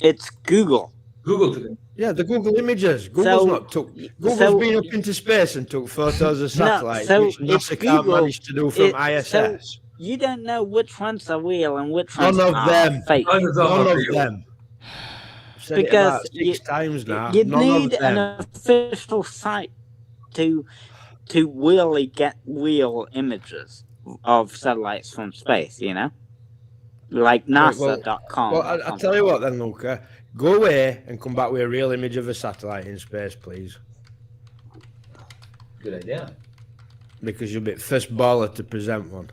Speaker 4: It's Google.
Speaker 7: Google today.
Speaker 2: Yeah, the Google images. Google's
Speaker 4: So-
Speaker 2: not took. Google's
Speaker 4: so-
Speaker 2: been up into space and took photos of satellites,
Speaker 4: so
Speaker 2: which
Speaker 4: it's
Speaker 2: NASA can't
Speaker 4: Google.
Speaker 2: manage to do from ISS.
Speaker 4: You don't know which ones are real and which
Speaker 2: None
Speaker 4: ones
Speaker 2: of
Speaker 4: are
Speaker 2: them.
Speaker 4: fake.
Speaker 7: None of them
Speaker 2: None
Speaker 7: are
Speaker 2: of
Speaker 7: real.
Speaker 2: them. I've said
Speaker 4: Because
Speaker 2: it about six times now.
Speaker 4: You
Speaker 2: None
Speaker 4: need
Speaker 2: of
Speaker 4: an
Speaker 2: them.
Speaker 4: official site to really get real images of satellites from space, you know? Like NASA.com.
Speaker 2: Well, I'll tell you what then, Luca. Go away and come back with a real image of a satellite in space, please.
Speaker 7: Good idea.
Speaker 2: Because you'll be first baller to present one.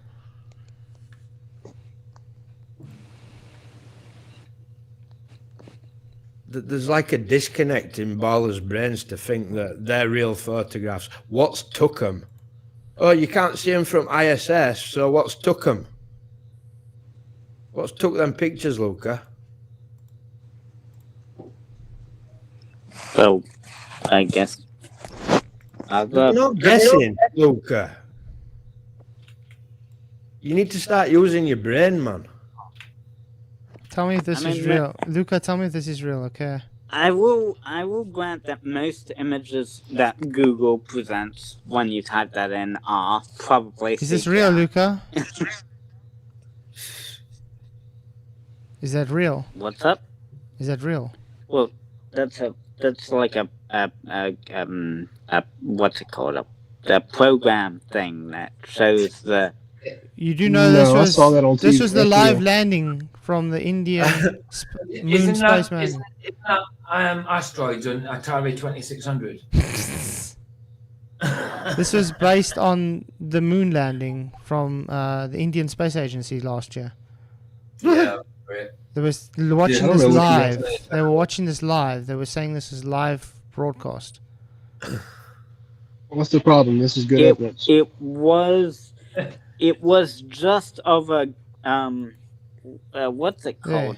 Speaker 2: There's like a disconnect in ballers' brains to think that they're real photographs. What's took them? Oh, you can't see them from ISS, so what's took them? What's took them pictures, Luca?
Speaker 4: So, I guess.
Speaker 2: You're not guessing, Luca. You need to start using your brain, man.
Speaker 3: Tell me if this is real. Luca, tell me if this is real, okay?
Speaker 4: I will grant that most images that Google presents when you type that in are probably
Speaker 3: Is this
Speaker 4: CGI.
Speaker 3: real, Luca? Is that real?
Speaker 4: What's up?
Speaker 3: Is that real?
Speaker 4: Well, that's like a what's it called? A program thing that shows the.
Speaker 3: You do know
Speaker 6: No, I saw that on
Speaker 3: this
Speaker 6: TV.
Speaker 3: was the
Speaker 6: That's
Speaker 3: live
Speaker 6: real.
Speaker 3: landing from the Indian moon
Speaker 7: Isn't that,
Speaker 3: spaceman.
Speaker 7: isn't that asteroids on Atari 2600?
Speaker 3: This was based on the moon landing from the Indian Space Agency last year.
Speaker 7: Yeah, right.
Speaker 3: They was watching
Speaker 6: I
Speaker 3: this
Speaker 6: remember looking
Speaker 3: live.
Speaker 6: at that.
Speaker 3: They were watching this live. They were saying this is live broadcast.
Speaker 6: What's the problem? This is good evidence.
Speaker 4: It was just over what's it called?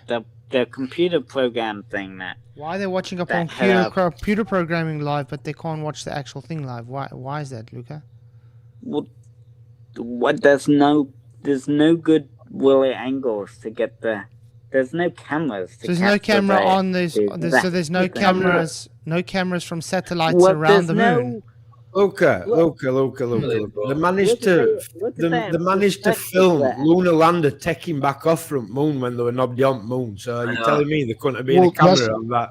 Speaker 4: The computer program thing that.
Speaker 3: Why are they watching a
Speaker 4: That
Speaker 3: computer programming live, but they can't watch the actual thing live? Why is that, Luca?
Speaker 4: What there's no good really angles to get the. There's no cameras. To
Speaker 3: So there's no
Speaker 4: capture
Speaker 3: camera
Speaker 4: the-
Speaker 3: on this.
Speaker 4: the-
Speaker 3: So there's no
Speaker 4: the-
Speaker 3: cameras from satellites
Speaker 4: Well,
Speaker 3: around the
Speaker 4: there's
Speaker 3: moon.
Speaker 2: Luca. They managed to film lunar lander taking back off from moon when they were not beyond moon. So you're telling me there couldn't have been
Speaker 6: Well,
Speaker 2: a camera on that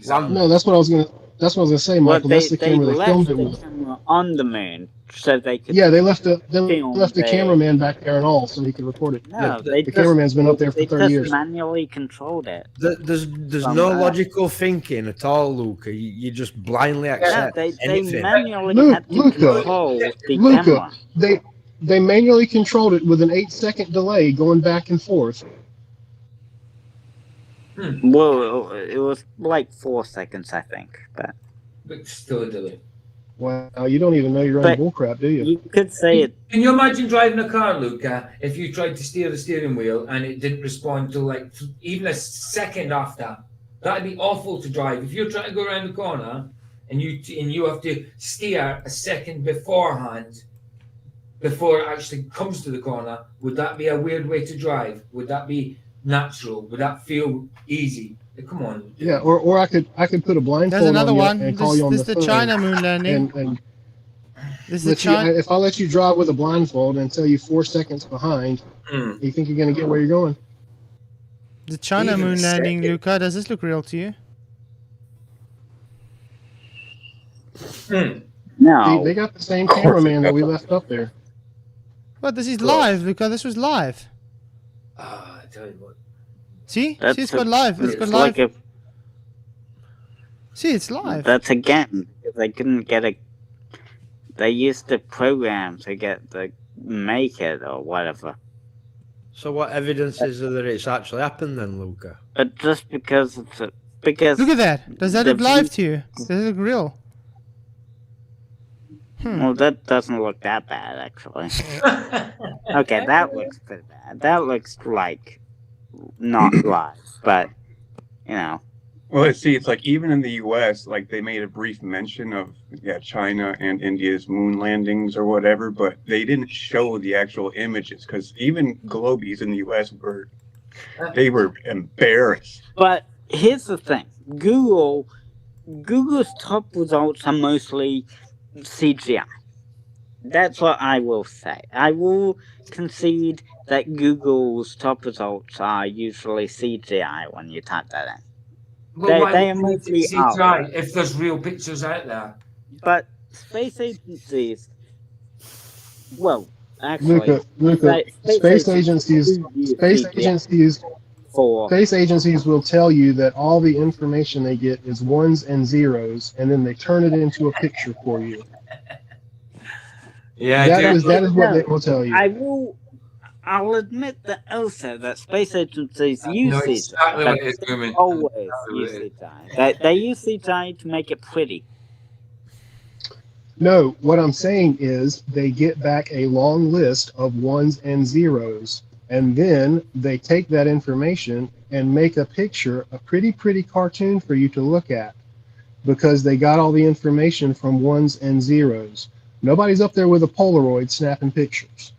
Speaker 2: lander?
Speaker 6: No, that's what I was gonna say,
Speaker 4: Well,
Speaker 6: Michael. That's the camera they
Speaker 4: left
Speaker 6: filmed
Speaker 4: the
Speaker 6: it with.
Speaker 4: camera on the moon so they could.
Speaker 6: Yeah, they left the
Speaker 4: film
Speaker 6: cameraman back there and all, so he could record it.
Speaker 4: No,
Speaker 6: Yeah,
Speaker 4: they
Speaker 6: the cameraman's been up there for
Speaker 4: They
Speaker 6: 30
Speaker 4: just
Speaker 6: years.
Speaker 4: manually controlled it.
Speaker 2: There's
Speaker 4: From
Speaker 2: no
Speaker 4: Earth.
Speaker 2: logical thinking at all, Luca. You just blindly
Speaker 4: No,
Speaker 2: accept
Speaker 4: they
Speaker 2: anything.
Speaker 4: manually had to control the camera.
Speaker 6: They manually controlled it with an 8-second delay going back and forth.
Speaker 4: Well, it was like 4 seconds, I think, but.
Speaker 7: But still a delay.
Speaker 6: Wow, you don't even know you're running bullcrap, do you?
Speaker 4: You could say it.
Speaker 7: Can you imagine driving a car, Luca, if you tried to steer the steering wheel and it didn't respond till like even a second after? That'd be awful to drive. If you're trying to go around the corner and you have to steer a second beforehand before it actually comes to the corner, would that be a weird way to drive? Would that be natural? Would that feel easy? Come on.
Speaker 6: Yeah, or I could put a blindfold
Speaker 3: There's another
Speaker 6: on you
Speaker 3: one.
Speaker 6: and call you on
Speaker 3: This
Speaker 6: the
Speaker 3: the
Speaker 6: phone.
Speaker 3: China moon landing.
Speaker 6: And
Speaker 3: This is the
Speaker 6: if I let you drive with a blindfold and tell you 4 seconds behind, you think you're going to get where you're going?
Speaker 3: The China
Speaker 7: Even a
Speaker 3: moon landing,
Speaker 7: second.
Speaker 3: Luca. Does this look real to you?
Speaker 4: No.
Speaker 6: They got the same cameraman that we left up there.
Speaker 3: But this is live, Luca. This was live.
Speaker 7: I tell you what.
Speaker 3: See?
Speaker 4: That's
Speaker 3: See, it's got live. It's got
Speaker 4: It's
Speaker 3: live.
Speaker 4: like a,
Speaker 3: See, it's live.
Speaker 4: that's again, because they couldn't get a. They used the program to make it or whatever.
Speaker 2: So what evidence is there that it's actually happened then, Luca?
Speaker 4: But just because because
Speaker 3: Look at that. Does that
Speaker 4: the
Speaker 3: look live to you? Does it look real?
Speaker 4: Well, that doesn't look that bad, actually. Okay, that looks pretty bad. That looks like not live, but you know.
Speaker 1: Well, see, it's like even in the U.S., like they made a brief mention of China and India's moon landings or whatever, but they didn't show the actual images because even Globies in the U.S. were embarrassed.
Speaker 4: But here's the thing: Google's top results are mostly CGI. That's what I will say. I will concede that Google's top results are usually CGI when you type that in.
Speaker 7: Well, why
Speaker 4: They are
Speaker 7: would we
Speaker 4: mostly
Speaker 7: see
Speaker 4: out.
Speaker 7: try if there's real pictures out there?
Speaker 4: But space agencies, well, actually,
Speaker 6: Luca, space agencies will tell you that all the information they get is ones and zeros, and then they turn it into a picture for you.
Speaker 7: Yeah,
Speaker 6: that is what they will tell you.
Speaker 4: I'll admit that also that space agencies use
Speaker 7: No,
Speaker 4: CGI.
Speaker 7: exactly what
Speaker 4: but
Speaker 7: it is,
Speaker 4: they
Speaker 7: Truman.
Speaker 4: always use CGI. They use CGI to make it pretty.
Speaker 6: No, what I'm saying is they get back a long list of ones and zeros, and then they take that information and make a picture, a pretty cartoon for you to look at, because they got all the information from ones and zeros. Nobody's up there with a Polaroid snapping pictures.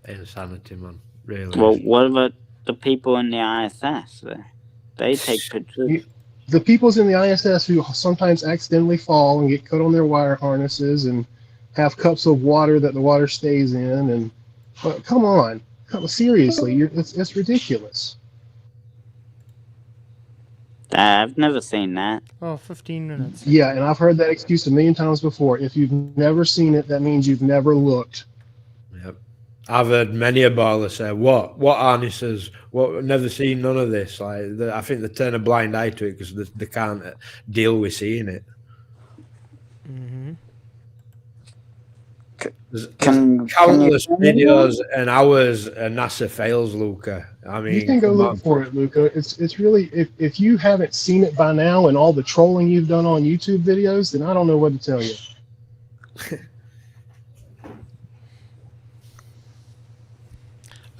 Speaker 2: Insanity, man. Really.
Speaker 4: Well, what about the people in the ISS? They take pictures.
Speaker 6: The peoples in the ISS who sometimes accidentally fall and get cut on their wire harnesses and have cups of water that the water stays in, and come on, seriously, it's ridiculous.
Speaker 4: I've never seen that.
Speaker 3: Oh, 15 minutes.
Speaker 6: Yeah, and I've heard that excuse a million times before. If you've never seen it, that means you've never looked.
Speaker 2: Yep. I've heard many a baller say, "What harnesses? What? Never seen none of this." Like, I think they turn a blind eye to it because they can't deal with seeing it.
Speaker 3: Mm-hmm.
Speaker 2: There's countless videos and hours NASA fails, Luca. I mean,
Speaker 6: You can go look for it, Luca. It's really, if you haven't seen it by now and all the trolling you've done on YouTube videos, then I don't know what to tell you.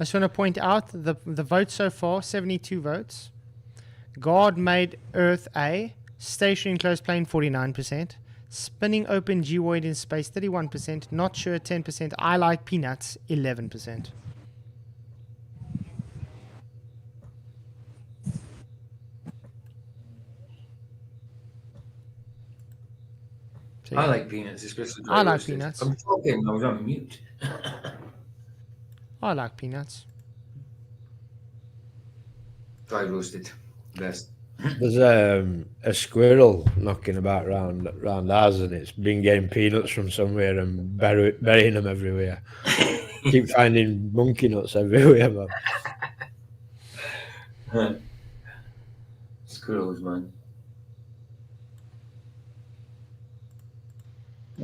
Speaker 3: I just want to point out the votes so far, 72 votes. God made Earth A. Stationary enclosed plane, 49%. Spinning open geoid in space, 31%. Not sure, 10%. I like peanuts, 11%. So,
Speaker 7: I like peanuts, especially dry
Speaker 3: I like
Speaker 7: roasted.
Speaker 3: peanuts.
Speaker 7: I'm talking, I was on mute.
Speaker 3: I like peanuts.
Speaker 7: Dry roasted, best.
Speaker 2: There's a squirrel knocking about round ours, and it's been getting peanuts from somewhere and burying them everywhere. Keep finding monkey nuts everywhere, man.
Speaker 7: Squirrels, man.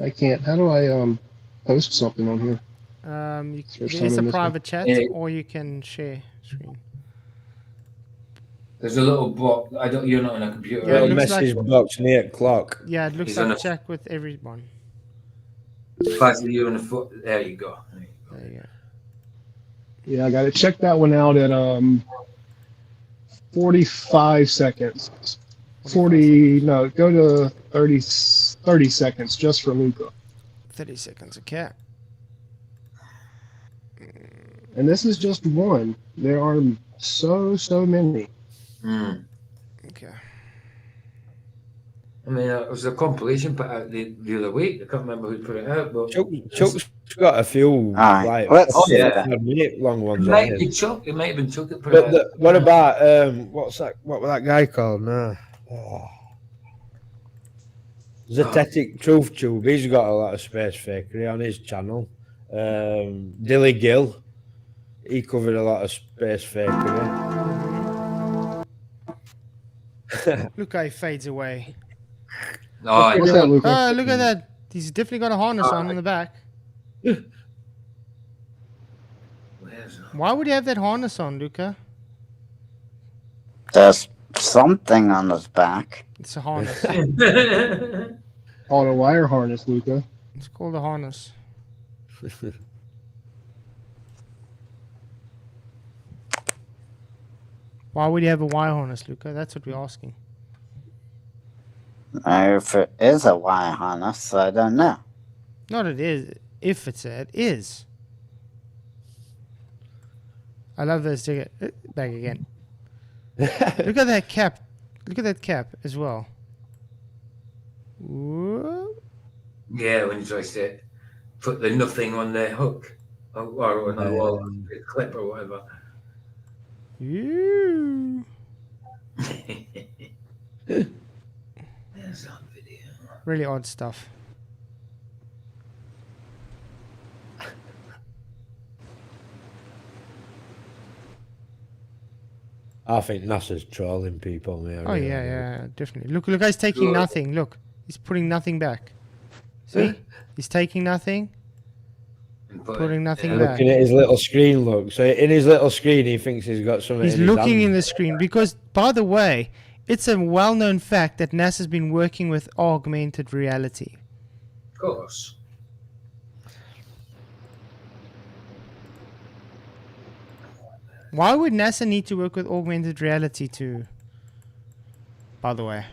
Speaker 6: I can't. How do I post something on here?
Speaker 3: There is a private chat, or you can share screen.
Speaker 7: There's a little box. You're not on a computer.
Speaker 3: Yeah,
Speaker 7: are
Speaker 3: it
Speaker 2: Little
Speaker 7: you?
Speaker 3: looks
Speaker 2: message
Speaker 3: like-
Speaker 2: box near clock.
Speaker 3: Yeah, it looks
Speaker 7: He's on
Speaker 3: like
Speaker 7: a-
Speaker 3: check with everyone.
Speaker 7: Fuzzy, you're on the foot. There you go.
Speaker 3: There you go.
Speaker 6: Yeah, I got it. Check that one out at 45 seconds. 40, no, go to 30 seconds just for Luca.
Speaker 3: 30 seconds, okay.
Speaker 6: And this is just one. There are so many.
Speaker 3: Okay.
Speaker 7: I mean, it was a compilation put out the other week. I can't remember who put it out, but
Speaker 2: Chuck's got a few like
Speaker 4: let's-
Speaker 2: minute long ones
Speaker 7: it
Speaker 2: on
Speaker 7: might
Speaker 2: his.
Speaker 7: be Chuck. It might have been Chuck that put
Speaker 2: But
Speaker 7: it out.
Speaker 2: what about what's that? What was that guy called? No. Oh. Zetetic Truth Tube. He's got a lot of space fakery on his channel. Dilly Gill. He covered a lot of space fakery.
Speaker 3: Look how he fades away.
Speaker 7: No,
Speaker 6: What's that, Luca?
Speaker 3: Oh, look at that. He's definitely got a harness on in the back. Why would he have that harness on, Luca?
Speaker 4: There's something on his back.
Speaker 3: It's a harness.
Speaker 6: On a wire harness, Luca.
Speaker 3: It's called a harness. Why would you have a wire harness, Luca? That's what we're asking.
Speaker 4: If it is a wire harness, I don't know.
Speaker 3: Not it is. If it's a, it is. I love this ticket. Back again. Look at that cap. Look at that cap as well. Whoa.
Speaker 7: yeah, when you try to put the nothing on the hook or on the wall, the clip or whatever.
Speaker 3: Ew.
Speaker 7: There's that video.
Speaker 3: Really odd stuff.
Speaker 2: I think NASA's trolling people, man.
Speaker 3: Oh yeah, definitely. Look, he's taking nothing. Look, he's putting nothing back. See, he's taking nothing, putting nothing back.
Speaker 2: Looking at his little screen, look. So in his little screen, he thinks he's got something.
Speaker 3: He's
Speaker 2: in his
Speaker 3: looking in
Speaker 2: hand.
Speaker 3: the screen because, by the way, it's a well-known fact that NASA's been working with augmented reality.
Speaker 7: Of course.
Speaker 3: Why would NASA need to work with augmented reality to? By the way.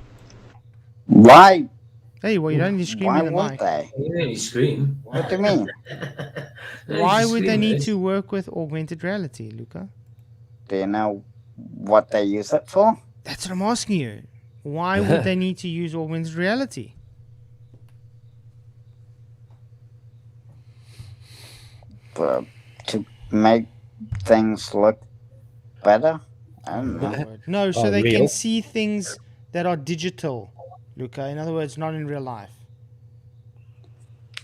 Speaker 4: Why?
Speaker 3: Hey, well, you don't need to scream
Speaker 4: Why
Speaker 3: in the
Speaker 4: would
Speaker 3: mic.
Speaker 4: they?
Speaker 7: You don't need to scream.
Speaker 4: What do you mean?
Speaker 3: Why would they need to work with augmented reality, Luca?
Speaker 4: Do you know what they use it for?
Speaker 3: That's what I'm asking you. Why would they need to use augmented reality?
Speaker 4: To make things look better? I don't know.
Speaker 3: No, so
Speaker 2: Oh,
Speaker 3: they
Speaker 2: real?
Speaker 3: can see things that are digital, Luca. In other words, not in real life.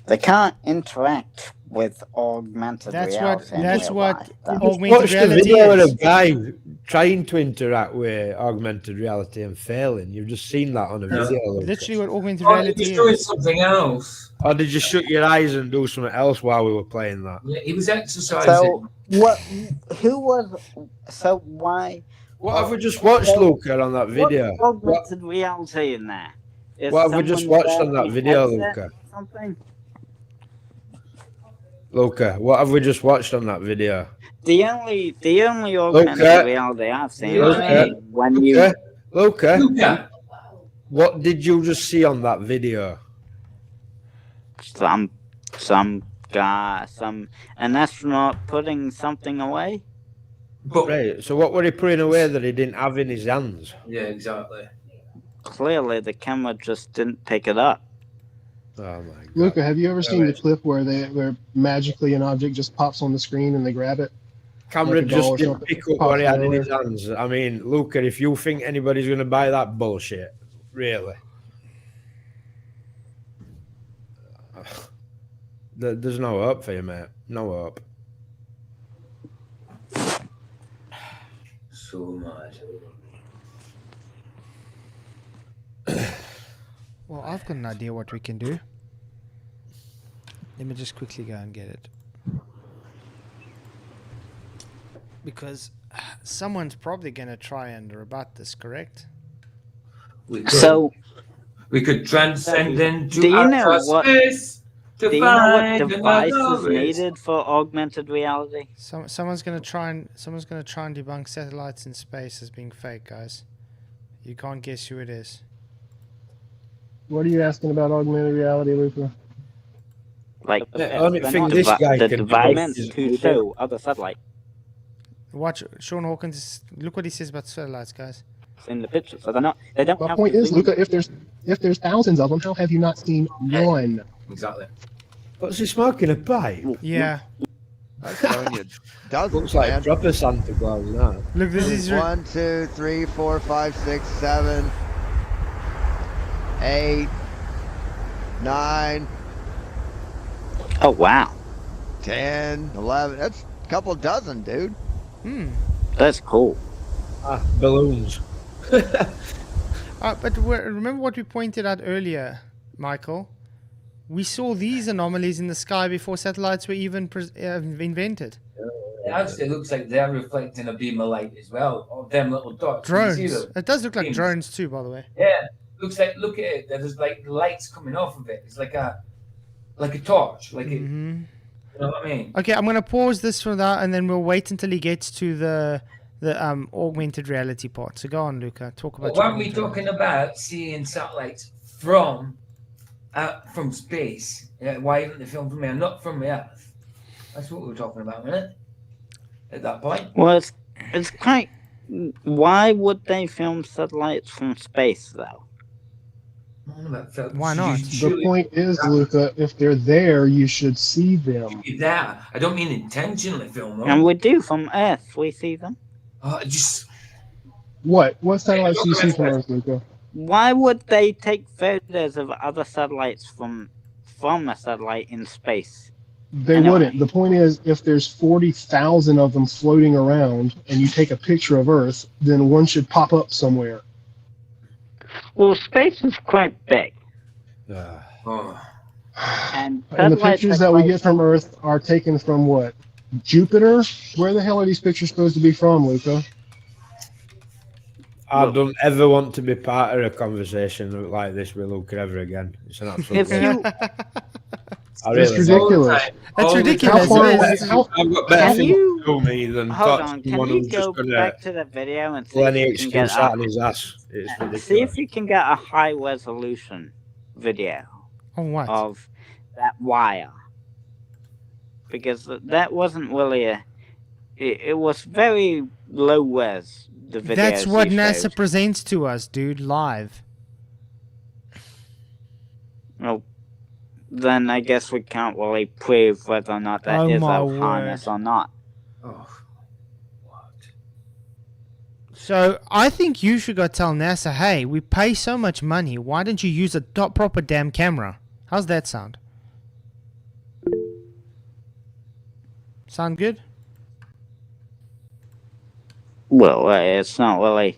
Speaker 4: They can't interact with augmented
Speaker 3: That's
Speaker 4: reality.
Speaker 3: what.
Speaker 4: in
Speaker 3: That's
Speaker 4: real
Speaker 3: what
Speaker 4: life, though.
Speaker 3: augmented
Speaker 2: Watch the
Speaker 3: reality
Speaker 2: video of
Speaker 3: is.
Speaker 2: a guy trying to interact with augmented reality and failing. You've just seen that on a video. Lucas.
Speaker 3: Literally, what augmented
Speaker 7: Oh,
Speaker 3: reality
Speaker 7: he was doing
Speaker 3: is.
Speaker 7: something else.
Speaker 2: Or did you shut your eyes and do something else while we were playing that?
Speaker 7: Yeah, he was exercising.
Speaker 4: So what? Who was? So why?
Speaker 2: What have we just watched, Luca, on that video?
Speaker 4: What augmented reality in there? Is
Speaker 2: What have we just
Speaker 4: someone
Speaker 2: watched on that
Speaker 4: wearing a
Speaker 2: video,
Speaker 4: headset
Speaker 2: Luca?
Speaker 4: or something?
Speaker 2: Luca, what have we just watched on that video?
Speaker 4: The only augmented
Speaker 2: Luca.
Speaker 4: reality I've seen
Speaker 7: Luca.
Speaker 4: is when you.
Speaker 2: Luca,
Speaker 7: Luca.
Speaker 2: what did you just see on that video?
Speaker 4: Some guy, an astronaut putting something away.
Speaker 7: But,
Speaker 2: Right, so what were he putting away that he didn't have in his hands?
Speaker 7: yeah, exactly.
Speaker 4: Clearly, the camera just didn't pick it up.
Speaker 2: Oh my god.
Speaker 6: Luca, have you ever seen the clip where magically an object just pops on the screen and they grab it?
Speaker 2: Cameron
Speaker 6: like a doll
Speaker 2: just
Speaker 6: or
Speaker 2: didn't
Speaker 6: something.
Speaker 2: pick up what he had in his hands. I mean, Luca, if you think anybody's going to buy that bullshit, really? There's no hope for you, mate. No hope.
Speaker 7: So mad.
Speaker 3: Well, I've got an idea what we can do. Let me just quickly go and get it. Because someone's probably going to try and rebut this, correct?
Speaker 4: So
Speaker 7: we could transcend into
Speaker 4: do you know
Speaker 7: outer
Speaker 4: what?
Speaker 7: space to
Speaker 4: Do you know what
Speaker 7: find
Speaker 4: device
Speaker 7: another
Speaker 4: is
Speaker 7: race.
Speaker 4: needed for augmented reality?
Speaker 3: Someone's going to try and debunk satellites in space as being fake, guys. You can't guess who it is.
Speaker 6: What are you asking about augmented reality, Luca?
Speaker 4: Like
Speaker 2: The only thing this guy
Speaker 4: the
Speaker 2: can
Speaker 4: device
Speaker 2: do is
Speaker 4: to show other satellites
Speaker 3: Watch Sean Hawkins. Look what he says about satellites, guys.
Speaker 4: in the picture. So they don't
Speaker 6: My
Speaker 4: have
Speaker 6: point
Speaker 4: to
Speaker 6: is,
Speaker 4: zoom.
Speaker 6: Luca, if there's thousands of them, how have you not seen one?
Speaker 7: Exactly.
Speaker 2: What's he smoking, a pipe?
Speaker 3: Yeah.
Speaker 12: I'm telling you, dozens,
Speaker 2: Looks like
Speaker 12: man.
Speaker 2: proper Santa Claus now.
Speaker 3: Look, this is
Speaker 12: 1, 2, 3, 4, 5, 6, 7, 8, 9,
Speaker 4: Oh wow,
Speaker 12: 10, 11. That's a couple dozen, dude.
Speaker 4: that's cool.
Speaker 2: Balloons.
Speaker 3: But remember what we pointed out earlier, Michael? We saw these anomalies in the sky before satellites were even invented.
Speaker 7: It actually looks like they're reflecting a beam of light as well, of them little dots. Can you see
Speaker 3: Drones.
Speaker 7: them?
Speaker 3: It does look like
Speaker 7: Beams.
Speaker 3: drones too, by the way.
Speaker 7: Yeah, looks like. Look at it. There's like lights coming off of it. It's like a torch. Like it.
Speaker 3: Mm-hmm.
Speaker 7: You know what I mean?
Speaker 3: Okay, I'm gonna pause this for that, and then we'll wait until he gets to the augmented reality part. So go on, Luca. Talk about.
Speaker 7: But weren't we talking about seeing satellites from space? Yeah, why isn't the film from here, not from the Earth? That's what we were talking about, wasn't it? At that point.
Speaker 4: Well, it's quite. Why would they film satellites from space though?
Speaker 3: Why not?
Speaker 6: The point is, Luca, if they're there, you should see them.
Speaker 7: That I don't mean intentionally film them.
Speaker 4: And we do from Earth. We see them.
Speaker 7: Just
Speaker 6: What satellites do you see from Earth, Luca?
Speaker 4: Why would they take photos of other satellites from a satellite in space?
Speaker 6: They
Speaker 4: Anyway.
Speaker 6: wouldn't. The point is, if there's 40,000 of them floating around and you take a picture of Earth, then one should pop up somewhere.
Speaker 4: Well, space is quite big,
Speaker 7: oh.
Speaker 4: and
Speaker 6: And the
Speaker 4: satellites
Speaker 6: pictures
Speaker 4: are
Speaker 6: that we
Speaker 4: quite-
Speaker 6: get from Earth are taken from what? Jupiter? Where the hell are these pictures supposed to be from, Luca?
Speaker 2: I don't ever want to be part of a conversation like this with Luca ever again. It's an absolute
Speaker 4: If you
Speaker 2: I
Speaker 6: It's
Speaker 2: really
Speaker 6: ridiculous.
Speaker 3: That's
Speaker 7: Oh,
Speaker 3: ridiculous.
Speaker 6: How far
Speaker 3: it
Speaker 6: away?
Speaker 3: is.
Speaker 6: How,
Speaker 2: I've got better
Speaker 4: Can
Speaker 2: things
Speaker 4: you-
Speaker 2: to do me than
Speaker 4: hold
Speaker 2: talk
Speaker 4: on,
Speaker 2: to
Speaker 4: can
Speaker 2: someone
Speaker 4: you
Speaker 2: who's
Speaker 4: go
Speaker 2: just going to
Speaker 4: back to the video and see
Speaker 2: pull any
Speaker 4: if you can
Speaker 2: excuse
Speaker 4: get
Speaker 2: out in his ass. It's ridiculous.
Speaker 4: see if you can get a high resolution video
Speaker 3: Oh, what?
Speaker 4: of that wire, because that wasn't really it was very low res. The video.
Speaker 3: That's what NASA presents to us, dude, live.
Speaker 4: Well, then I guess we can't really prove whether or not that
Speaker 3: Oh
Speaker 4: is
Speaker 3: my
Speaker 4: a harness
Speaker 3: word.
Speaker 4: or not.
Speaker 7: Oh. What?
Speaker 3: So I think you should go tell NASA, hey, we pay so much money. Why don't you use a proper damn camera? How's that sound? Sound good?
Speaker 4: Well, it's not really.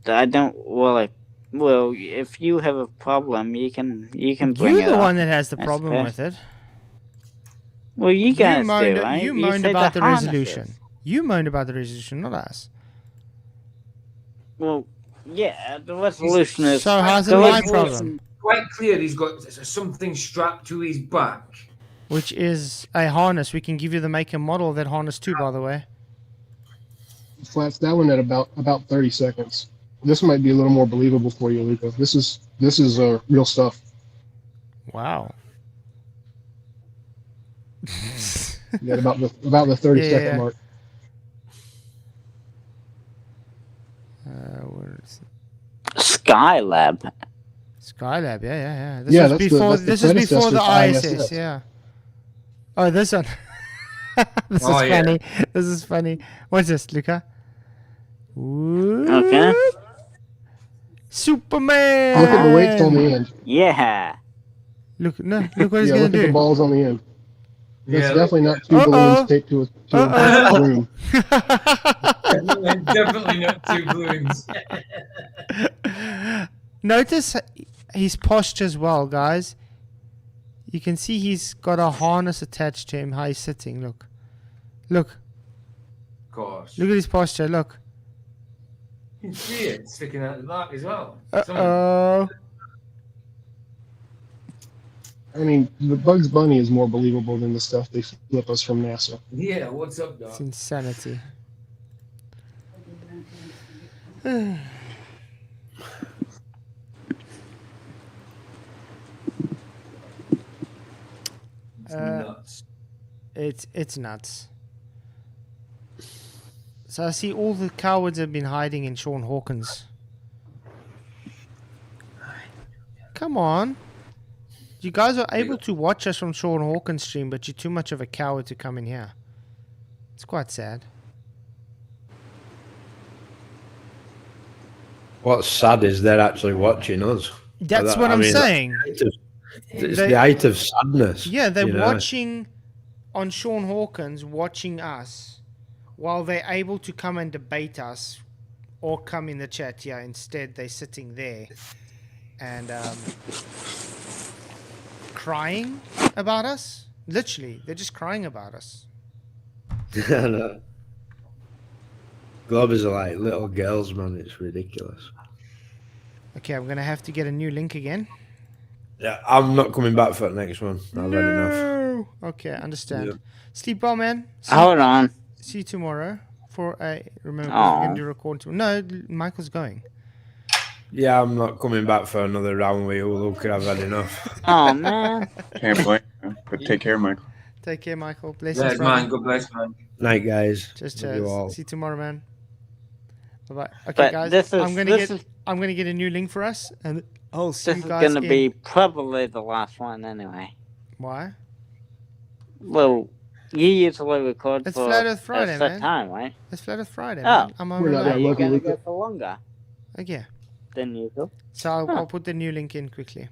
Speaker 4: I don't really. Well, if you have a problem, you can bring
Speaker 3: You're
Speaker 4: it
Speaker 3: the
Speaker 4: up.
Speaker 3: one that has the
Speaker 4: I
Speaker 3: problem
Speaker 4: suppose.
Speaker 3: with it.
Speaker 4: Well, you guys
Speaker 3: moaned,
Speaker 4: do, right?
Speaker 3: you
Speaker 4: You
Speaker 3: moaned
Speaker 4: said
Speaker 3: about the
Speaker 4: harnesses.
Speaker 3: resolution. You moaned about the resolution, not us.
Speaker 4: Well, yeah, the resolution is.
Speaker 3: So how's it
Speaker 4: the
Speaker 3: my
Speaker 4: resolution-
Speaker 3: problem?
Speaker 7: Quite clear he's got something strapped to his back.
Speaker 3: Which is a harness. We can give you the make and model of that harness too, by the way.
Speaker 6: flats that one at about 30 seconds. This might be a little more believable for you, Luca. This is real stuff.
Speaker 3: Wow.
Speaker 6: Yeah, about the 30-second
Speaker 3: Yeah.
Speaker 6: mark.
Speaker 3: Where is it?
Speaker 4: Skylab.
Speaker 3: Skylab, yeah. This
Speaker 6: Yeah,
Speaker 3: was
Speaker 6: that's the-
Speaker 3: before.
Speaker 6: that's the
Speaker 3: This is before the
Speaker 6: predecessor to
Speaker 3: ISS.
Speaker 6: ISS.
Speaker 3: Yeah. Oh, this one. This
Speaker 7: Oh,
Speaker 3: is
Speaker 7: yeah.
Speaker 3: funny. This is funny. What's this, Luca?
Speaker 4: Okay.
Speaker 3: Superman.
Speaker 6: Look at the weights on the end.
Speaker 4: Yeah.
Speaker 3: Look what he's
Speaker 6: Yeah,
Speaker 3: gonna
Speaker 6: look at the
Speaker 3: do.
Speaker 6: balls on the end. That's
Speaker 7: Yeah,
Speaker 6: definitely not two
Speaker 3: Uh-oh.
Speaker 6: balloons taped to a room.
Speaker 7: definitely not two balloons.
Speaker 3: Notice his posture as well, guys. You can see he's got a harness attached to him. How he's sitting. Look.
Speaker 7: course.
Speaker 3: Look at his posture. Look.
Speaker 7: You can see it sticking out the back as well.
Speaker 3: Uh-oh.
Speaker 6: I mean, the Bugs Bunny is more believable than the stuff they flip us from NASA.
Speaker 7: Yeah, what's up, Doc?
Speaker 3: It's insanity.
Speaker 7: Nuts.
Speaker 3: It's nuts. So I see all the cowards have been hiding in Sean Hawkins. Come on. You guys are able to watch us from Sean Hawkins' stream, but you're too much of a coward to come in here. It's quite sad.
Speaker 2: What's sad is they're actually watching us.
Speaker 3: That's what I'm saying.
Speaker 2: It's the height of sadness.
Speaker 3: Yeah, they're watching on Sean Hawkins, watching us, while they're able to come and debate us or come in the chat. Yeah, instead they're sitting there and crying about us. Literally, they're just crying about us.
Speaker 2: I know. Globers are like little girls, man. It's ridiculous.
Speaker 3: Okay, I'm gonna have to get a new link again.
Speaker 2: Yeah, I'm not coming back for the next one. I've had enough.
Speaker 3: Okay, understand.
Speaker 2: Yeah.
Speaker 3: Sleep well, man.
Speaker 4: Hold on.
Speaker 3: See you tomorrow for a remember we're gonna do record tomorrow. No, Michael's going.
Speaker 2: Yeah, I'm not coming back for another round with you. Look, I've had enough.
Speaker 4: Oh man.
Speaker 1: Can't blame you, but take care, Michael.
Speaker 3: Take care, Michael. Bless
Speaker 7: Bless,
Speaker 3: you,
Speaker 7: man. God bless, man.
Speaker 2: Night, guys.
Speaker 3: Just
Speaker 2: Love you all.
Speaker 3: see you tomorrow, man. Bye bye. Okay,
Speaker 4: But
Speaker 3: guys. I'm gonna get a new link for us, and I'll see
Speaker 4: This
Speaker 3: you
Speaker 4: is
Speaker 3: guys.
Speaker 4: gonna be probably the last one anyway.
Speaker 3: Why?
Speaker 4: Well, you usually record
Speaker 3: It's
Speaker 4: for
Speaker 3: Flat Earth Friday,
Speaker 4: a set
Speaker 3: man.
Speaker 4: time, right?
Speaker 3: It's Flat Earth Friday,
Speaker 4: Oh,
Speaker 3: man. I'm on
Speaker 6: We're not
Speaker 3: the
Speaker 6: that
Speaker 4: you're
Speaker 6: lucky,
Speaker 4: gonna
Speaker 6: Luca.
Speaker 4: go for longer
Speaker 3: yeah.
Speaker 4: than usual.
Speaker 3: So I'll put the new link in quickly.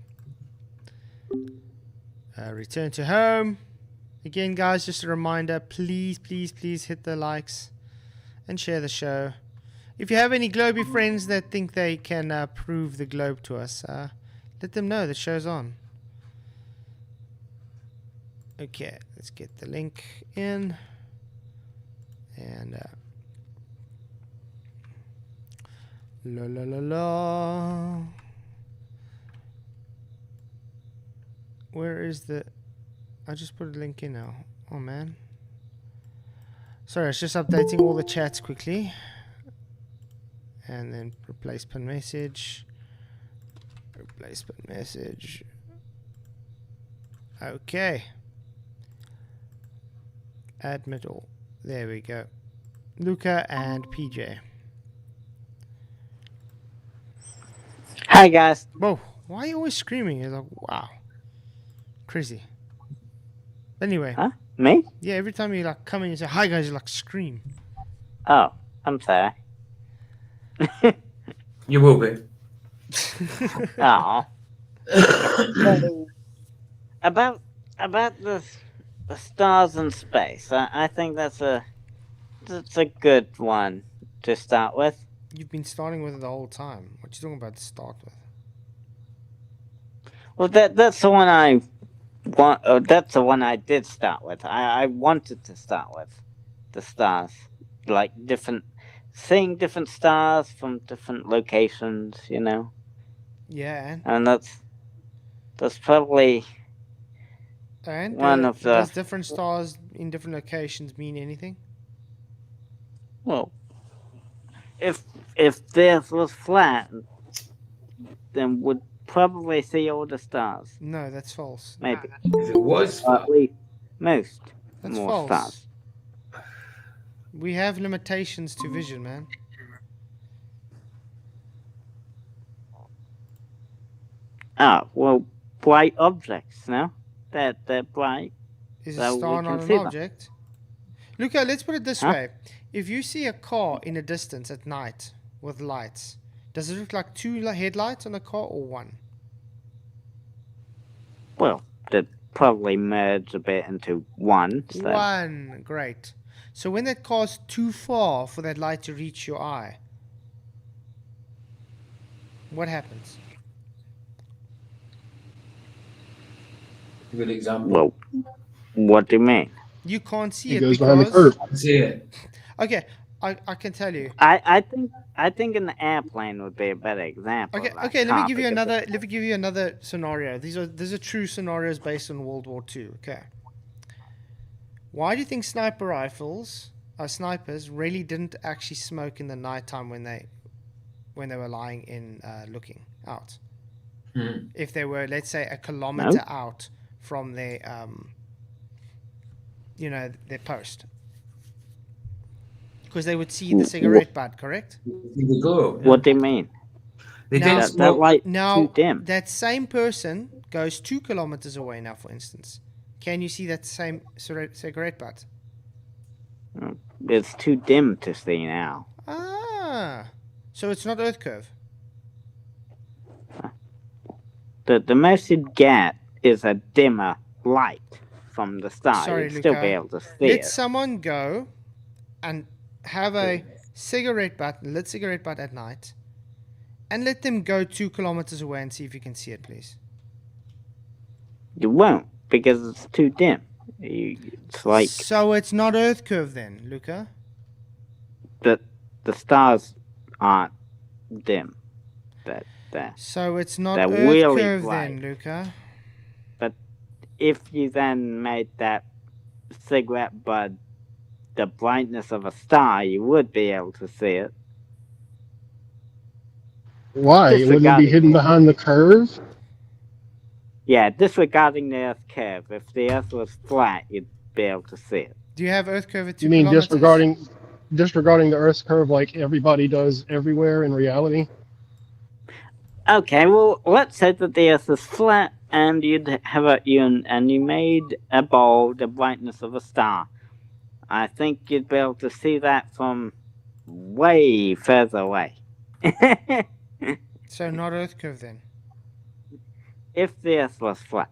Speaker 3: Return to home. Again, guys, just a reminder, please, please, please hit the likes and share the show. If you have any Globey friends that think they can prove the globe to us, let them know the show's on. Okay, let's get the link in. And la la la la. Where is the... I just put a link in now. Oh, man. Sorry, it's just updating all the chats quickly. And then replacement message. Replacement message. Okay. Admit all. There we go. Luca and PJ.
Speaker 4: Hi guys.
Speaker 3: Whoa, why are you always screaming? It's like, wow. Crazy. Anyway.
Speaker 4: Huh? Me?
Speaker 3: Yeah, every time you like come in and say hi guys, you like scream.
Speaker 4: Oh, I'm sorry.
Speaker 7: You will be.
Speaker 4: Oh. about the stars in space. I think that's a good one to start with.
Speaker 3: You've been starting with it the whole time. What you talking about to start with?
Speaker 4: Well, that's the one I want. That's the one I did start with. I wanted to start with the stars, like seeing different stars from different locations. You know.
Speaker 3: Yeah.
Speaker 4: And that's probably
Speaker 3: And
Speaker 4: one of the.
Speaker 3: does different stars in different locations mean anything?
Speaker 4: Well, if this was flat, then would probably see all the stars.
Speaker 3: No, that's false.
Speaker 4: Maybe.
Speaker 7: If it was
Speaker 4: At least most
Speaker 3: That's
Speaker 4: more
Speaker 3: false.
Speaker 4: stars.
Speaker 3: We have limitations to vision, man.
Speaker 4: Ah, well, bright objects, no? They're bright.
Speaker 3: Is
Speaker 4: so
Speaker 3: a
Speaker 4: we
Speaker 3: star
Speaker 4: can
Speaker 3: not
Speaker 4: see
Speaker 3: an
Speaker 4: them.
Speaker 3: object? Luca, let's put it this
Speaker 4: Huh?
Speaker 3: way. If you see a car in a distance at night with lights, does it look like two headlights on a car or one?
Speaker 4: Well, they'd probably merge a bit into one. So.
Speaker 3: One. Great. So when that car's too far for that light to reach your eye, what happens?
Speaker 7: Good example.
Speaker 4: Well, what do you mean?
Speaker 3: You can't see
Speaker 6: It
Speaker 3: it
Speaker 6: goes behind the
Speaker 3: because...
Speaker 6: curve.
Speaker 7: See it.
Speaker 3: Okay, I can tell you.
Speaker 4: I think an airplane would be a better example.
Speaker 3: Okay,
Speaker 4: of that
Speaker 3: okay. Let me
Speaker 4: car
Speaker 3: give you
Speaker 4: because
Speaker 3: another. Let me give you another scenario. These are true scenarios based on World War II. Okay. Why do you think snipers really didn't actually smoke in the nighttime when they were lying in looking out? If they were, let's say, a kilometer out from their their post, because they would see the cigarette butt, correct?
Speaker 7: The glow.
Speaker 4: What do you mean?
Speaker 7: They
Speaker 3: Now-
Speaker 7: didn't
Speaker 4: That
Speaker 7: smoke.
Speaker 4: light
Speaker 3: Now,
Speaker 4: too dim.
Speaker 3: that same person goes 2 kilometers away now, for instance. Can you see that same cigarette butt?
Speaker 4: It's too dim to see now.
Speaker 3: Ah, so it's not Earth curve.
Speaker 4: The most you'd get is a dimmer light from the star.
Speaker 3: Sorry,
Speaker 4: You'd still
Speaker 3: Luca.
Speaker 4: be able to see
Speaker 3: Let
Speaker 4: it.
Speaker 3: someone go and have a lit cigarette butt at night, and let them go 2 kilometers away and see if you can see it, please.
Speaker 4: You won't because it's too dim. It's like
Speaker 3: So it's not Earth curve then, Luca.
Speaker 4: the stars aren't dim.
Speaker 3: So it's not
Speaker 4: they're
Speaker 3: Earth
Speaker 4: really
Speaker 3: curve
Speaker 4: bright.
Speaker 3: then, Luca.
Speaker 4: But if you then made that cigarette bud the brightness of a star, you would be able to see it.
Speaker 6: Why? Wouldn't it be
Speaker 4: Disregarding
Speaker 6: hidden
Speaker 4: it.
Speaker 6: behind the curve?
Speaker 4: Yeah, disregarding the Earth curve. If the Earth was flat, you'd be able to see it.
Speaker 3: Do you have Earth curve at 2
Speaker 6: You mean
Speaker 3: kilometers?
Speaker 6: disregarding the Earth's curve like everybody does everywhere in reality?
Speaker 4: Okay, well, let's say that the Earth is flat, and you made a ball the brightness of a star. I think you'd be able to see that from way further away.
Speaker 3: So not Earth curve then.
Speaker 4: If the Earth was flat,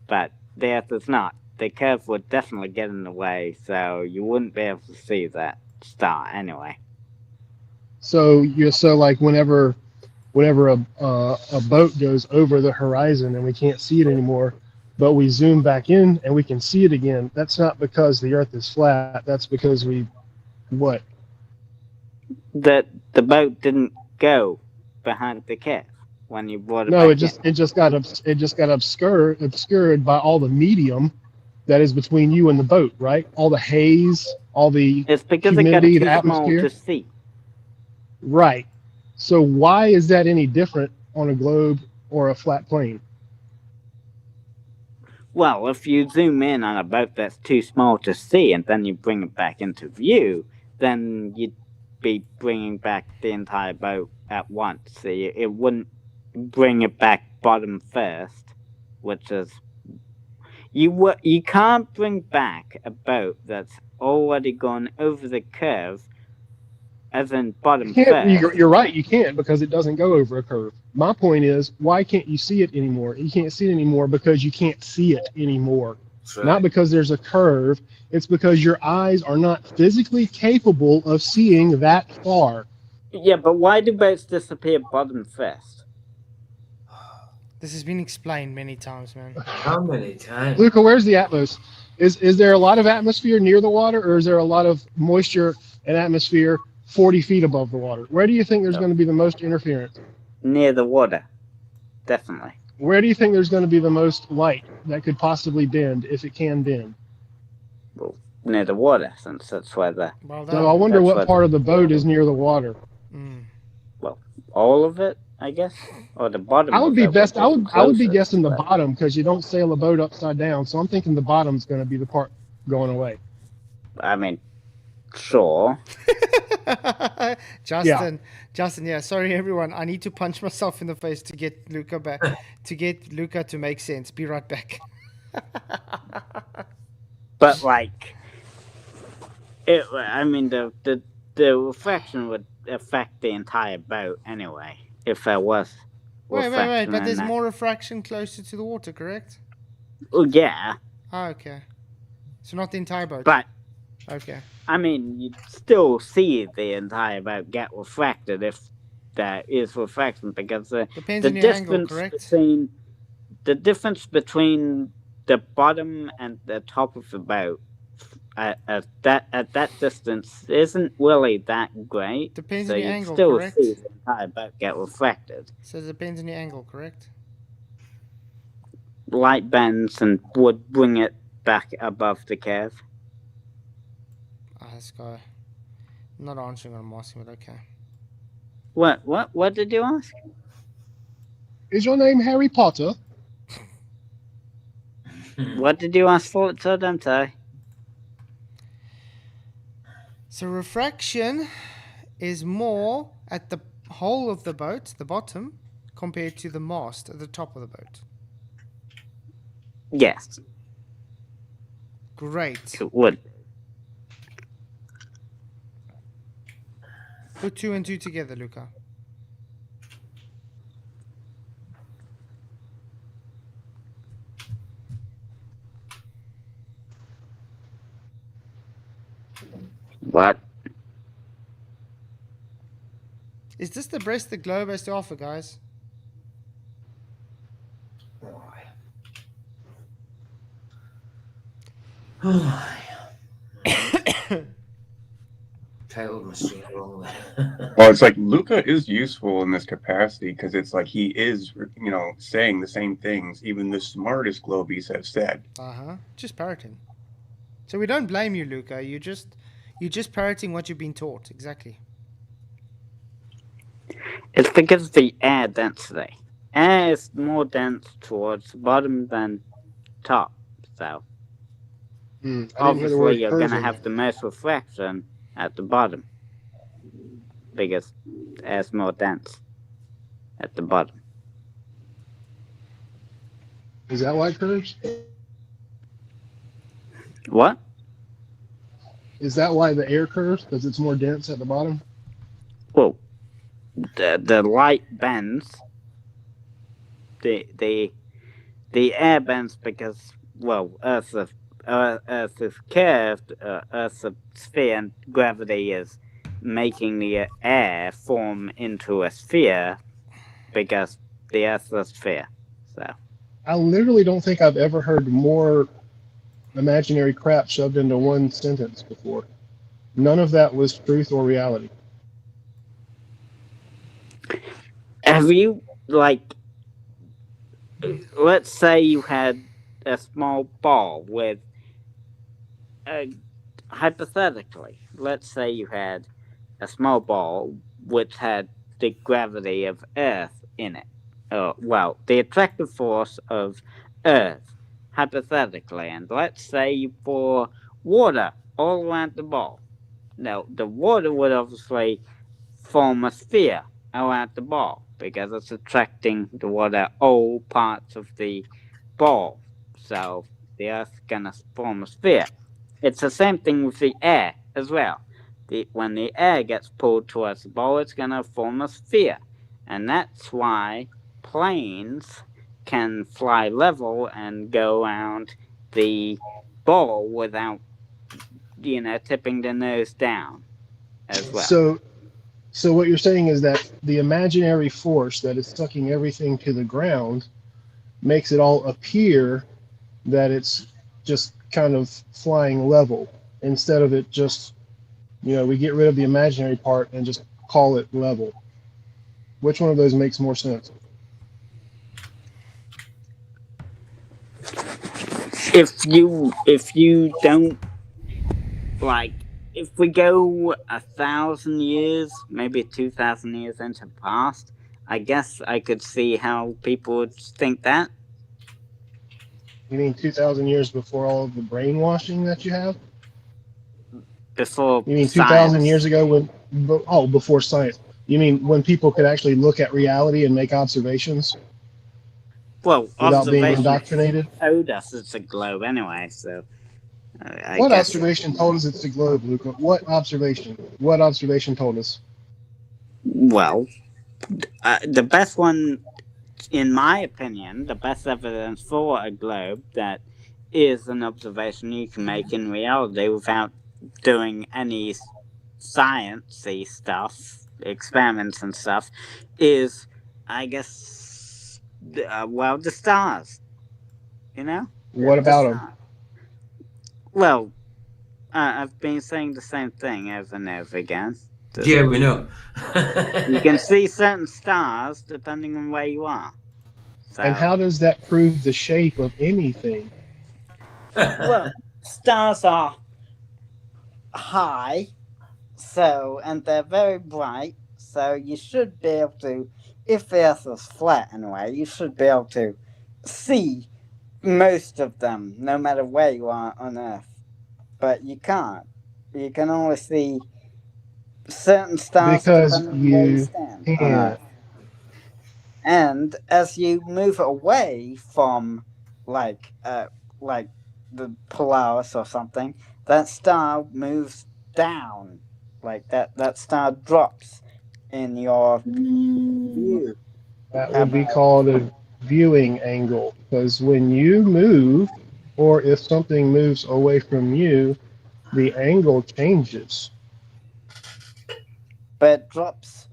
Speaker 4: but the Earth is not. The curve would definitely get in the way, so you wouldn't be able to see that star anyway.
Speaker 6: So like whenever a boat goes over the horizon and we can't see it anymore, but we zoom back in and we can see it again. That's not because the Earth is flat. That's because what?
Speaker 4: The boat didn't go behind the curve when you brought it
Speaker 6: No,
Speaker 4: back
Speaker 6: it just got obscured by all the medium that is between you and the boat, right? All the haze, all the
Speaker 4: It's because
Speaker 6: humidity,
Speaker 4: it
Speaker 6: the
Speaker 4: got too small
Speaker 6: atmosphere.
Speaker 4: to see.
Speaker 6: Right. So why is that any different on a globe or a flat plane?
Speaker 4: Well, if you zoom in on a boat that's too small to see and then you bring it back into view, then you'd be bringing back the entire boat at once. So it wouldn't bring it back bottom first, which is you can't bring back a boat that's already gone over the curve, as in bottom first.
Speaker 6: You're right, you can't, because it doesn't go over a curve. My point is, why can't you see it anymore? You can't see it anymore because you can't see it anymore.
Speaker 7: Right.
Speaker 6: Not because there's a curve. It's because your eyes are not physically capable of seeing that far.
Speaker 4: Yeah, but why do boats disappear bottom first?
Speaker 3: This has been explained many times, man.
Speaker 7: How many times?
Speaker 6: Luca, where's the atmos? Is there a lot of atmosphere near the water, or is there a lot of moisture and atmosphere 40 feet above the water? Where do you think there's going to be the most interference?
Speaker 4: Near the water, definitely.
Speaker 6: Where do you think there's going to be the most light that could possibly bend, if it can bend?
Speaker 4: Well, near the water, since that's where the...
Speaker 3: Well
Speaker 6: So I wonder
Speaker 4: That's
Speaker 6: what part of the boat is near the water.
Speaker 4: Well, all of it, I guess, or the bottom.
Speaker 6: I would
Speaker 4: of
Speaker 6: be
Speaker 4: it
Speaker 6: best. I would be
Speaker 4: closest,
Speaker 6: guessing the
Speaker 4: but-
Speaker 6: bottom, because you don't sail a boat upside down. So I'm thinking the bottom's going to be the part going away.
Speaker 4: I mean, sure.
Speaker 3: Justin, yeah. Sorry, everyone. I need to punch myself in the face to get Luca back, to get Luca to make sense. Be right back.
Speaker 4: But like, I mean, the reflection would affect the entire boat anyway. If there was.
Speaker 3: Wait.
Speaker 4: reflection
Speaker 3: But
Speaker 4: in
Speaker 3: there's
Speaker 4: that.
Speaker 3: more refraction closer to the water, correct?
Speaker 4: Oh yeah,
Speaker 3: Ah, okay. So not the entire boat.
Speaker 4: but
Speaker 3: Okay.
Speaker 4: I mean, you'd still see the entire boat get refracted if there is refraction, because
Speaker 3: Depends
Speaker 4: the
Speaker 3: on your angle,
Speaker 4: distance
Speaker 3: correct?
Speaker 4: between the bottom and the top of the boat at that distance isn't really that great.
Speaker 3: Depends
Speaker 4: so
Speaker 3: on your
Speaker 4: you'd
Speaker 3: angle,
Speaker 4: still
Speaker 3: correct?
Speaker 4: see the entire boat get reflected.
Speaker 3: So it depends on your angle, correct?
Speaker 4: Light bends and would bring it back above the curve.
Speaker 3: This guy. I'm not answering what I'm asking, but okay.
Speaker 4: What did you ask?
Speaker 6: Is your name Harry Potter?
Speaker 4: What did you ask for, Dante?
Speaker 3: So refraction is more at the hole of the boat, the bottom, compared to the mast at the top of the boat.
Speaker 4: Yes.
Speaker 3: Great.
Speaker 4: It would.
Speaker 3: Put 2 and 2 together, Luca.
Speaker 4: What?
Speaker 3: Is this the best the globe has to offer, guys?
Speaker 7: Oh my. Titled machine wrongly.
Speaker 1: Well, it's like Luca is useful in this capacity because it's like he is, saying the same things even the smartest globies have said.
Speaker 3: Just parroting. So we don't blame you, Luca. You're just parroting what you've been taught. Exactly.
Speaker 4: It's because of the air density. Air is more dense towards bottom than top, so obviously you're going to have the most refraction at the bottom because air's more dense at the bottom.
Speaker 6: Is that why it curves?
Speaker 4: What?
Speaker 6: Is that why the air curves? Because it's more dense at the bottom?
Speaker 4: Well, the light bends. The air bends because, well, Earth is curved, Earth's a sphere, and gravity is making the air form into a sphere because the Earth's a sphere. So
Speaker 6: I literally don't think I've ever heard more imaginary crap shoved into one sentence before. None of that was truth or reality.
Speaker 4: Have you, let's say you had a small ball with, hypothetically, let's say you had a small ball which had the gravity of Earth in it. The attractive force of Earth, hypothetically, and let's say you pour water all around the ball. Now, the water would obviously form a sphere around the ball because it's attracting the water all parts of the ball. So the Earth's gonna form a sphere. It's the same thing with the air as well. When the air gets pulled towards the ball, it's gonna form a sphere, and that's why planes can fly level and go around the ball without, tipping the nose down as well.
Speaker 6: So what you're saying is that the imaginary force that is sucking everything to the ground makes it all appear that it's just kind of flying level instead of it just, we get rid of the imaginary part and just call it level. Which one of those makes more sense?
Speaker 4: If you don't, if we go 1,000 years, maybe 2,000 years into the past, I guess I could see how people would think that.
Speaker 6: You mean 2,000 years before all of the brainwashing that you have?
Speaker 4: Before
Speaker 6: You mean
Speaker 4: science.
Speaker 6: 2,000 years ago before science. You mean when people could actually look at reality and make observations?
Speaker 4: Well,
Speaker 6: without being indoctrinated?
Speaker 4: Told us it's a globe anyway, so
Speaker 6: What observation told us it's a globe, Luca? What observation? What observation told us?
Speaker 4: Well, the best one, in my opinion, the best evidence for a globe that is an observation you can make in reality without doing any sciencey stuff, experiments and stuff, is, I guess, the stars.
Speaker 6: What about them?
Speaker 4: Well, I've been saying the same thing over and over again.
Speaker 7: Yeah, we know.
Speaker 4: You can see certain stars depending on where you are. So,
Speaker 6: And how does that prove the shape of anything?
Speaker 4: well, stars are high, and they're very bright, so you should be able to, if the Earth was flat anyway, you should be able to see most of them, no matter where you are on Earth. But you can't. You can only see certain stars
Speaker 6: Because
Speaker 4: depending on where you
Speaker 6: you
Speaker 4: stand on
Speaker 6: can't.
Speaker 4: Earth. And as you move away from, like the Polaris or something, that star moves down. Like that star drops in your view.
Speaker 6: That would be called a viewing angle. Because when you move, or if something moves away from you, the angle changes.
Speaker 4: But it drops.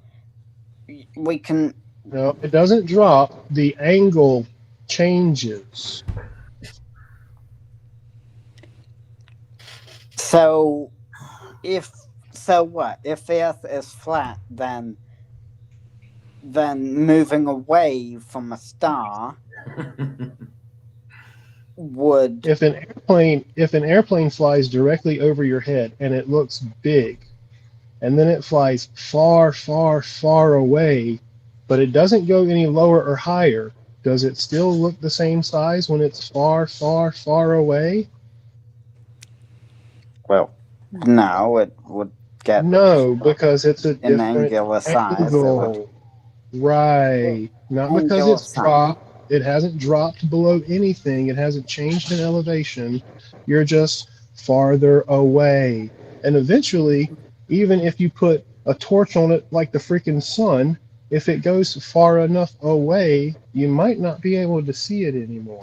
Speaker 4: We can.
Speaker 6: No, it doesn't drop. The angle changes.
Speaker 4: So, what? If the Earth is flat, then moving away from a star would.
Speaker 6: If an airplane flies directly over your head and it looks big, and then it flies far, far, far away, but it doesn't go any lower or higher, does it still look the same size when it's far, far, far away?
Speaker 4: Well, no, it would get.
Speaker 6: No, because it's a
Speaker 4: an
Speaker 6: different
Speaker 4: angular size.
Speaker 6: angle. Right. Not because it's dropped. It hasn't dropped below anything. It hasn't changed in elevation. You're just farther away. And eventually, even if you put a torch on it like the freaking sun, if it goes far enough away, you might not be able to see it anymore.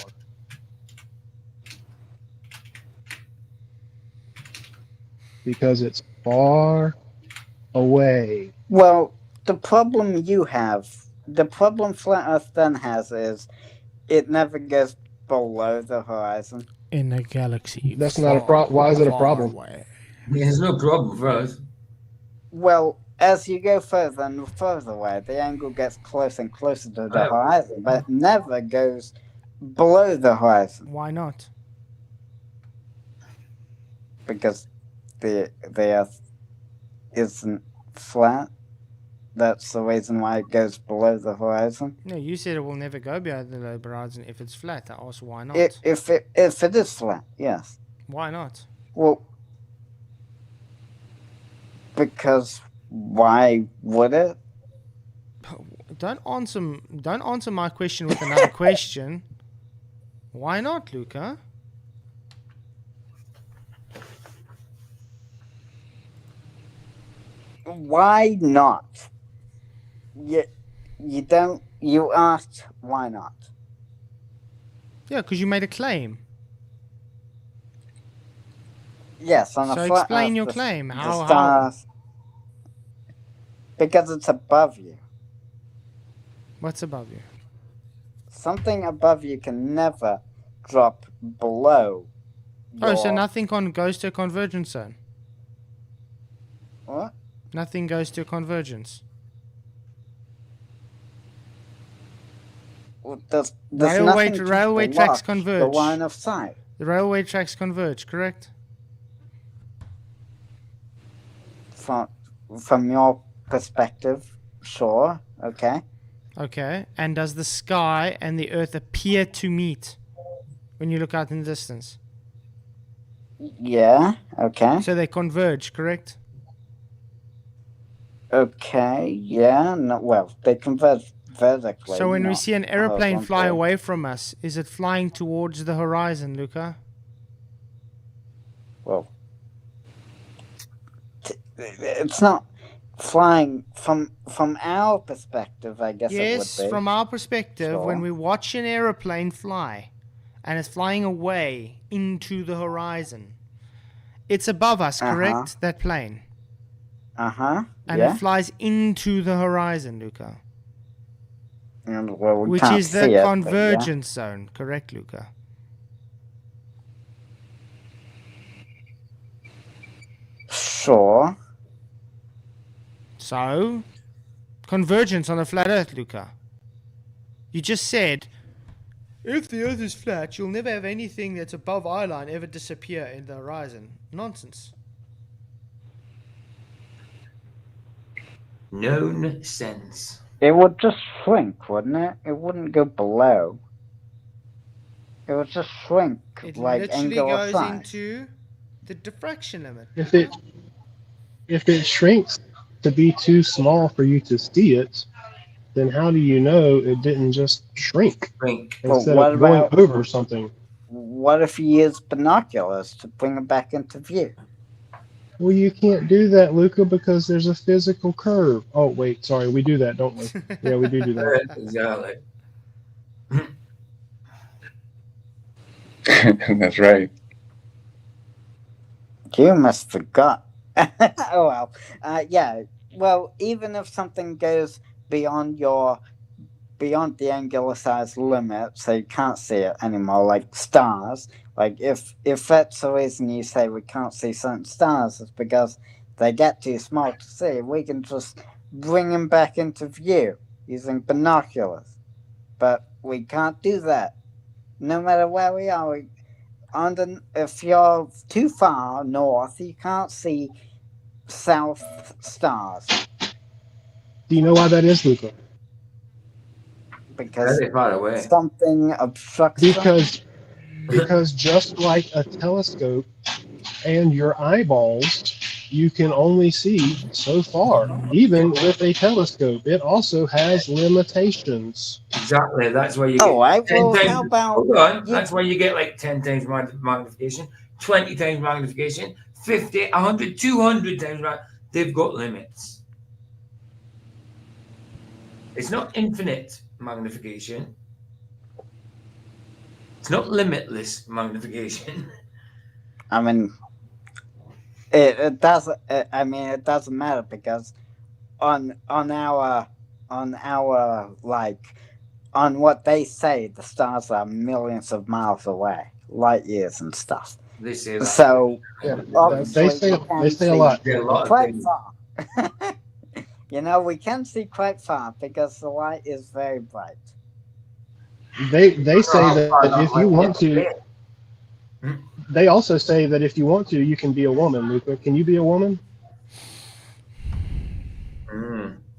Speaker 6: Because it's far away.
Speaker 4: Well, the problem Flat Earth then has is it never goes below the horizon.
Speaker 3: In a galaxy.
Speaker 6: That's not a problem. Why is it a problem?
Speaker 3: Away.
Speaker 7: There's no problem for us.
Speaker 4: Well, as you go further and further away, the angle gets closer and closer to the horizon, but it never goes below the horizon.
Speaker 3: Why not?
Speaker 4: Because the Earth isn't flat. That's the reason why it goes below the horizon.
Speaker 3: No, you said it will never go below the horizon if it's flat. I asked why not.
Speaker 4: If it is flat, yes.
Speaker 3: Why not?
Speaker 4: Well, because why would it?
Speaker 3: Don't answer my question with another question. Why not, Luca?
Speaker 4: Why not? You asked why not.
Speaker 3: Yeah, because you made a claim.
Speaker 4: Yes, on a
Speaker 3: so
Speaker 4: flat
Speaker 3: explain
Speaker 4: Earth,
Speaker 3: your
Speaker 4: the-
Speaker 3: claim.
Speaker 4: the
Speaker 3: How?
Speaker 4: stars- Because it's above you.
Speaker 3: What's above you?
Speaker 4: Something above you can never drop below.
Speaker 3: Oh, so
Speaker 4: your-
Speaker 3: nothing goes to a convergence zone.
Speaker 4: What?
Speaker 3: Nothing goes to a convergence.
Speaker 4: Well, there's
Speaker 3: Railway
Speaker 4: nothing to
Speaker 3: tracks
Speaker 4: block
Speaker 3: converge.
Speaker 4: The line of sight.
Speaker 3: The railway tracks converge, correct?
Speaker 4: From your perspective, sure, okay.
Speaker 3: Okay. And does the sky and the earth appear to meet when you look out in the distance?
Speaker 4: Yeah, okay.
Speaker 3: So they converge, correct?
Speaker 4: Okay, yeah, no, well, they converge vertically.
Speaker 3: So when we
Speaker 4: not
Speaker 3: see an aeroplane fly
Speaker 4: horizontally.
Speaker 3: away from us, is it flying towards the horizon, Luca?
Speaker 4: Well, it's not flying from our perspective, I guess
Speaker 3: Yes,
Speaker 4: it would be.
Speaker 3: from our perspective, when
Speaker 4: Sure.
Speaker 3: we watch an aeroplane fly and it's flying away into the horizon, it's above us, correct? That plane.
Speaker 4: Uh-huh,
Speaker 3: And
Speaker 4: yeah.
Speaker 3: it flies into the horizon, Luca.
Speaker 4: And, well, we
Speaker 3: Which
Speaker 4: can't
Speaker 3: is
Speaker 4: see
Speaker 3: the
Speaker 4: it, but yeah.
Speaker 3: convergence zone, correct, Luca?
Speaker 4: Sure.
Speaker 3: So, convergence on a flat Earth, Luca. You just said, if the Earth is flat, you'll never have anything that's above eye line ever disappear in the horizon. Nonsense.
Speaker 7: Nonsense.
Speaker 4: It would just shrink, wouldn't it? It wouldn't go below. It would just shrink
Speaker 3: It
Speaker 4: like
Speaker 3: literally
Speaker 4: angular
Speaker 3: goes
Speaker 4: size.
Speaker 3: into the diffraction limit.
Speaker 6: If it shrinks to be too small for you to see it, then how do you know it didn't just shrink instead
Speaker 4: what
Speaker 6: of going
Speaker 4: about-
Speaker 6: over something?
Speaker 4: What if you use binoculars to bring it back into view?
Speaker 6: Well, you can't do that, Luca, because there's a physical curve. Oh, wait, sorry, we do that, don't we? Yeah, we do that.
Speaker 7: Exactly.
Speaker 1: That's right.
Speaker 4: You must forgot. Oh well. Yeah. Well, even if something goes beyond the angular size limit, so you can't see it anymore, like stars. Like if that's the reason you say we can't see certain stars, is because they get too small to see. We can just bring them back into view using binoculars, but we can't do that. No matter where we are, if you're too far north, you can't see south stars.
Speaker 6: Do you know why that is, Luca?
Speaker 4: Because
Speaker 7: Very far away.
Speaker 4: something obstructs them.
Speaker 6: Because just like a telescope and your eyeballs, you can only see so far. Even with a telescope, it also has limitations.
Speaker 7: Exactly. That's why you get
Speaker 4: Oh, right.
Speaker 7: 10
Speaker 4: Well,
Speaker 7: times.
Speaker 4: how about
Speaker 7: Hold on. That's why you get like 10 times magnification, 20 times magnification, 50, 100, 200 times They've got limits. It's not infinite magnification. It's not limitless magnification.
Speaker 4: I mean, it doesn't. It doesn't matter because on what they say, the stars are millions of miles away, light years and stuff.
Speaker 7: They say that.
Speaker 4: So
Speaker 6: Yeah,
Speaker 4: obviously
Speaker 6: they say a lot.
Speaker 7: Yeah, a lot of
Speaker 4: quite
Speaker 7: things.
Speaker 4: far. We can see quite far because the light is very bright.
Speaker 6: They say that if you want to, they also say that if you want to, you can be a woman, Luca. Can you be a woman?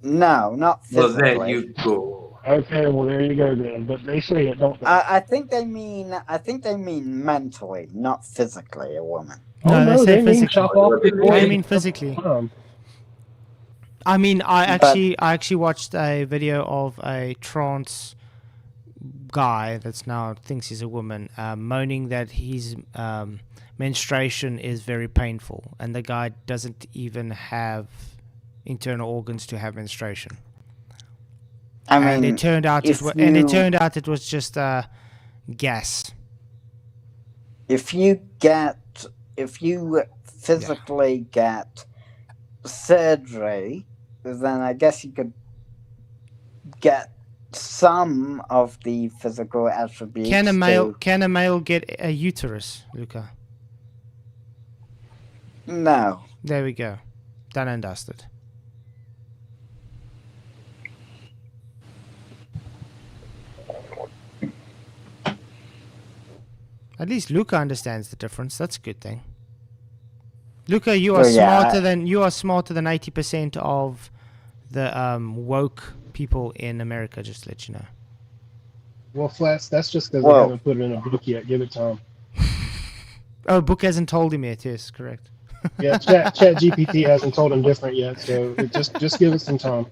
Speaker 4: No, not
Speaker 7: Well,
Speaker 4: physically.
Speaker 7: there you go.
Speaker 6: Okay, well there you go then. But they say it, don't they?
Speaker 4: I think they mean mentally, not physically, a woman.
Speaker 3: No,
Speaker 6: Oh,
Speaker 3: they
Speaker 6: no,
Speaker 3: say
Speaker 6: they mean
Speaker 3: physically.
Speaker 6: chop off the
Speaker 3: I
Speaker 6: boy.
Speaker 3: mean physically. I mean, I actually watched a video of a trans guy that's now thinks he's a woman, moaning that his menstruation is very painful, and the guy doesn't even have internal organs to have menstruation. And it turned out it was just gas.
Speaker 4: If you physically get surgery, then I guess you could get some of the physical attributes.
Speaker 3: Can a male get a uterus, Luca?
Speaker 4: No.
Speaker 3: There we go. Done and dusted. At least Luca understands the difference. That's a good thing. Luca, you are smarter than 80% of the woke people in America. Just to let you know.
Speaker 6: Well, Flats, that's just because they haven't put it in a book yet. Give it time.
Speaker 3: Oh, book hasn't told him yet. Yes, correct.
Speaker 6: Yeah, Chat GPT hasn't told him different yet, so just give it some time.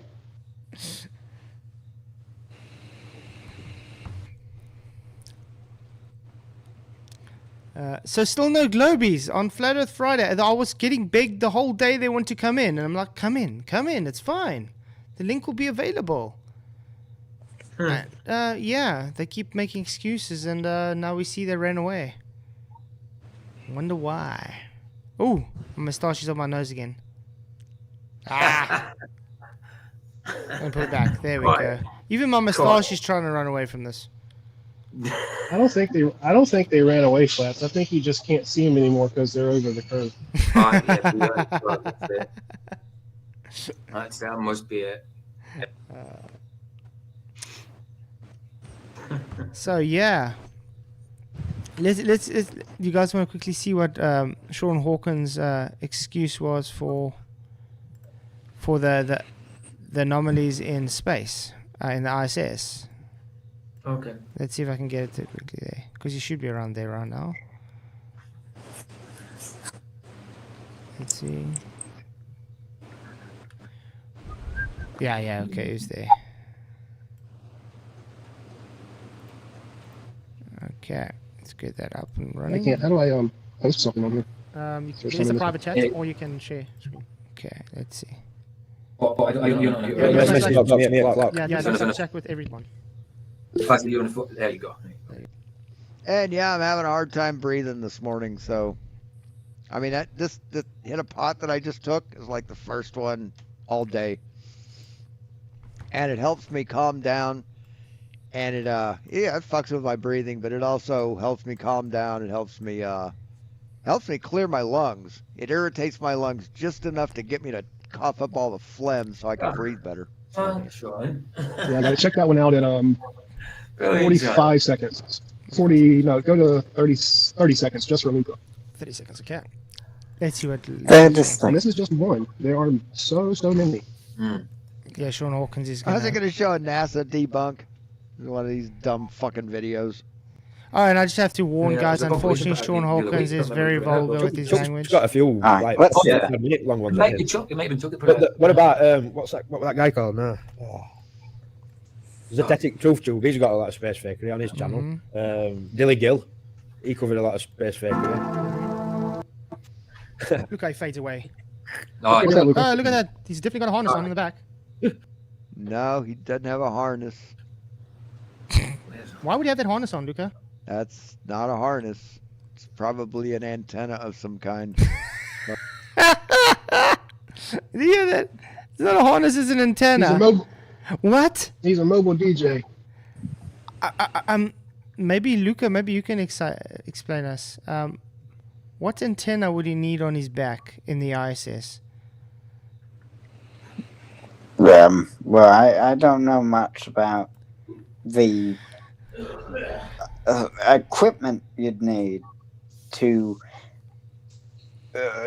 Speaker 3: So still no Globies on Flat Earth Friday. I was getting begged the whole day they want to come in, and I'm like, come in, it's fine. The link will be available. Yeah, they keep making excuses, and now we see they ran away. Wonder why. Oh, my moustache is on my nose again. Ah! Let me put it back. There we go. Even my moustache is trying to run away from this.
Speaker 6: I don't think they ran away, Flats. I think you just can't see them anymore because they're over the curve.
Speaker 7: Oh, yeah, that's it. That must be it.
Speaker 3: So yeah, let's you guys want to quickly see what Sean Hawkins' excuse was for the anomalies in space in the ISS.
Speaker 7: Okay.
Speaker 3: Let's see if I can get it quickly there, because you should be around there right now. Let's see. Yeah, okay, it's there. Okay, let's get that up and running.
Speaker 6: I can't. How do I post something on here?
Speaker 3: You can use the private chat, or you can share screen. Okay, let's see.
Speaker 7: You're not.
Speaker 3: Yeah, check with everyone.
Speaker 7: There you go.
Speaker 12: And yeah, I'm having a hard time breathing this morning. So, I mean, this hit a pot that I just took is like the first one all day, and it helps me calm down. And it it fucks with my breathing, but it also helps me calm down. It helps me clear my lungs. It irritates my lungs just enough to get me to cough up all the phlegm so I can breathe better.
Speaker 7: Sure.
Speaker 6: Yeah, I gotta check that one out at 45 seconds. Go to 30 seconds just for Luca.
Speaker 3: 30 seconds, okay. Let's see what.
Speaker 6: And this is just one. There are so many.
Speaker 3: Yeah, Sean Hawkins is.
Speaker 12: How's it gonna show a NASA debunk? One of these dumb fucking videos.
Speaker 3: Oh, and I just have to warn guys, unfortunately, Sean Hawkins is very vulgar with his language.
Speaker 2: Got a few like minute long ones. What about what was that guy called? No. Zetetic Truth Tube. He's got a lot of space fakery on his channel. Dilly Gill, he covered a lot of space fakery.
Speaker 3: Look how he fades away.
Speaker 7: Oh,
Speaker 3: look at that. He's definitely got a harness on in the back.
Speaker 12: No, he doesn't have a harness.
Speaker 3: Why would he have that harness on, Luca?
Speaker 12: That's not a harness. It's probably an antenna of some kind.
Speaker 3: Do you hear that? It's not a harness, it's an antenna. What?
Speaker 6: He's a mobile DJ.
Speaker 3: Maybe Luca, maybe you can explain us. What antenna would he need on his back in the ISS?
Speaker 4: Well, I don't know much about the equipment you'd need to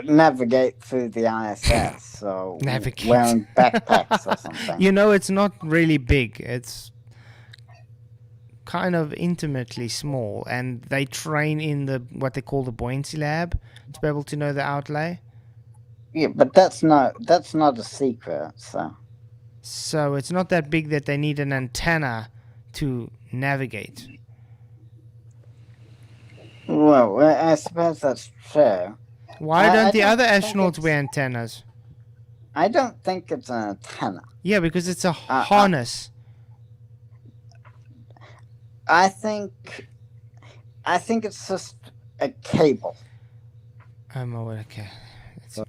Speaker 4: navigate through the ISS. So wearing backpacks or something.
Speaker 3: You know, it's not really big. It's kind of intimately small, and they train in what they call the buoyancy lab to be able to know the outlay.
Speaker 4: Yeah, but that's not a secret.
Speaker 3: So it's not that big that they need an antenna to navigate.
Speaker 4: Well, I suppose that's true.
Speaker 3: Why don't the other astronauts wear antennas?
Speaker 4: I don't think it's an antenna.
Speaker 3: Yeah, because it's a harness.
Speaker 4: I think it's just a cable.
Speaker 3: Okay.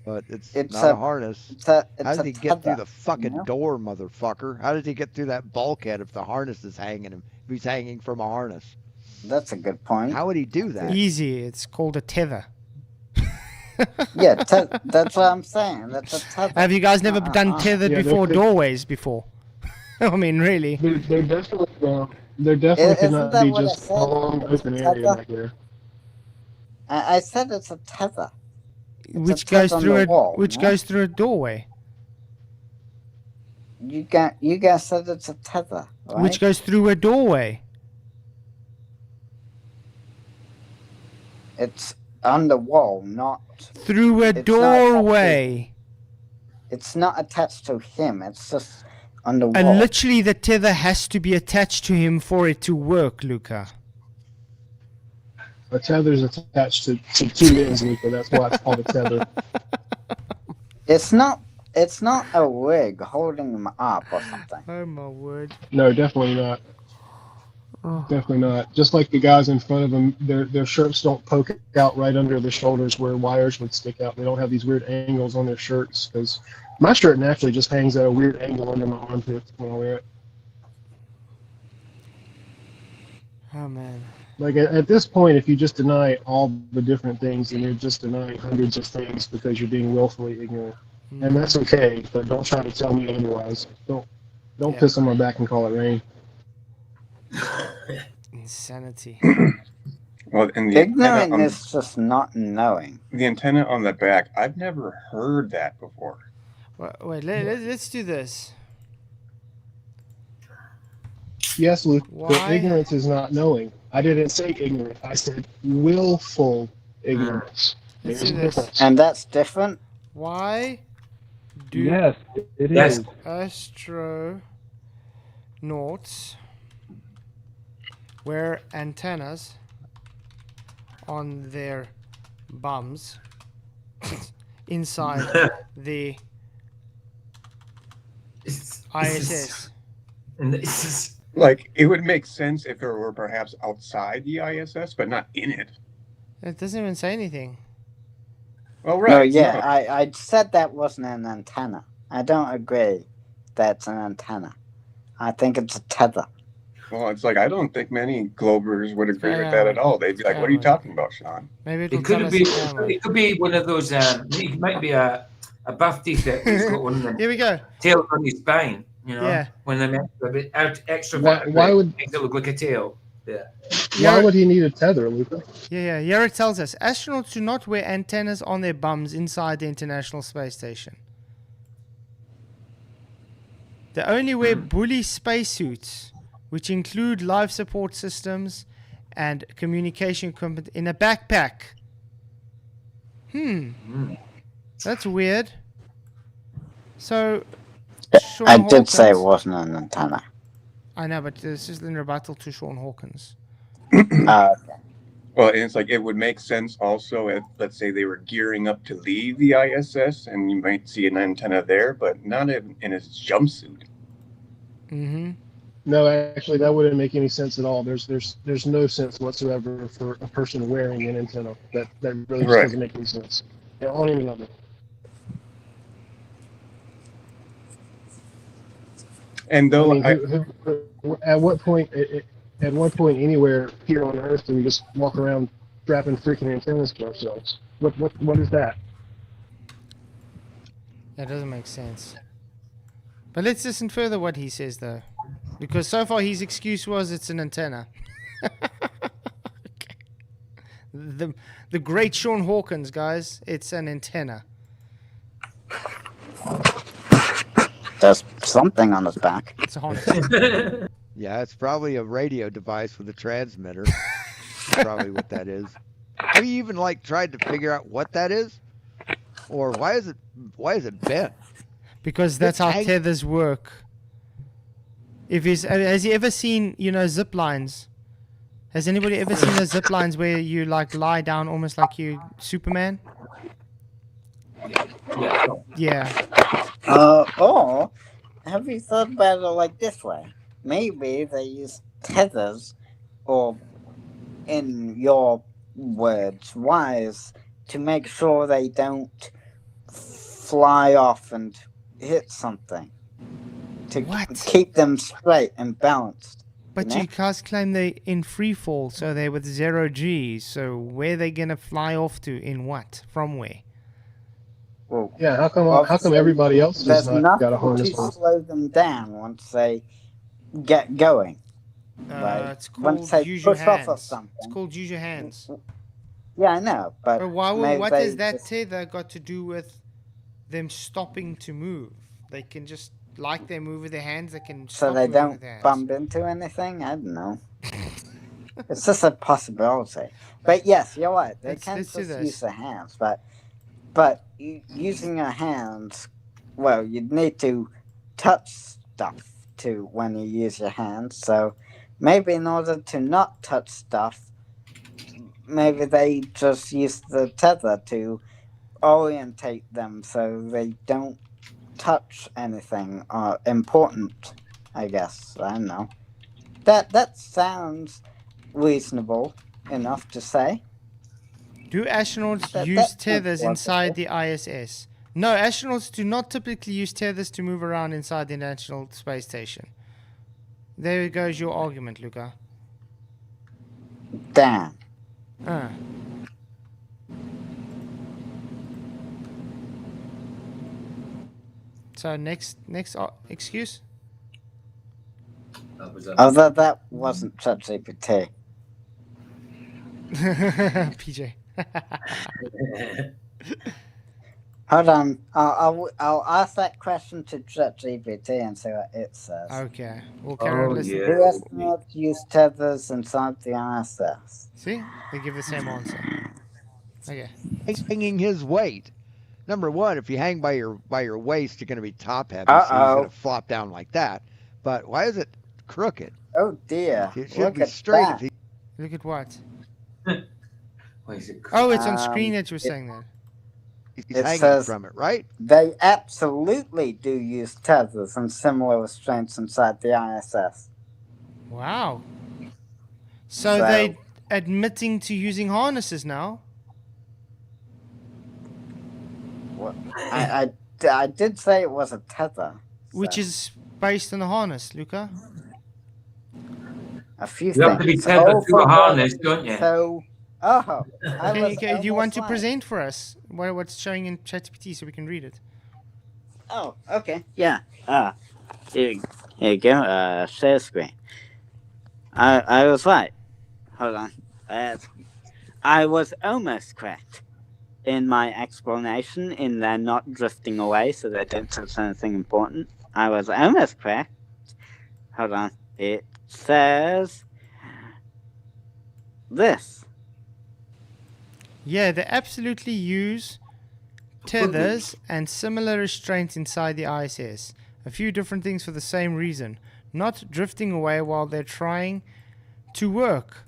Speaker 12: But it's not a harness. How did he get through the fucking door, motherfucker? How did he get through that bulkhead if the harness is hanging him? If he's hanging from a harness?
Speaker 4: That's a good point.
Speaker 12: How would he do that?
Speaker 3: Easy. It's called a tether.
Speaker 4: Yeah, that's what I'm saying. That's a tether.
Speaker 3: Have you guys never done tethered before doorways before? I mean, really?
Speaker 6: There definitely cannot be just a long open area back there.
Speaker 4: I said it's a tether.
Speaker 3: Which goes through a doorway.
Speaker 4: You guys said it's a tether, right?
Speaker 3: Which goes through a doorway.
Speaker 4: It's on the wall, not
Speaker 3: through a doorway.
Speaker 4: It's not attached to him. It's just on the wall.
Speaker 3: And literally, the tether has to be attached to him for it to work, Luca.
Speaker 6: A tether's attached to two ends, Luca. That's why it's called a tether.
Speaker 4: It's not a rig holding him up or something.
Speaker 3: Oh my word!
Speaker 6: No, definitely not. Oh. Definitely not. Just like the guys in front of them, their shirts don't poke out right under their shoulders where wires would stick out. They don't have these weird angles on their shirts. Because my shirt naturally just hangs at a weird angle under my armpits when I wear it.
Speaker 3: Oh man.
Speaker 6: Like at this point, if you just deny all the different things, then you're just denying hundreds of things because you're being willfully ignorant, and that's okay. But don't try to tell me otherwise. Don't piss on my back and call it rain.
Speaker 3: Insanity.
Speaker 1: Well, and the
Speaker 4: Ignorant
Speaker 1: antenna
Speaker 4: is just not knowing.
Speaker 1: the antenna on the back, I've never heard that before.
Speaker 3: Wait, let's do this.
Speaker 6: Yes, Luke.
Speaker 3: Why?
Speaker 6: But ignorance is not knowing. I didn't say ignorant. I said willful ignorance.
Speaker 3: Let's
Speaker 6: There's
Speaker 3: do
Speaker 6: a
Speaker 3: this.
Speaker 6: difference.
Speaker 4: And that's different?
Speaker 3: Why do
Speaker 6: Yes, it
Speaker 7: Yes.
Speaker 6: is.
Speaker 3: astronauts wear antennas on their bums inside the ISS?
Speaker 1: Like, it would make sense if it were perhaps outside the ISS, but not in it.
Speaker 3: It doesn't even say anything.
Speaker 1: Well, right.
Speaker 4: No, yeah,
Speaker 1: no.
Speaker 4: I said that wasn't an antenna. I don't agree that's an antenna. I think it's a tether.
Speaker 1: Well, it's like, I don't think many Globers would agree with that at all. They'd be like, what are you talking about, Sean?
Speaker 3: Maybe
Speaker 7: It could be one of those. It might be a buff defect that's got one of the
Speaker 3: Here we go.
Speaker 7: tails on his spine. You know,
Speaker 3: Yeah.
Speaker 7: when they make a bit extra
Speaker 6: Why
Speaker 7: vertebrae,
Speaker 6: would-
Speaker 7: makes it look like a tail. Yeah.
Speaker 6: Why would he need a tether, Luca?
Speaker 3: Yeah. Yara tells us astronauts do not wear antennas on their bums inside the International Space Station. They only wear bully spacesuits, which include life support systems and communication equipment in a backpack. That's weird. So, Sean
Speaker 4: I did say it
Speaker 3: Hawkins-
Speaker 4: wasn't an antenna.
Speaker 3: I know, but this is in rebuttal to Sean Hawkins.
Speaker 1: Well, and it's like, it would make sense also if, let's say, they were gearing up to leave the ISS, and you might see an antenna there, but not in his jumpsuit.
Speaker 3: Mm-hmm.
Speaker 6: No, actually, that wouldn't make any sense at all. There's no sense whatsoever for a person wearing an antenna. That really just
Speaker 1: Right.
Speaker 6: doesn't make any sense. Yeah, I don't even know that.
Speaker 1: And though
Speaker 6: At what point anywhere here on Earth do we just walk around strapping freaking antennas to ourselves? What is that?
Speaker 3: That doesn't make sense. But let's listen further what he says, though. Because so far his excuse was it's an antenna. Okay. The great Sean Hawkins, guys, it's an antenna.
Speaker 4: There's something on his back.
Speaker 3: It's a Honda.
Speaker 12: Yeah, it's probably a radio device with a transmitter. That's probably what that is. Have you even tried to figure out what that is? Or why is it bent?
Speaker 3: Because that's how tethers work. Has he ever seen, zip lines? Has anybody ever seen those zip lines where you lie down almost like you Superman? Yeah.
Speaker 4: Or have you thought about it like this way? Maybe they use tethers, or in your words, wires, to make sure they don't fly off and hit something. To keep them straight and balanced.
Speaker 3: But you guys claim they're in free fall, so they're with 0 G. So where are they going to fly off to? In what? From where?
Speaker 4: Well,
Speaker 6: Yeah, how come everybody else has not got a harness
Speaker 4: to
Speaker 6: on?
Speaker 4: slow them down once they get going.
Speaker 3: It's
Speaker 4: Once
Speaker 3: called
Speaker 4: they
Speaker 3: use your
Speaker 4: push off of
Speaker 3: hands.
Speaker 4: something.
Speaker 3: It's called use your hands.
Speaker 4: Yeah, I know, but maybe
Speaker 3: What
Speaker 4: they
Speaker 3: has that
Speaker 4: just-
Speaker 3: tether got to do with them stopping to move? They can just, like they move with their hands, they can
Speaker 4: so
Speaker 3: stop
Speaker 4: they
Speaker 3: moving
Speaker 4: don't
Speaker 3: with their hands.
Speaker 4: bump into anything? I don't know. It's just a possibility. But yes, you're right. They can
Speaker 3: let's do
Speaker 4: just
Speaker 3: this.
Speaker 4: use their hands, but using your hands, well, you'd need to touch stuff too when you use your hands. So maybe in order to not touch stuff, maybe they just use the tether to orientate them so they don't touch anything important, I guess. I don't know. That sounds reasonable enough to say.
Speaker 3: Do astronauts
Speaker 4: That
Speaker 3: use
Speaker 4: sounds
Speaker 3: tethers
Speaker 4: logical.
Speaker 3: inside the ISS? No, astronauts do not typically use tethers to move around inside the International Space Station. There goes your argument, Luca.
Speaker 4: Damn.
Speaker 3: So next excuse?
Speaker 4: Although that wasn't ChatGPT.
Speaker 3: PJ.
Speaker 4: Hold on. I'll ask that question to ChatGPT and see what it says.
Speaker 3: Okay. We'll carry on listening.
Speaker 4: Do astronauts use tethers inside the ISS?
Speaker 3: See? They give the same answer. Okay.
Speaker 12: Hanging his weight. Number one, if you hang by your waist, you're going to be top heavy, so you're going to flop down like that. But why is it crooked?
Speaker 4: Oh dear!
Speaker 12: It should be straight.
Speaker 4: That.
Speaker 12: If he...
Speaker 3: Look at what?
Speaker 7: Why is it
Speaker 3: Oh, it's on screen that you were saying that.
Speaker 12: He's hanging from it, right?
Speaker 4: They absolutely do use tethers and similar restraints inside the ISS.
Speaker 3: Wow. So they admitting to using harnesses now?
Speaker 4: Well, I did say it was a tether.
Speaker 3: Which is based on a harness, Luca?
Speaker 4: A few
Speaker 7: You have to be tethered to a harness, don't you?
Speaker 4: So,
Speaker 3: Okay, you want to present for us what's showing in ChatGPT so we can read it?
Speaker 4: Oh, okay. Yeah. Here you go. Share screen. I was right. Hold on. I was almost correct in my explanation in they're not drifting away, so they don't touch anything important. I was almost correct. Hold on. It says this.
Speaker 3: Yeah, they absolutely use tethers and similar restraints inside the ISS. A few different things for the same reason. Not drifting away while they're trying to work.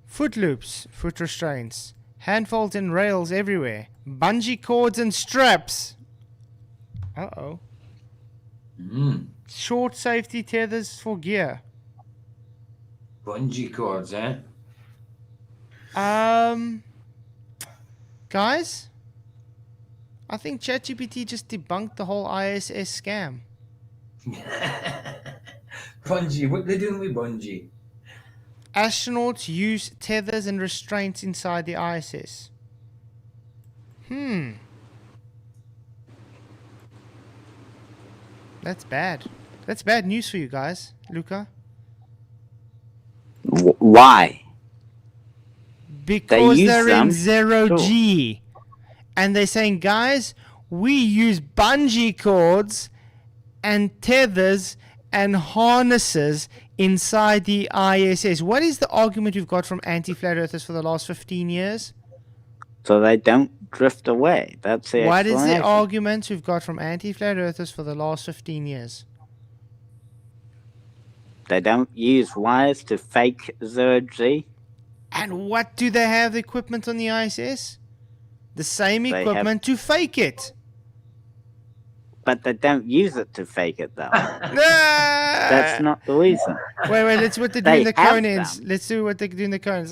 Speaker 3: Foot loops, foot restraints. Handfolds and rails everywhere. Bungee cords and straps. Uh-oh. Short safety tethers for gear.
Speaker 7: Bungee cords, eh?
Speaker 3: Guys, I think ChatGPT just debunked the whole ISS scam.
Speaker 7: Bungee, what are they doing with bungee?
Speaker 3: Astronauts use tethers and restraints inside the ISS. That's bad. That's bad news for you guys, Luca.
Speaker 4: Why?
Speaker 3: Because they're in 0G. And they're saying, guys, we use bungee cords and tethers and harnesses inside the ISS. What is the argument we've got from anti-flat earthers for the last 15 years?
Speaker 4: So they don't drift away. That's the
Speaker 3: What is the
Speaker 4: explanation.
Speaker 3: argument we've got from anti-flat earthers for the last 15 years?
Speaker 4: They don't use wires to fake 0G.
Speaker 3: And what do they have the equipment on the ISS? The same equipment to fake it.
Speaker 4: But they don't use it to fake it, though. That's not the reason.
Speaker 3: Wait, let's what they do in the Conans. Let's do what they do in the Conans.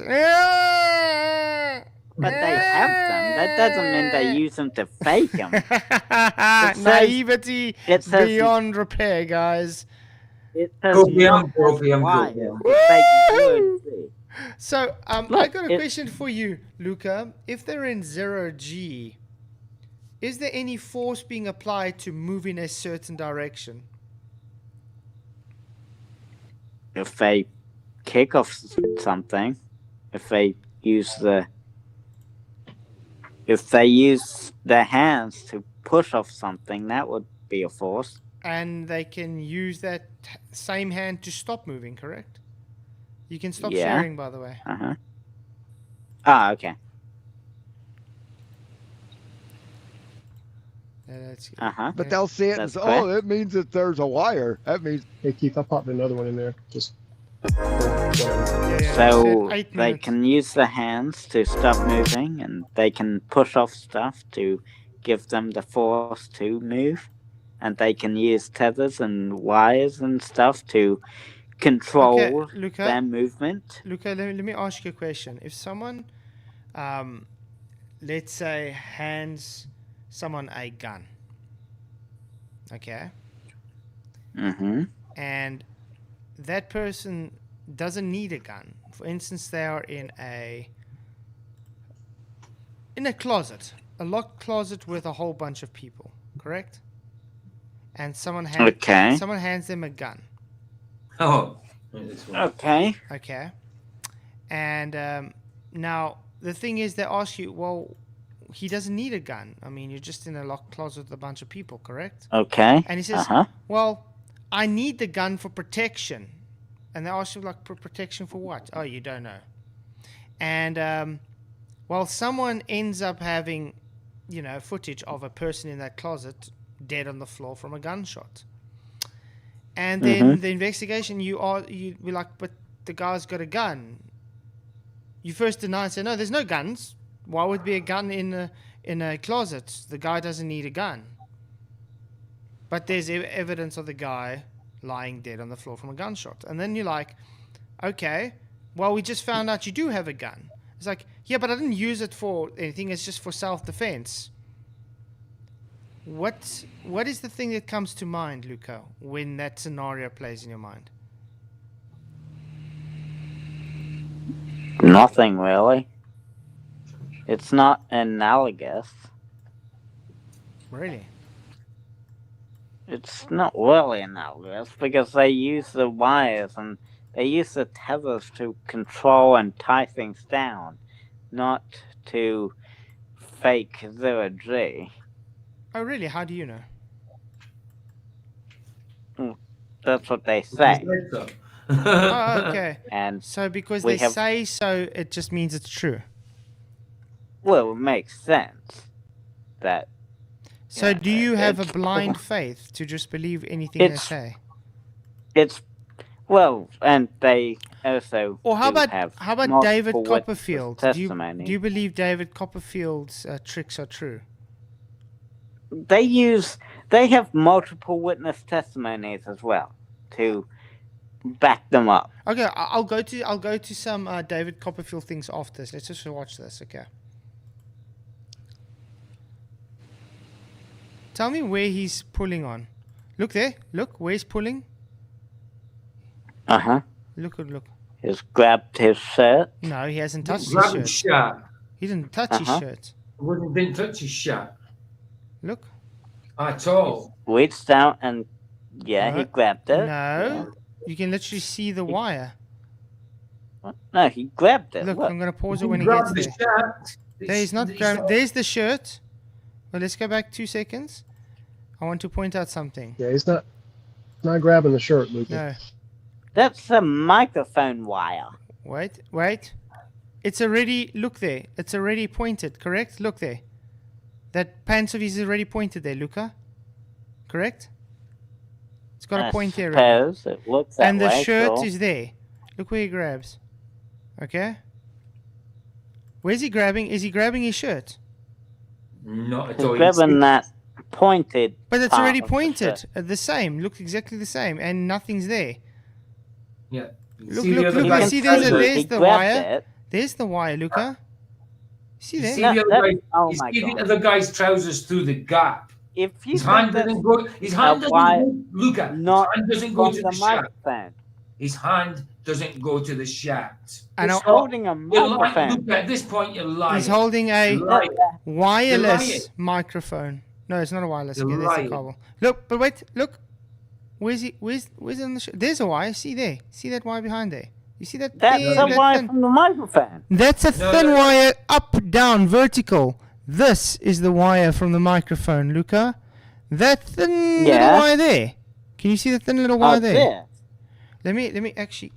Speaker 4: But they have them. That doesn't mean they use them to fake them.
Speaker 3: Naivety beyond repair, guys.
Speaker 4: It says So,
Speaker 3: I got a question for you, Luca. If they're in 0G, is there any force being applied to move in a certain direction?
Speaker 4: If they kick off something, if they use their hands to push off something, that would be a force.
Speaker 3: And they can use that same hand to stop moving, correct? You can stop
Speaker 4: Yeah.
Speaker 3: sharing, by the way.
Speaker 4: Okay.
Speaker 3: That's
Speaker 12: But they'll see it and say, oh, that means that there's a wire. That means...
Speaker 6: Hey, Keith, I popped another one in there. Just...
Speaker 4: So they can use the hands to stop moving, and they can push off stuff to give them the force to move, and they can use tethers and wires and stuff to control their movement.
Speaker 3: Luca, let me ask you a question. If someone, let's say, hands someone a gun, okay? And that person doesn't need a gun For instance, they are in a closet, a locked closet with a whole bunch of people, correct? And someone hands them a gun.
Speaker 7: Oh.
Speaker 4: Okay.
Speaker 3: Okay. And now the thing is, they ask you, well, he doesn't need a gun. I mean, you're just in a locked closet with a bunch of people, correct?
Speaker 4: Okay.
Speaker 3: And he says, well, I need the gun for protection. And they ask you, like, protection for what? Oh, you don't know. And, well, someone ends up having, footage of a person in that closet dead on the floor from a gunshot. And then the investigation, we're like, but the guy's got a gun. You first deny and say, no, there's no guns. Why would be a gun in a closet? The guy doesn't need a gun. But there's evidence of the guy lying dead on the floor from a gunshot. And then you're like, okay, well, we just found out you do have a gun. It's like, yeah, but I didn't use it for anything. It's just for self-defense. What is the thing that comes to mind, Luca, when that scenario plays in your mind?
Speaker 4: Nothing really. It's not analogous.
Speaker 3: Really?
Speaker 4: It's not really analogous because they use the wires and they use the tethers to control and tie things down, not to fake 0G.
Speaker 3: Oh, really? How do you know?
Speaker 4: That's what they say.
Speaker 3: Oh, okay.
Speaker 4: And
Speaker 3: so because they say so, it just means it's true.
Speaker 4: Well, it makes sense that.
Speaker 3: So do you have a blind faith to just believe anything they say?
Speaker 4: And they also.
Speaker 3: Or how about David Copperfield? Do you believe David Copperfield's tricks are true?
Speaker 4: They have multiple witness testimonies as well to back them up.
Speaker 3: Okay, I'll go to some David Copperfield things after this. Let's just watch this, okay? Tell me where he's pulling on. Look there. Look where he's pulling. Look.
Speaker 4: He's grabbed his shirt.
Speaker 3: No, he hasn't touched his shirt. He didn't touch his shirt.
Speaker 7: Didn't touch his shirt.
Speaker 3: Look.
Speaker 7: At all.
Speaker 4: He reached out and he grabbed it.
Speaker 3: No, you can literally see the wire.
Speaker 4: No, he grabbed it.
Speaker 3: Look, I'm going to pause it when he gets there.
Speaker 7: Shirt.
Speaker 3: There's not. There's the shirt. Well, let's go back 2 seconds. I want to point out something.
Speaker 6: Yeah, he's not grabbing the shirt, Luke.
Speaker 3: No.
Speaker 4: That's a microphone wire.
Speaker 3: Wait. It's already, look there. It's already pointed, correct? Look there. That pants of his is already pointed there, Luca. Correct? It's got a point here.
Speaker 4: It looks that
Speaker 3: and the
Speaker 4: way,
Speaker 3: shirt is there. Look where he grabs. Okay? Where's he grabbing? Is he grabbing his shirt?
Speaker 7: Not at
Speaker 4: He's
Speaker 7: all.
Speaker 4: grabbing that pointed.
Speaker 3: But it's already pointed. The same. Looks exactly the same. And nothing's there.
Speaker 7: Yeah.
Speaker 3: Look. See, there's the wire. There's the wire, Luca. See there?
Speaker 7: See the other guy's trousers through the gap.
Speaker 4: If
Speaker 7: his hand doesn't go, Luca. His hand doesn't go to the shaft. His hand doesn't go to the shaft.
Speaker 4: And he's holding a microphone.
Speaker 7: Luca, at this point, you're lying.
Speaker 3: He's holding a wireless microphone. No, it's not a wireless. Okay, there's a cable. Look, but wait, look. Where's it on the there's a wire. See there. See that wire behind there. You see that?
Speaker 4: That's a wire from the microphone.
Speaker 3: That's a thin wire, up, down, vertical. This is the wire from the microphone, Luca. That thin little wire there. Can you see the thin little wire there? Let me actually.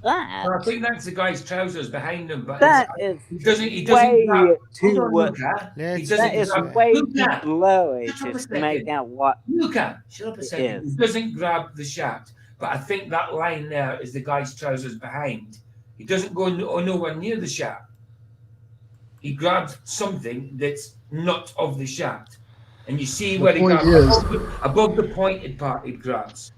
Speaker 7: I think that's the guy's trousers behind him, but
Speaker 4: he doesn't
Speaker 7: way
Speaker 4: too way too blowy to make out what.
Speaker 7: Luca, shut up a second. He doesn't grab the shaft, but I think that line there is the guy's trousers behind. He doesn't go nowhere near the shaft. He grabs something that's not of the shaft, and you see where he grabs above the pointed part. He grabs.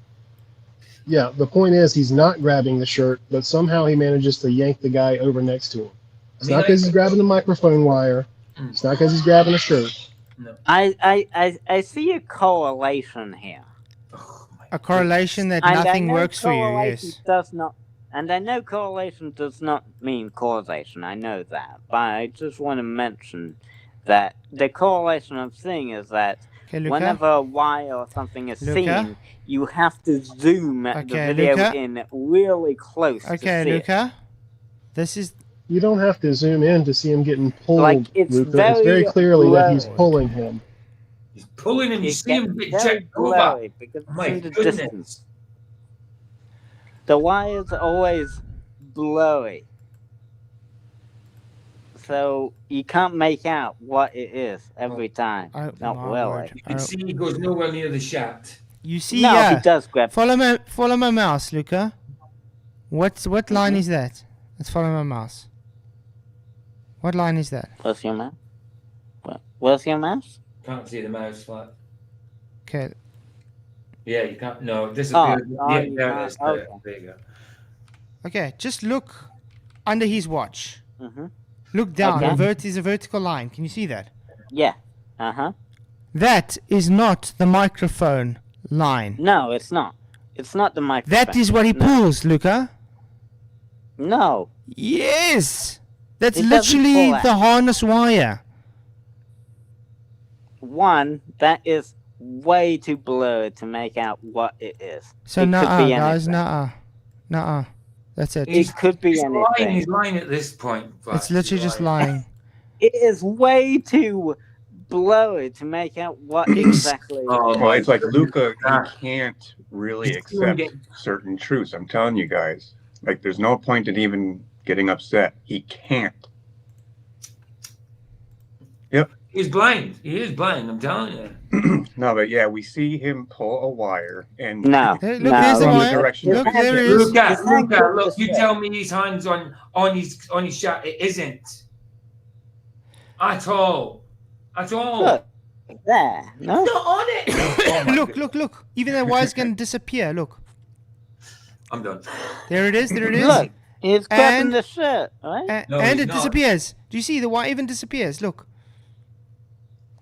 Speaker 6: Yeah, the point is he's not grabbing the shirt, but somehow he manages to yank the guy over next to him. It's not because he's grabbing the microphone wire. It's not because he's grabbing a shirt.
Speaker 4: No. I see a correlation here.
Speaker 3: A correlation that nothing works for you, yes.
Speaker 4: Does not And I know correlation does not mean causation. I know that, but I just want to mention that the correlation I'm seeing is that whenever a wire or something is seen, you have to zoom the video in really close to see
Speaker 3: Luca. This is.
Speaker 6: You don't have to zoom in to see him getting pulled,
Speaker 4: like, it's
Speaker 6: Luca. It's very clearly that he's pulling him.
Speaker 7: He's pulling him. You see him
Speaker 4: very blurry because of the distance. The wires are always blurry, so you can't make out what it is every time. Not really.
Speaker 7: You can see he goes nowhere near the shaft.
Speaker 3: You see,
Speaker 4: no, he does grab.
Speaker 3: Follow my mouse, Luca. What line is that? Let's follow my mouse. What line is that?
Speaker 4: Where's your mouse? Where's your mouse?
Speaker 7: Can't see the mouse flat.
Speaker 3: Okay.
Speaker 7: Yeah, you can't. No, this is there it is.
Speaker 4: Okay.
Speaker 7: There you go.
Speaker 3: Okay, just look under his watch. Look down. Is a vertical line. Can you see that?
Speaker 4: Yeah.
Speaker 3: That is not the microphone line.
Speaker 4: No, it's not. It's not the microphone.
Speaker 3: That is what he pulls, Luca.
Speaker 4: No.
Speaker 3: Yes. That's literally the harness wire.
Speaker 4: One, that is way too blurred to make out what it is.
Speaker 3: So nuh-uh, guys, nuh-uh. That's it.
Speaker 4: It could be anything.
Speaker 7: He's lying at this point.
Speaker 3: It's literally just lying.
Speaker 4: It is way too blurry to make out what exactly.
Speaker 1: Well, it's like Luca, he can't really accept certain truths. I'm telling you guys. Like, there's no point in even getting upset. He can't. Yep.
Speaker 7: He's blind. He is blind. I'm telling you.
Speaker 1: No, but yeah, we see him pull a wire and
Speaker 4: no.
Speaker 3: Hey, look, there's the wire.
Speaker 1: Direction
Speaker 3: look, there it is.
Speaker 7: Luca, look, you tell me his hands on his shot. It isn't. At all.
Speaker 4: Look, there. No.
Speaker 7: It's not on it.
Speaker 3: Look. Even that wire's going to disappear. Look.
Speaker 7: I'm done.
Speaker 3: There it is.
Speaker 4: Look, he's grabbing the shirt, right?
Speaker 3: And it disappears. Do you see the wire even disappears? Look.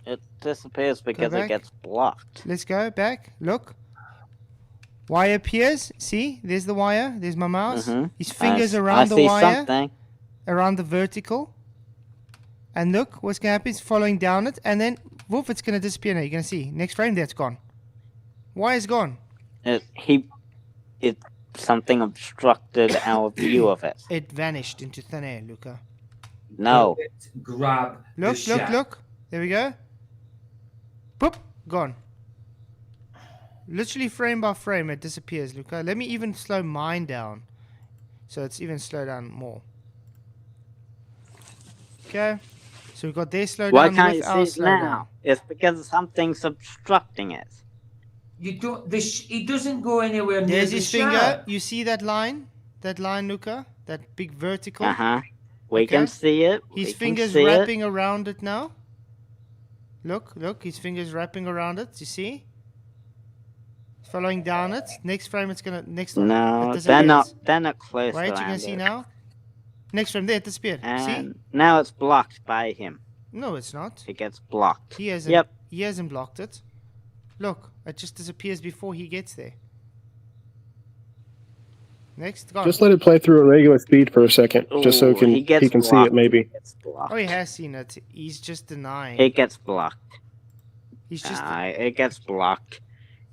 Speaker 4: It disappears because it gets blocked.
Speaker 3: Let's go back. Look. Wire appears. See? There's the wire. There's my mouse. His fingers around the wire. Around the vertical. And look, what's going to happen is following down it. And then, woof, it's going to disappear now. You're going to see. Next frame, there, it's gone. Wire's gone.
Speaker 4: Something obstructed our view of it.
Speaker 3: It vanished into thin air, Luca.
Speaker 4: No.
Speaker 7: Grab.
Speaker 3: Look. There we go. Boop. Gone. Literally frame by frame, it disappears, Luca. Let me even slow mine down. So it's even slowed down more. Okay. So we've got their slow down.
Speaker 4: Why can't
Speaker 3: with
Speaker 4: you
Speaker 3: our
Speaker 4: see it
Speaker 3: slow
Speaker 4: now?
Speaker 3: down.
Speaker 4: It's because something's obstructing it.
Speaker 7: You don't. He doesn't go anywhere near
Speaker 3: There's
Speaker 7: the
Speaker 3: his
Speaker 7: shaft.
Speaker 3: finger. You see that line? That line, Luca? That big vertical?
Speaker 4: We can see it.
Speaker 3: His finger's wrapping around it now. Look. His finger's wrapping around it. You see? Following down it. Next frame, it's gonna. Next one.
Speaker 4: No, they're not close.
Speaker 3: Right, you can see now. Next frame, there, it disappeared. See?
Speaker 4: Now it's blocked by him.
Speaker 3: No, it's not.
Speaker 4: It gets blocked.
Speaker 3: He hasn't blocked it. Look, it just disappears before he gets there. Next, gone.
Speaker 13: Just let it play through at regular speed for a second, just so he can see it maybe.
Speaker 3: Oh, he has seen it. He's just denying.
Speaker 4: It gets blocked. It gets blocked.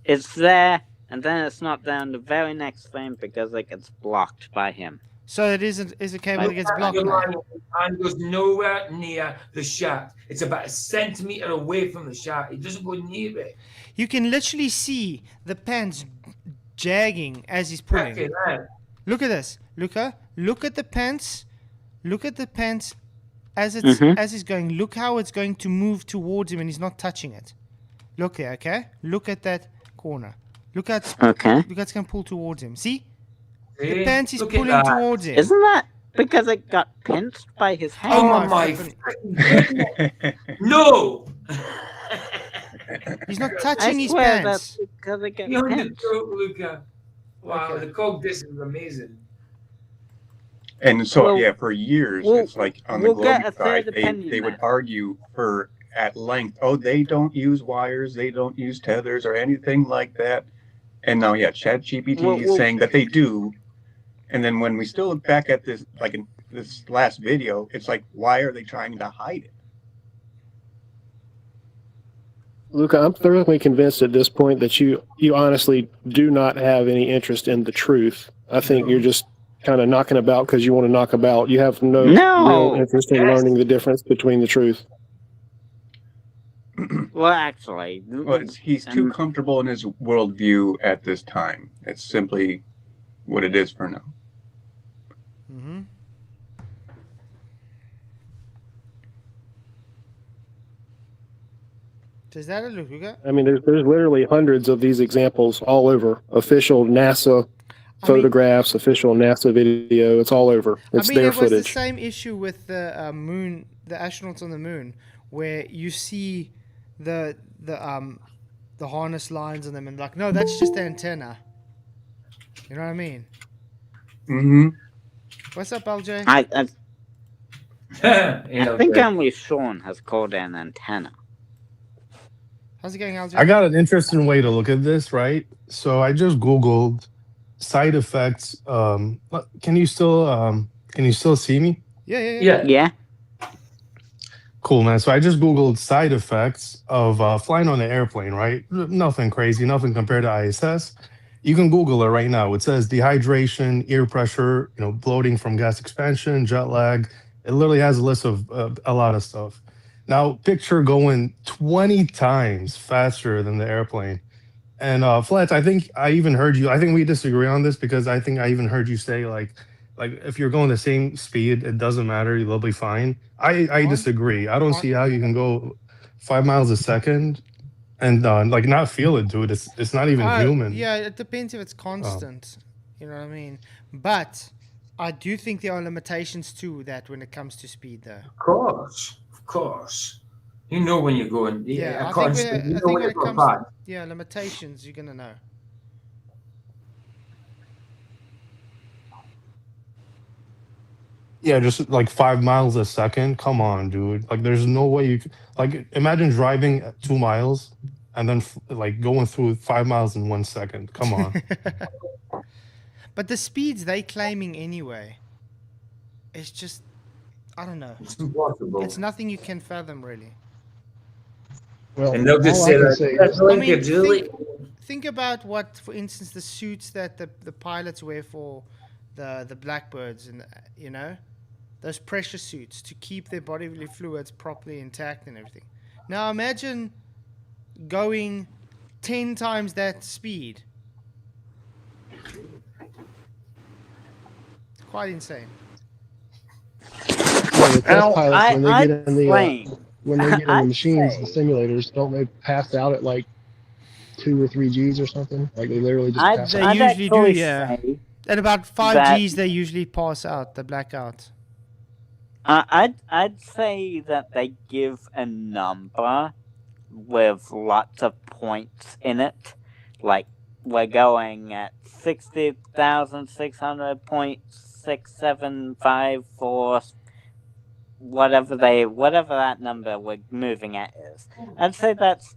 Speaker 4: It's there, and then it's not there in the very next frame because it gets blocked by him.
Speaker 3: So it is a cable that gets blocked now.
Speaker 7: And goes nowhere near the shaft. It's about a centimeter away from the shaft. It doesn't go near it.
Speaker 3: You can literally see the pants jagging as he's pulling.
Speaker 7: Okay,
Speaker 3: look at this, Luca. Look at the pants. Look at the pants as it's as he's going. Look how it's going to move towards him, and he's not touching it. Look there, okay? Look at that corner. Look at Look how it's going to pull towards him. See? The pants is pulling towards him.
Speaker 4: Isn't that because it got pinched by his hand?
Speaker 7: Oh my! No!
Speaker 3: He's not touching his pants.
Speaker 4: That's because it got
Speaker 7: You're on the
Speaker 4: pinched.
Speaker 7: throat, Luca. Wow, the cog disc is amazing.
Speaker 1: And so, for years, it's like on the Globe side, they would
Speaker 4: then.
Speaker 1: argue at length, oh, they don't use wires, they don't use tethers or anything like that. And now, ChatGPT is saying that they do. And then when we still look back at this, like in this last video, it's like, why are they trying to hide it?
Speaker 13: Luca, I'm thoroughly convinced at this point that you honestly do not have any interest in the truth. I think you're just kind of knocking about because you want to knock about. You have no real interest in learning the difference between the truth.
Speaker 4: Well, actually,
Speaker 1: well, he's too comfortable in his worldview at this time. It's simply what it is for now.
Speaker 3: Mm-hmm. Does that look good?
Speaker 13: I mean, there's literally hundreds of these examples all over. Official NASA photographs, official NASA video. It's all over. It's their footage.
Speaker 3: It was the same issue with the moon, the astronauts on the moon, where you see the harness lines on them, and like, no, that's just the antenna. You know what I mean?
Speaker 1: Mm-hmm.
Speaker 3: What's up, LJ?
Speaker 4: I think only Sean has called an antenna.
Speaker 3: How's it going, LJ?
Speaker 14: I got an interesting way to look at this, right? So I just Googled side effects. Can you still see me?
Speaker 3: Yeah.
Speaker 14: Cool, man. So I just Googled side effects of flying on an airplane, right? Nothing crazy, nothing compared to ISS. You can Google it right now. It says dehydration, ear pressure, bloating from gas expansion, jet lag. It literally has a list of a lot of stuff. Now, picture going 20 times faster than the airplane. And Fletch, I think I even heard you. I think we disagree on this because I think I even heard you say like if you're going the same speed, it doesn't matter. You'll be fine. I disagree. I don't see how you can go 5 miles a second and not feel it, dude. It's not even human.
Speaker 3: Yeah, it depends if it's constant. You know what I mean? But I do think there are limitations to that when it comes to speed, though.
Speaker 7: Of course. You know when you're going.
Speaker 3: Yeah,
Speaker 7: I think when it comes
Speaker 3: to limitations, you're gonna know.
Speaker 14: Yeah, just like 5 miles a second. Come on, dude. Like, there's no way you could, imagine driving 2 miles and then going through 5 miles in 1 second. Come on.
Speaker 3: But the speeds they claiming anyway, it's just, I don't know.
Speaker 7: It's impossible.
Speaker 3: It's nothing you can fathom, really.
Speaker 6: Well,
Speaker 7: and they'll just say that.
Speaker 3: Think about what, for instance, the suits that the pilots wear for the Blackbirds, and those pressure suits to keep their bodily fluids properly intact and everything. Now imagine going 10 times that speed. Quite insane.
Speaker 6: Well, the test pilots, when they get in the machines, the simulators, don't they pass out at like 2 or 3 Gs or something? Like they literally just pass out.
Speaker 3: They usually do, yeah. At about 5 Gs, they usually pass out, the blackout.
Speaker 4: I'd say that they give a number with lots of points in it. Like, we're going at 60,600.675 whatever that number we're moving at is. I'd say that's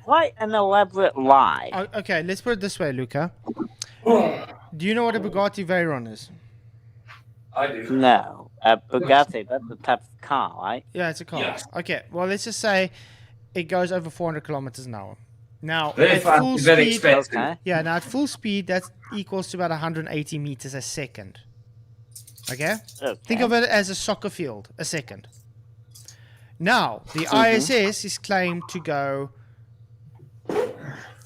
Speaker 4: quite an elaborate lie.
Speaker 3: Okay, let's put it this way, Luca. Do you know what a Bugatti Veyron is?
Speaker 7: I do.
Speaker 4: No. A Bugatti, that's the type of car, right?
Speaker 3: Yeah, it's a car.
Speaker 7: Yes.
Speaker 3: Okay, well, let's just say it goes over 400 kilometers an hour. Now,
Speaker 7: Very fast,
Speaker 3: full
Speaker 7: very
Speaker 3: speed,
Speaker 7: expensive.
Speaker 3: yeah, now at full speed, that equals to about 180 meters a second. Okay? Think of it as a soccer field, a second. Now, the ISS is claimed to go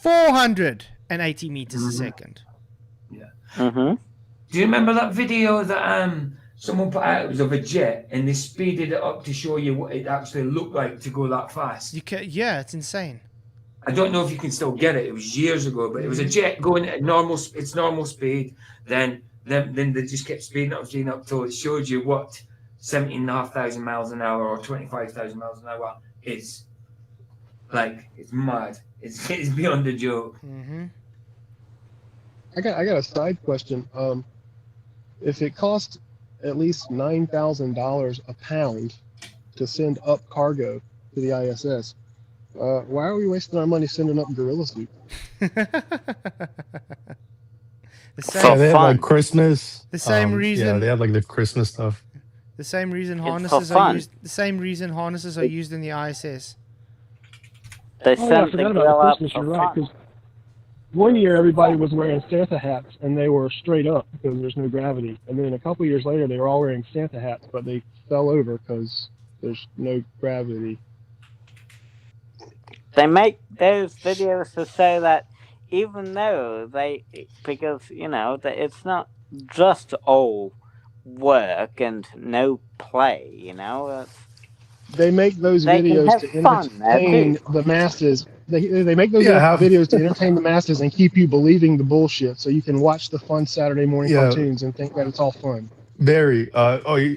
Speaker 3: 480 meters a second.
Speaker 7: Yeah.
Speaker 4: Mm-hmm.
Speaker 7: Do you remember that video that someone put out? It was of a jet, and they speeded it up to show you what it actually looked like to go that fast.
Speaker 3: Yeah, it's insane.
Speaker 7: I don't know if you can still get it. It was years ago, but it was a jet going at normal speed. Then they just kept speeding up till it showed you what 17,500 miles an hour or 25,000 miles an hour is. Like, it's mad. It's beyond a joke.
Speaker 3: Mm-hmm.
Speaker 6: I got a side question. If it costs at least $9,000 a pound to send up cargo to the ISS, why are we wasting our money sending up gorilla suit?
Speaker 3: The
Speaker 14: Yeah,
Speaker 3: same,
Speaker 14: they have like Christmas.
Speaker 3: The same reason-
Speaker 14: Yeah, they have like the Christmas stuff.
Speaker 3: the same reason
Speaker 4: It's for
Speaker 3: harnesses are
Speaker 4: fun.
Speaker 3: used. The same reason harnesses are used in the ISS.
Speaker 4: They
Speaker 6: Oh yeah, I
Speaker 4: sent the
Speaker 6: forgot about the
Speaker 4: girl up
Speaker 6: Christmas.
Speaker 4: for
Speaker 6: You're right.
Speaker 4: fun.
Speaker 6: 'Cause one year everybody was wearing Santa hats and they were straight up because there's no gravity. And then a couple years later they were all wearing Santa hats, but they fell over because there's no gravity.
Speaker 4: They make those videos to say that even though because that it's not just all work and no play.
Speaker 6: They make those
Speaker 4: They can
Speaker 6: videos
Speaker 4: have
Speaker 6: to
Speaker 4: fun there,
Speaker 6: entertain
Speaker 4: too.
Speaker 6: the masses. They make those
Speaker 14: Yeah,
Speaker 6: videos to entertain the masses and keep you believing the bullshit, so you can watch the fun Saturday morning
Speaker 14: Yeah.
Speaker 6: cartoons and think that it's all fun.
Speaker 14: Barry,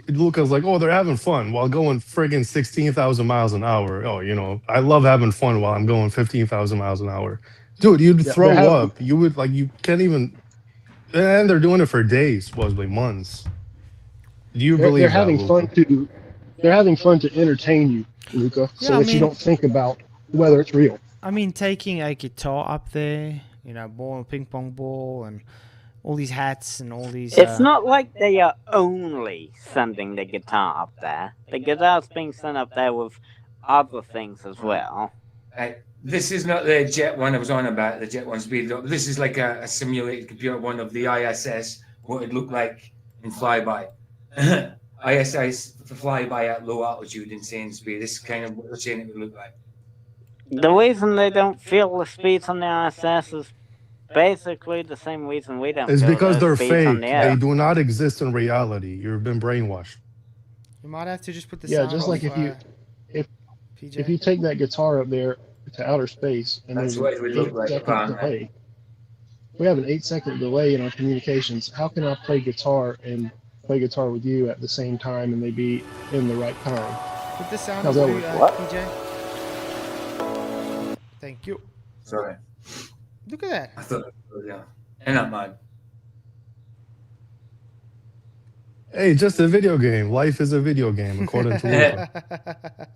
Speaker 14: Luca's like, oh, they're having fun while going friggin' 16,000 miles an hour. Oh, I love having fun while I'm going 15,000 miles an hour. Dude, you'd
Speaker 6: Yeah,
Speaker 14: throw
Speaker 6: they're having-
Speaker 14: up. You would, you can't even, and they're doing it for days, supposedly months. Do you believe
Speaker 6: They're
Speaker 14: that,
Speaker 6: having
Speaker 14: Luca?
Speaker 6: fun they're having fun to entertain you, Luca,
Speaker 3: Yeah,
Speaker 6: so
Speaker 3: I
Speaker 6: that you
Speaker 3: mean-
Speaker 6: don't think about whether it's real.
Speaker 3: I mean, taking a guitar up there, ball and ping pong ball, and all these hats and all these.
Speaker 4: It's not like they are only sending the guitar up there. The guitar's being sent up there with other things as well.
Speaker 7: This is not the Jet one I was on about, the Jet 1 speed up. This is like a simulated computer one of the ISS, what it looked like in flyby. ISS for flyby at low altitude, insane speed. This is kind of what we're saying it would look like.
Speaker 4: The reason they don't feel the speeds on the ISS is basically the same reason we don't
Speaker 14: It's
Speaker 4: feel
Speaker 14: because they're
Speaker 4: those speeds on
Speaker 14: fake.
Speaker 4: the air.
Speaker 14: They do not exist in reality. You've been brainwashed.
Speaker 3: You might have to just put the
Speaker 6: Yeah,
Speaker 3: sound
Speaker 6: just
Speaker 3: off,
Speaker 6: like if
Speaker 3: PJ.
Speaker 6: you take that guitar up there to outer space and
Speaker 7: That's
Speaker 6: there's
Speaker 7: what it would
Speaker 6: an
Speaker 7: look like,
Speaker 6: 8-second
Speaker 7: apparently.
Speaker 6: delay. We have an 8-second delay in our communications. How can I play guitar and play guitar with you at the same time and they be in the right time?
Speaker 3: Put the sound
Speaker 6: How's
Speaker 3: off,
Speaker 6: that work?
Speaker 3: PJ. Thank you.
Speaker 7: Sorry.
Speaker 3: Look at that.
Speaker 7: I thought, yeah. And I'm mad.
Speaker 14: Hey, just a video game. Life is a video game, according to Luca.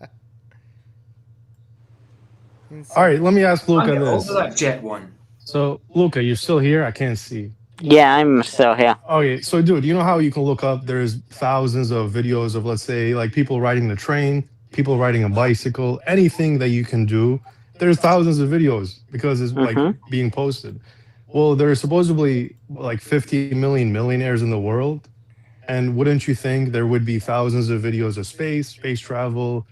Speaker 14: All right, let me ask Luca
Speaker 7: I'm
Speaker 14: this.
Speaker 7: over that Jet 1.
Speaker 14: So, Luca, you're still here? I can't see.
Speaker 4: Yeah, I'm still here.
Speaker 14: Okay, so dude, you know how you can look up, there's thousands of videos of, let's say, like people riding the train, people riding a bicycle, anything that you can do. There's thousands of videos because it's like being posted. Well, there's supposedly like 50 million millionaires in the world. And wouldn't you think there would be thousands of videos of space travel,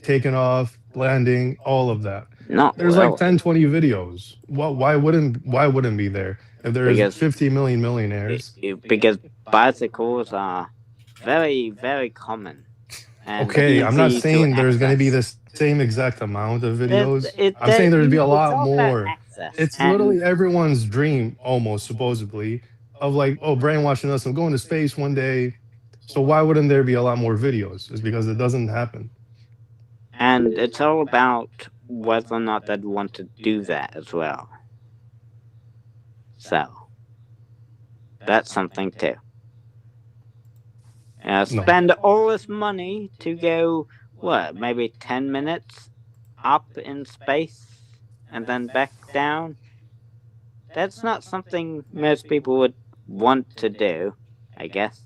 Speaker 14: taking off, landing, all of that?
Speaker 4: No,
Speaker 14: There's like 10, 20 videos. Why wouldn't be there? If there's
Speaker 4: Because
Speaker 14: 50 million millionaires.
Speaker 4: Because bicycles are very, very common. And
Speaker 14: Okay, I'm not
Speaker 4: easy to
Speaker 14: saying there's going to be
Speaker 4: access.
Speaker 14: the same exact amount of videos.
Speaker 4: It-
Speaker 14: I'm saying there'd be a
Speaker 4: it's
Speaker 14: lot
Speaker 4: all about
Speaker 14: more.
Speaker 4: access.
Speaker 14: It's
Speaker 4: And
Speaker 14: literally everyone's dream, almost supposedly, of like, oh, brainwashing us. I'm going to space one day. So why wouldn't there be a lot more videos? It's because it doesn't happen.
Speaker 4: And it's all about whether or not they'd want to do that as well. So, that's something too.
Speaker 14: No.
Speaker 4: Spend all this money to go, maybe 10 minutes up in space and then back down? That's not something most people would want to do, I guess.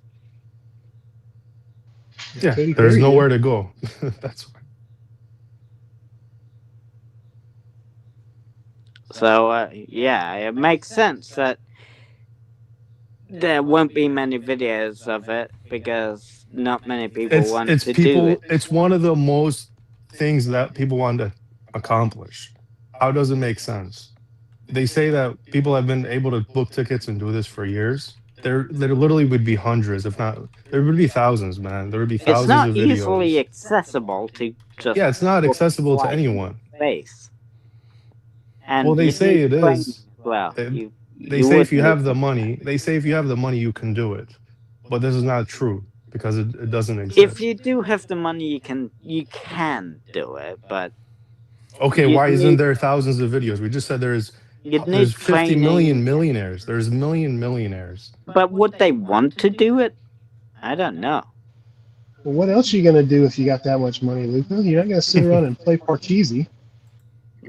Speaker 14: Yeah, there's nowhere to go. That's why.
Speaker 4: So, yeah, it makes sense that there won't be many videos of it because not many people want to do it.
Speaker 14: It's one of the most things that people want to accomplish. How does it make sense? They say that people have been able to book tickets and do this for years. There literally would be hundreds, if not, there would be thousands, man. There would be thousands
Speaker 4: It's not
Speaker 14: of videos.
Speaker 4: easily accessible to just.
Speaker 14: Yeah, it's not accessible to
Speaker 4: fly
Speaker 14: anyone.
Speaker 4: Space. And
Speaker 14: Well, they
Speaker 4: you
Speaker 14: say
Speaker 4: need
Speaker 14: it
Speaker 4: planes
Speaker 14: is.
Speaker 4: as Well,
Speaker 14: They say if you have the money, you can do it. But this is not true because it doesn't exist.
Speaker 4: If you do have the money, you can do it. But
Speaker 14: Okay,
Speaker 4: you
Speaker 14: why isn't
Speaker 4: need-
Speaker 14: there thousands of videos? We just said there's
Speaker 4: You'd need
Speaker 14: 50
Speaker 4: training.
Speaker 14: million millionaires. There's million millionaires.
Speaker 4: But would they want to do it? I don't know.
Speaker 6: Well, what else are you gonna do if you got that much money, Luca? You're not gonna sit around and play Parcheesi.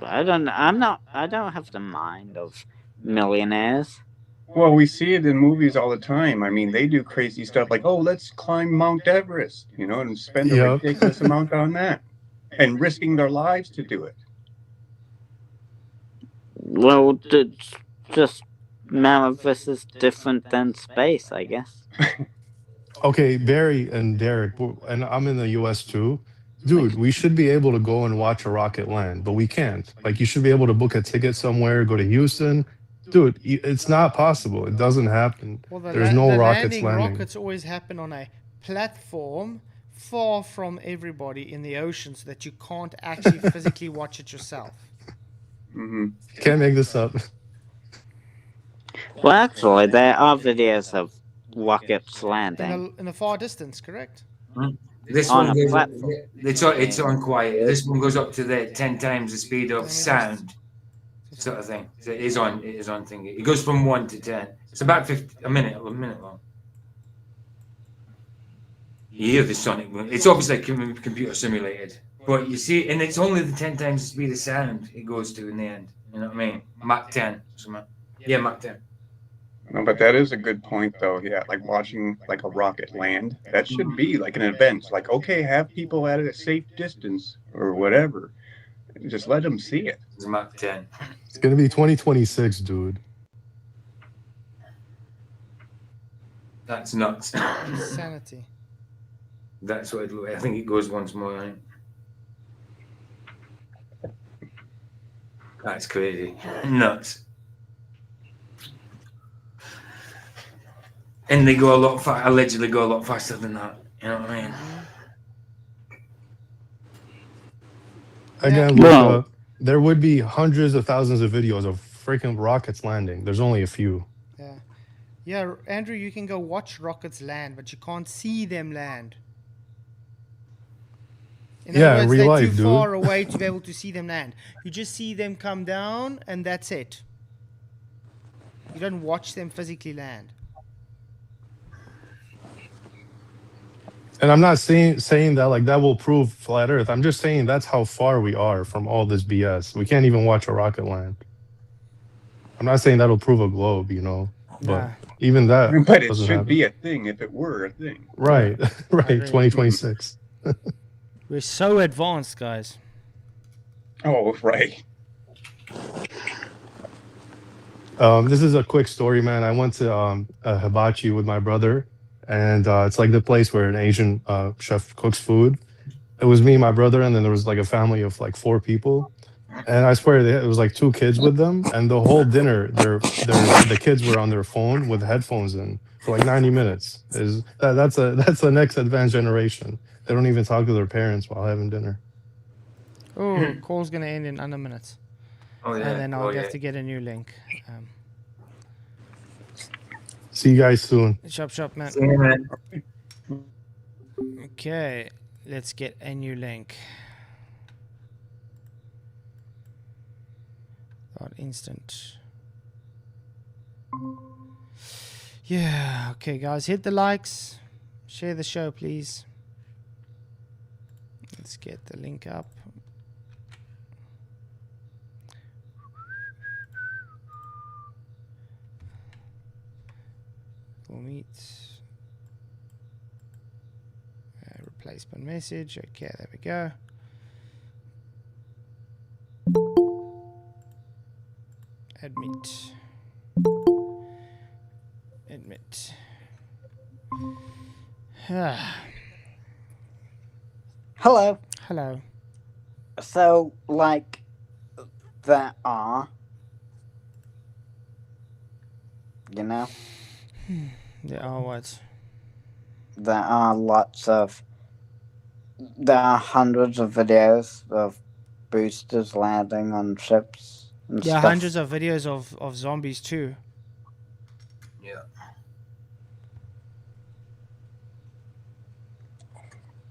Speaker 4: I don't have the mind of millionaires.
Speaker 1: Well, we see it in movies all the time. I mean, they do crazy stuff like, oh, let's climb Mount Everest, you know, and spend a
Speaker 14: Yep.
Speaker 1: ridiculous amount on that and risking their lives to do it.
Speaker 4: Well, just Mount Everest is different than space, I guess.
Speaker 14: Okay, Barry and Derek, and I'm in the US too. Dude, we should be able to go and watch a rocket land, but we can't. Like, you should be able to book a ticket somewhere, go to Houston. Dude, it's not possible. It doesn't happen.
Speaker 3: Well,
Speaker 14: There's no
Speaker 3: the
Speaker 14: rockets
Speaker 3: landing
Speaker 14: landing.
Speaker 3: rockets always happen on a platform far from everybody in the ocean so that you can't actually physically watch it yourself.
Speaker 1: Mm-hmm.
Speaker 14: Can't make this up.
Speaker 4: Well, actually, there are videos of rockets landing.
Speaker 3: In the far distance, correct?
Speaker 7: This
Speaker 4: On
Speaker 7: one
Speaker 4: a
Speaker 7: goes,
Speaker 4: platform.
Speaker 7: it's on quiet. This one goes up to the 10 times the speed of sound, sort of thing. So it is on thing. It goes from 1 to 10. It's about a minute long. You hear the sonic boom. It's obviously computer simulated, but you see, and it's only the 10 times the speed of sound it goes to in the end. You know what I mean? Mach 10. Yeah, Mach 10.
Speaker 1: No, but that is a good point, though. Yeah, like watching like a rocket land. That should be like an event. Like, okay, have people at a safe distance or whatever. Just let them see it.
Speaker 7: It's Mach 10.
Speaker 14: It's gonna be 2026, dude.
Speaker 7: That's nuts.
Speaker 3: Insanity.
Speaker 7: That's what I think it goes once more, right? That's crazy. Nuts. And they go allegedly go a lot faster than that. You know what I mean?
Speaker 14: Again, Luca, there would be hundreds of thousands of videos of freaking rockets landing. There's only a few.
Speaker 3: Yeah, Andrew, you can go watch rockets land, but you can't see them land. In other words,
Speaker 14: real
Speaker 3: they're
Speaker 14: life,
Speaker 3: too
Speaker 14: dude.
Speaker 3: far away to be able to see them land. You just see them come down, and that's it. You don't watch them physically land.
Speaker 14: And I'm not saying that like that will prove flat Earth. I'm just saying that's how far we are from all this BS. We can't even watch a rocket land. I'm not saying that'll prove a globe, you know, but even that.
Speaker 1: But it
Speaker 14: doesn't
Speaker 1: should
Speaker 14: happen.
Speaker 1: be a thing if it were a thing.
Speaker 14: Right, right. 2026.
Speaker 3: We're so advanced, guys.
Speaker 1: Oh, right.
Speaker 14: This is a quick story, man. I went to Hibachi with my brother, and it's like the place where an Asian chef cooks food. It was me, my brother, and then there was like a family of like 4 people. And I swear it was like 2 kids with them, and the whole dinner, the kids were on their phone with headphones in for like 90 minutes. That's the next advanced generation. They don't even talk to their parents while having dinner.
Speaker 3: Oh, call's gonna end in under minutes.
Speaker 7: Oh yeah.
Speaker 3: And then I'll have to get a new link.
Speaker 14: See you guys soon.
Speaker 3: Shop, man.
Speaker 7: See you, man.
Speaker 3: Okay, let's get a new link. Instant. Yeah, okay, guys, hit the likes, share the show, please. Let's get the link up. We'll meet. Replacement message. Okay, there we go. Admit.
Speaker 4: Hello.
Speaker 3: Hello.
Speaker 4: So, like, there are, you know?
Speaker 3: There are what?
Speaker 4: There are hundreds of videos of boosters landing on ships and
Speaker 3: Yeah,
Speaker 4: stuff.
Speaker 3: hundreds of videos of zombies too.
Speaker 7: Yeah.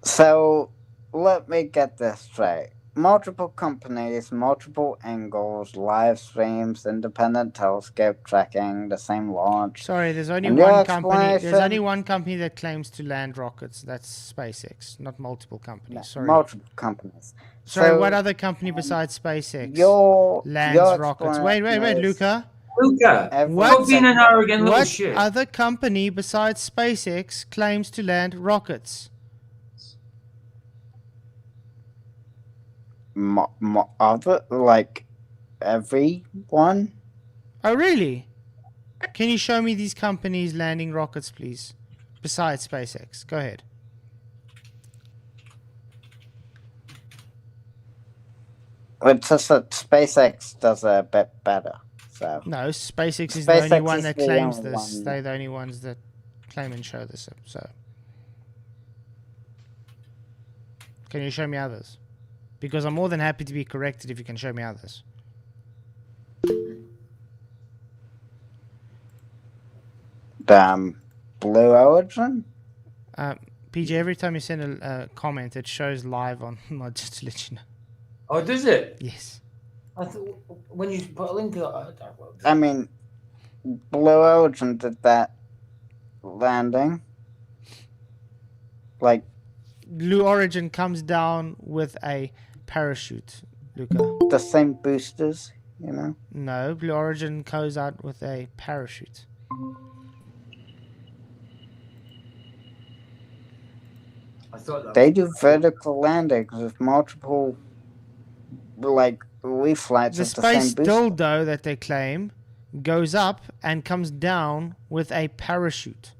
Speaker 4: So, let me get this straight. Multiple companies, multiple angles, live streams, independent telescope tracking, the same launch.
Speaker 3: Sorry, there's only
Speaker 4: And your
Speaker 3: one company. There's
Speaker 4: explanation-
Speaker 3: only one company that claims to land rockets. That's SpaceX, not multiple companies. Sorry.
Speaker 4: Multiple companies.
Speaker 3: Sorry,
Speaker 4: So,
Speaker 3: what other company besides SpaceX
Speaker 4: your
Speaker 3: lands rockets? Wait,
Speaker 4: explanation is-
Speaker 3: Luca.
Speaker 7: Luca, stop being an arrogant little shit.
Speaker 3: What other company besides SpaceX claims to land rockets?
Speaker 4: Other, like, everyone?
Speaker 3: Oh, really? Can you show me these companies landing rockets, please? Besides SpaceX. Go ahead.
Speaker 4: It's just that SpaceX does a bit better. So
Speaker 3: no, SpaceX is the only one that claims this. They're the only ones that claim and show this. So, can you show me others? Because I'm more than happy to be corrected if you can show me others.
Speaker 4: Blue Origin?
Speaker 3: PJ, every time you send a comment, it shows live on, not just to let you know.
Speaker 7: Oh, does it?
Speaker 3: Yes.
Speaker 7: I thought when you put a link,
Speaker 4: I mean, Blue Origin did that landing. Like,
Speaker 3: Blue Origin comes down with a parachute, Luca.
Speaker 4: The same boosters, you know?
Speaker 3: No, Blue Origin goes out with a parachute.
Speaker 7: I thought
Speaker 4: they do vertical landings with multiple, like, reflights
Speaker 3: The
Speaker 4: of the same
Speaker 3: space
Speaker 4: booster.
Speaker 3: dildo that they claim goes up and comes down with a parachute.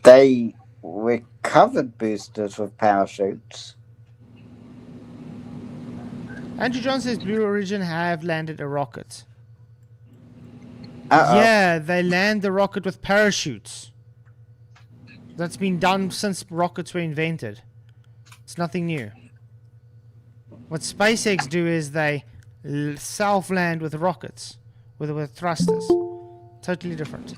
Speaker 4: They recovered boosters with parachutes.
Speaker 3: Andrew John says Blue Origin have landed a rocket.
Speaker 4: Uh-oh.
Speaker 3: Yeah, they land the rocket with parachutes. That's been done since rockets were invented. It's nothing new. What SpaceX do is they self-land with rockets, with thrusters. Totally different.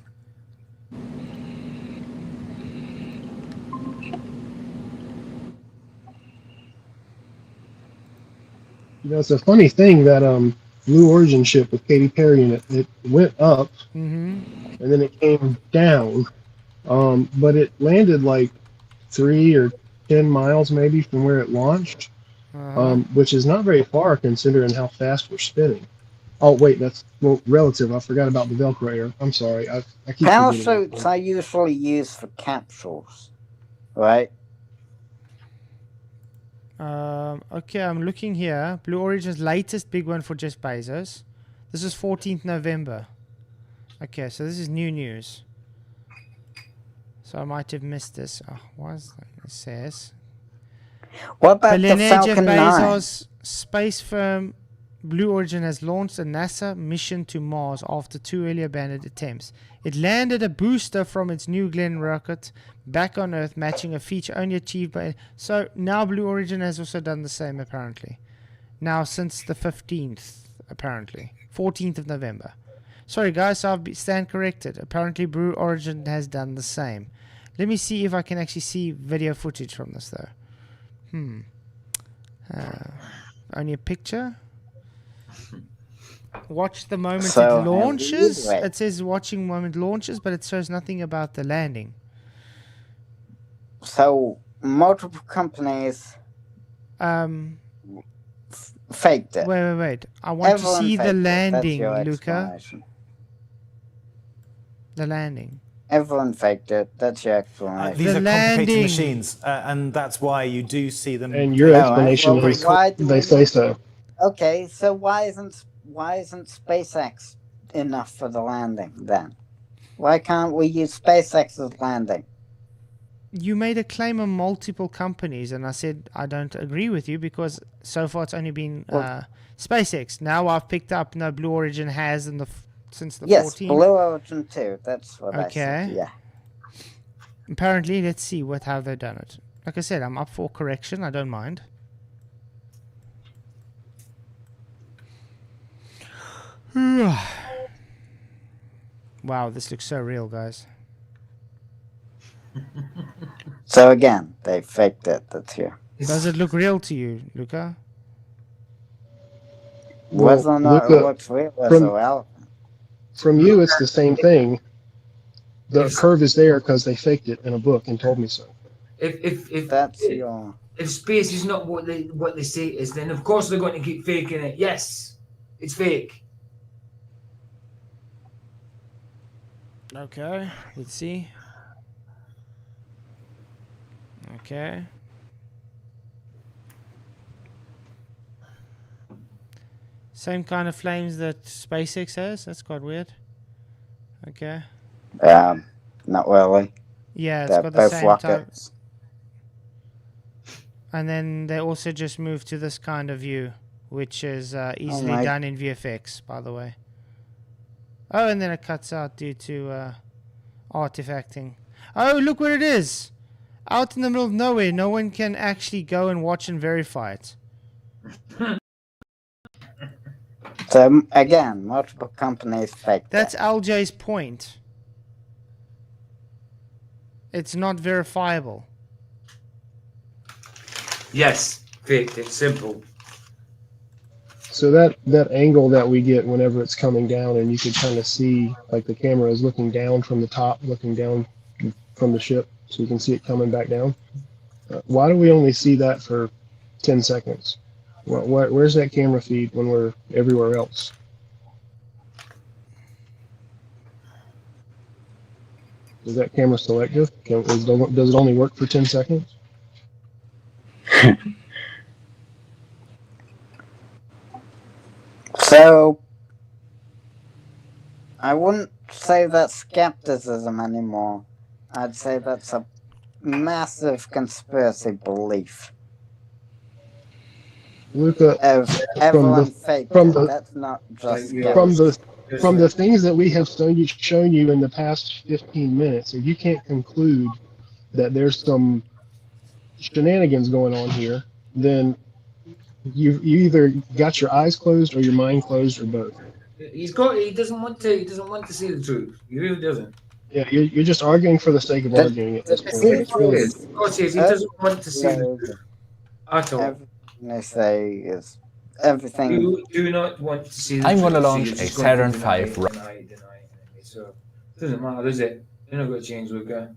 Speaker 6: You know, it's a funny thing that Blue Origin ship with Katy Perry in it. It went up, and then it came down, but it landed like 3 or 10 miles maybe from where it launched, which is not very far considering how fast we're spinning. Oh wait, that's relative. I forgot about the Velcro air. I'm sorry. I keep
Speaker 4: Parachutes are usually used for capsules, right?
Speaker 3: Okay, I'm looking here. Blue Origin's latest big one for Jeff Bezos. This is 14th November. Okay, so this is new news. So I might have missed this. Oh, what is that? It says.
Speaker 4: What about the
Speaker 3: Billionaire Jeff
Speaker 4: Falcon 9?
Speaker 3: Bezos' space firm Blue Origin has launched a NASA mission to Mars after 2 earlier abandoned attempts. It landed a booster from its New Glenn rocket back on Earth, matching a feature only achieved by... So now Blue Origin has also done the same, apparently. Now since the 15th, apparently. 14th of November. Sorry guys, so I stand corrected. Apparently Blue Origin has done the same. Let me see if I can actually see video footage from this though. Only a picture? Watch the moment
Speaker 4: So,
Speaker 3: it launches.
Speaker 4: wait.
Speaker 3: It says watching moment launches, but it shows nothing about the landing.
Speaker 4: So multiple companies faked it.
Speaker 3: Wait. I want
Speaker 4: Everyone
Speaker 3: to see the
Speaker 4: faked it. That's
Speaker 3: landing,
Speaker 4: your
Speaker 3: Luca.
Speaker 4: explanation.
Speaker 3: The landing.
Speaker 4: Everyone faked it. That's your explanation.
Speaker 15: These
Speaker 3: The
Speaker 15: are complicated
Speaker 3: landing.
Speaker 15: machines, and that's why you do see them.
Speaker 6: And your explanation is they say so.
Speaker 4: Okay, so why isn't SpaceX enough for the landing then? Why can't we use SpaceX's landing?
Speaker 3: You made a claim on multiple companies, and I said I don't agree with you because so far it's only been SpaceX. Now I've picked up. No, Blue Origin has since the 14th.
Speaker 4: Yes, Blue Origin too. That's what I said.
Speaker 3: Okay.
Speaker 4: Yeah.
Speaker 3: Apparently, let's see how they've done it. Like I said, I'm up for correction. I don't mind. Wow, this looks so real, guys.
Speaker 4: So again, they faked it. That's here.
Speaker 3: Does it look real to you, Luca?
Speaker 4: Whether or not
Speaker 6: Luca,
Speaker 4: it looks real is irrelevant.
Speaker 6: From you, it's the same thing. The curve is there because they faked it in a book and told me so.
Speaker 7: If
Speaker 4: that's your.
Speaker 7: If space is not what they say it is, then of course they're going to keep faking it. Yes, it's fake.
Speaker 3: Okay, let's see. Okay. Same kind of flames that SpaceX has. That's quite weird. Okay.
Speaker 4: Not really.
Speaker 3: Yeah, it's
Speaker 4: They're
Speaker 3: got the
Speaker 4: both
Speaker 3: same type.
Speaker 4: rockets.
Speaker 3: And then they also just moved to this kind of view, which is easily
Speaker 4: my-
Speaker 3: done in VFX, by the way. Oh, and then it cuts out due to artifacting. Oh, look where it is! Out in the middle of nowhere. No one can actually go and watch and verify it.
Speaker 4: So again, multiple companies fake
Speaker 3: That's
Speaker 4: that.
Speaker 3: LJ's point. It's not verifiable.
Speaker 7: Yes, fake. It's simple.
Speaker 6: So that angle that we get whenever it's coming down, and you can kind of see like the camera is looking down from the top, looking down from the ship, so you can see it coming back down. Why do we only see that for 10 seconds? Where's that camera feed when we're everywhere else? Is that camera selective? Does it only work for 10 seconds?
Speaker 4: So I wouldn't say that's skepticism anymore. I'd say that's a massive conspiracy belief.
Speaker 6: Luca,
Speaker 4: Everyone faked it. That's not just
Speaker 6: from the things that we have shown you in the past 15 minutes, if you can't conclude that there's some shenanigans going on here, then you either got your eyes closed or your mind closed or both.
Speaker 7: He doesn't want to see the truth. He really doesn't.
Speaker 6: Yeah, you're just arguing for the sake of arguing at this point. It's really,
Speaker 7: Of course he is. He doesn't want to see the truth at all.
Speaker 4: Everything they say is everything.
Speaker 7: You do not want to see the
Speaker 16: I'm
Speaker 7: truth.
Speaker 16: going to launch
Speaker 7: You're
Speaker 16: a
Speaker 7: just going to
Speaker 16: Saturn
Speaker 7: deny
Speaker 16: V.
Speaker 7: it, deny it, deny it. So it doesn't matter, does it? You're not going to change, Luca.